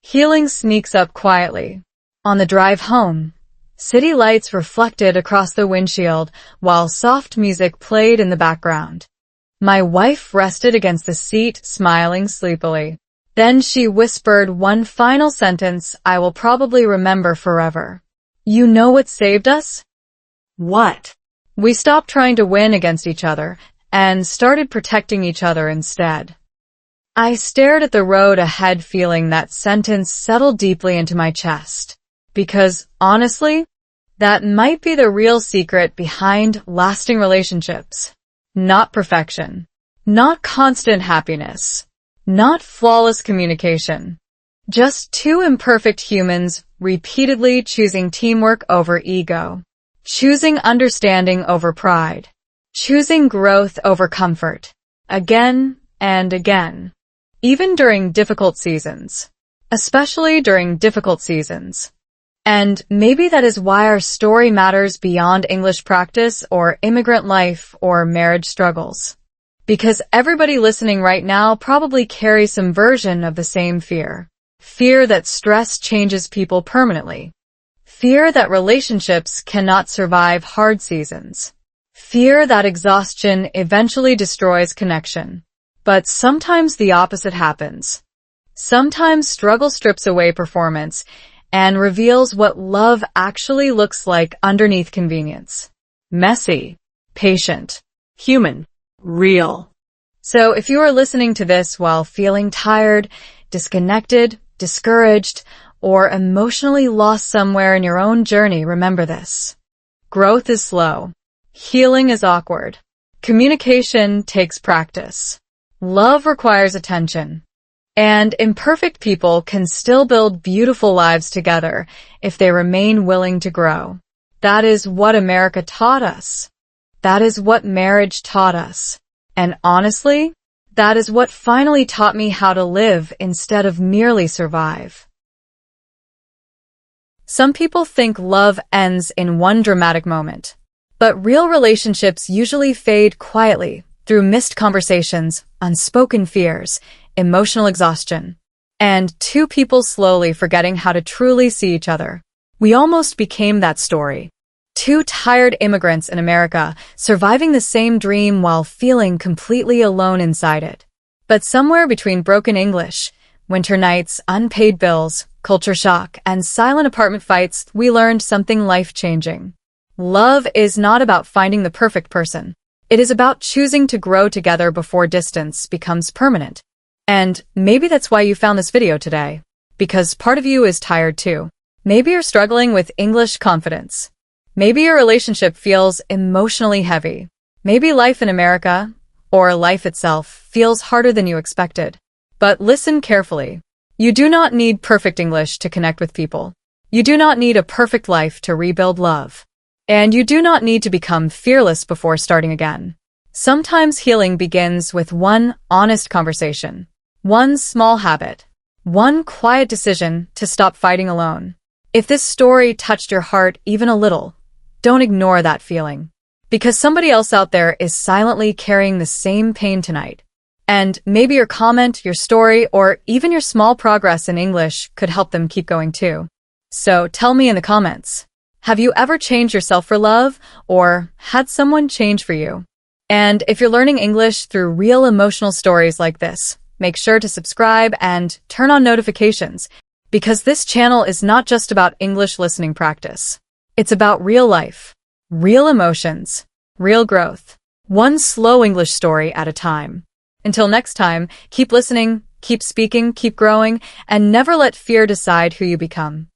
S2: Healing sneaks up quietly. On the drive home, city lights reflected across the windshield while soft music played in the background. My wife rested against the seat, smiling sleepily. Then she whispered one final sentence I will probably remember forever. "You know what saved us?"
S3: What?
S2: We stopped trying to win against each other and started protecting each other instead. I stared at the road ahead, feeling that sentence settle deeply into my chest. Because, honestly, That might be the real secret behind lasting relationships. Not perfection. Not constant happiness. Not flawless communication. Just two imperfect humans repeatedly choosing teamwork over ego. Choosing understanding over pride. Choosing growth over comfort. Again and again. Even during difficult seasons. Especially during difficult seasons. And maybe that is why our story matters beyond English practice or immigrant life or marriage struggles. Because everybody listening right now probably carries some version of the same fear. Fear that stress changes people permanently. Fear that relationships cannot survive hard seasons. Fear that exhaustion eventually destroys connection. But sometimes the opposite happens. Sometimes struggle strips away performance and reveals what love actually looks like underneath convenience. Messy, patient,
S3: Human. Real.
S2: So if you are listening to this while feeling tired, disconnected, discouraged, or emotionally lost somewhere in your own journey, remember this. Growth is slow. Healing is awkward. Communication takes practice. Love requires attention. And imperfect people can still build beautiful lives together if they remain willing to grow. That is what America taught us. That is what marriage taught us. And honestly, that is what finally taught me how to live instead of merely survive. Some people think love ends in one dramatic moment. But real relationships usually fade quietly through missed conversations, unspoken fears, emotional exhaustion, and two people slowly forgetting how to truly see each other. We almost became that story. Two tired immigrants in America surviving the same dream while feeling completely alone inside it. But somewhere between broken English, winter nights, unpaid bills, culture shock, and silent apartment fights, we learned something life-changing. Love is not about finding the perfect person. It is about choosing to grow together before distance becomes permanent. And maybe that's why you found this video today. Because part of you is tired too. Maybe you're struggling with English confidence. Maybe your relationship feels emotionally heavy. Maybe life in America, or life itself, feels harder than you expected. But listen carefully. You do not need perfect English to connect with people. You do not need a perfect life to rebuild love. And you do not need to become fearless before starting again. Sometimes healing begins with one honest conversation. One small habit. One quiet decision to stop fighting alone. If this story touched your heart even a little, don't ignore that feeling. Because somebody else out there is silently carrying the same pain tonight. And maybe your comment, your story, or even your small progress in English could help them keep going too. So tell me in the comments. Have you ever changed yourself for love, or had someone change for you? And if you're learning English through real emotional stories like this, make sure to subscribe and turn on notifications, because this channel is not just about English listening practice. It's about real life, real emotions, real growth, one slow English story at a time. Until next time, keep listening, keep speaking, keep growing, and never let fear decide who you become.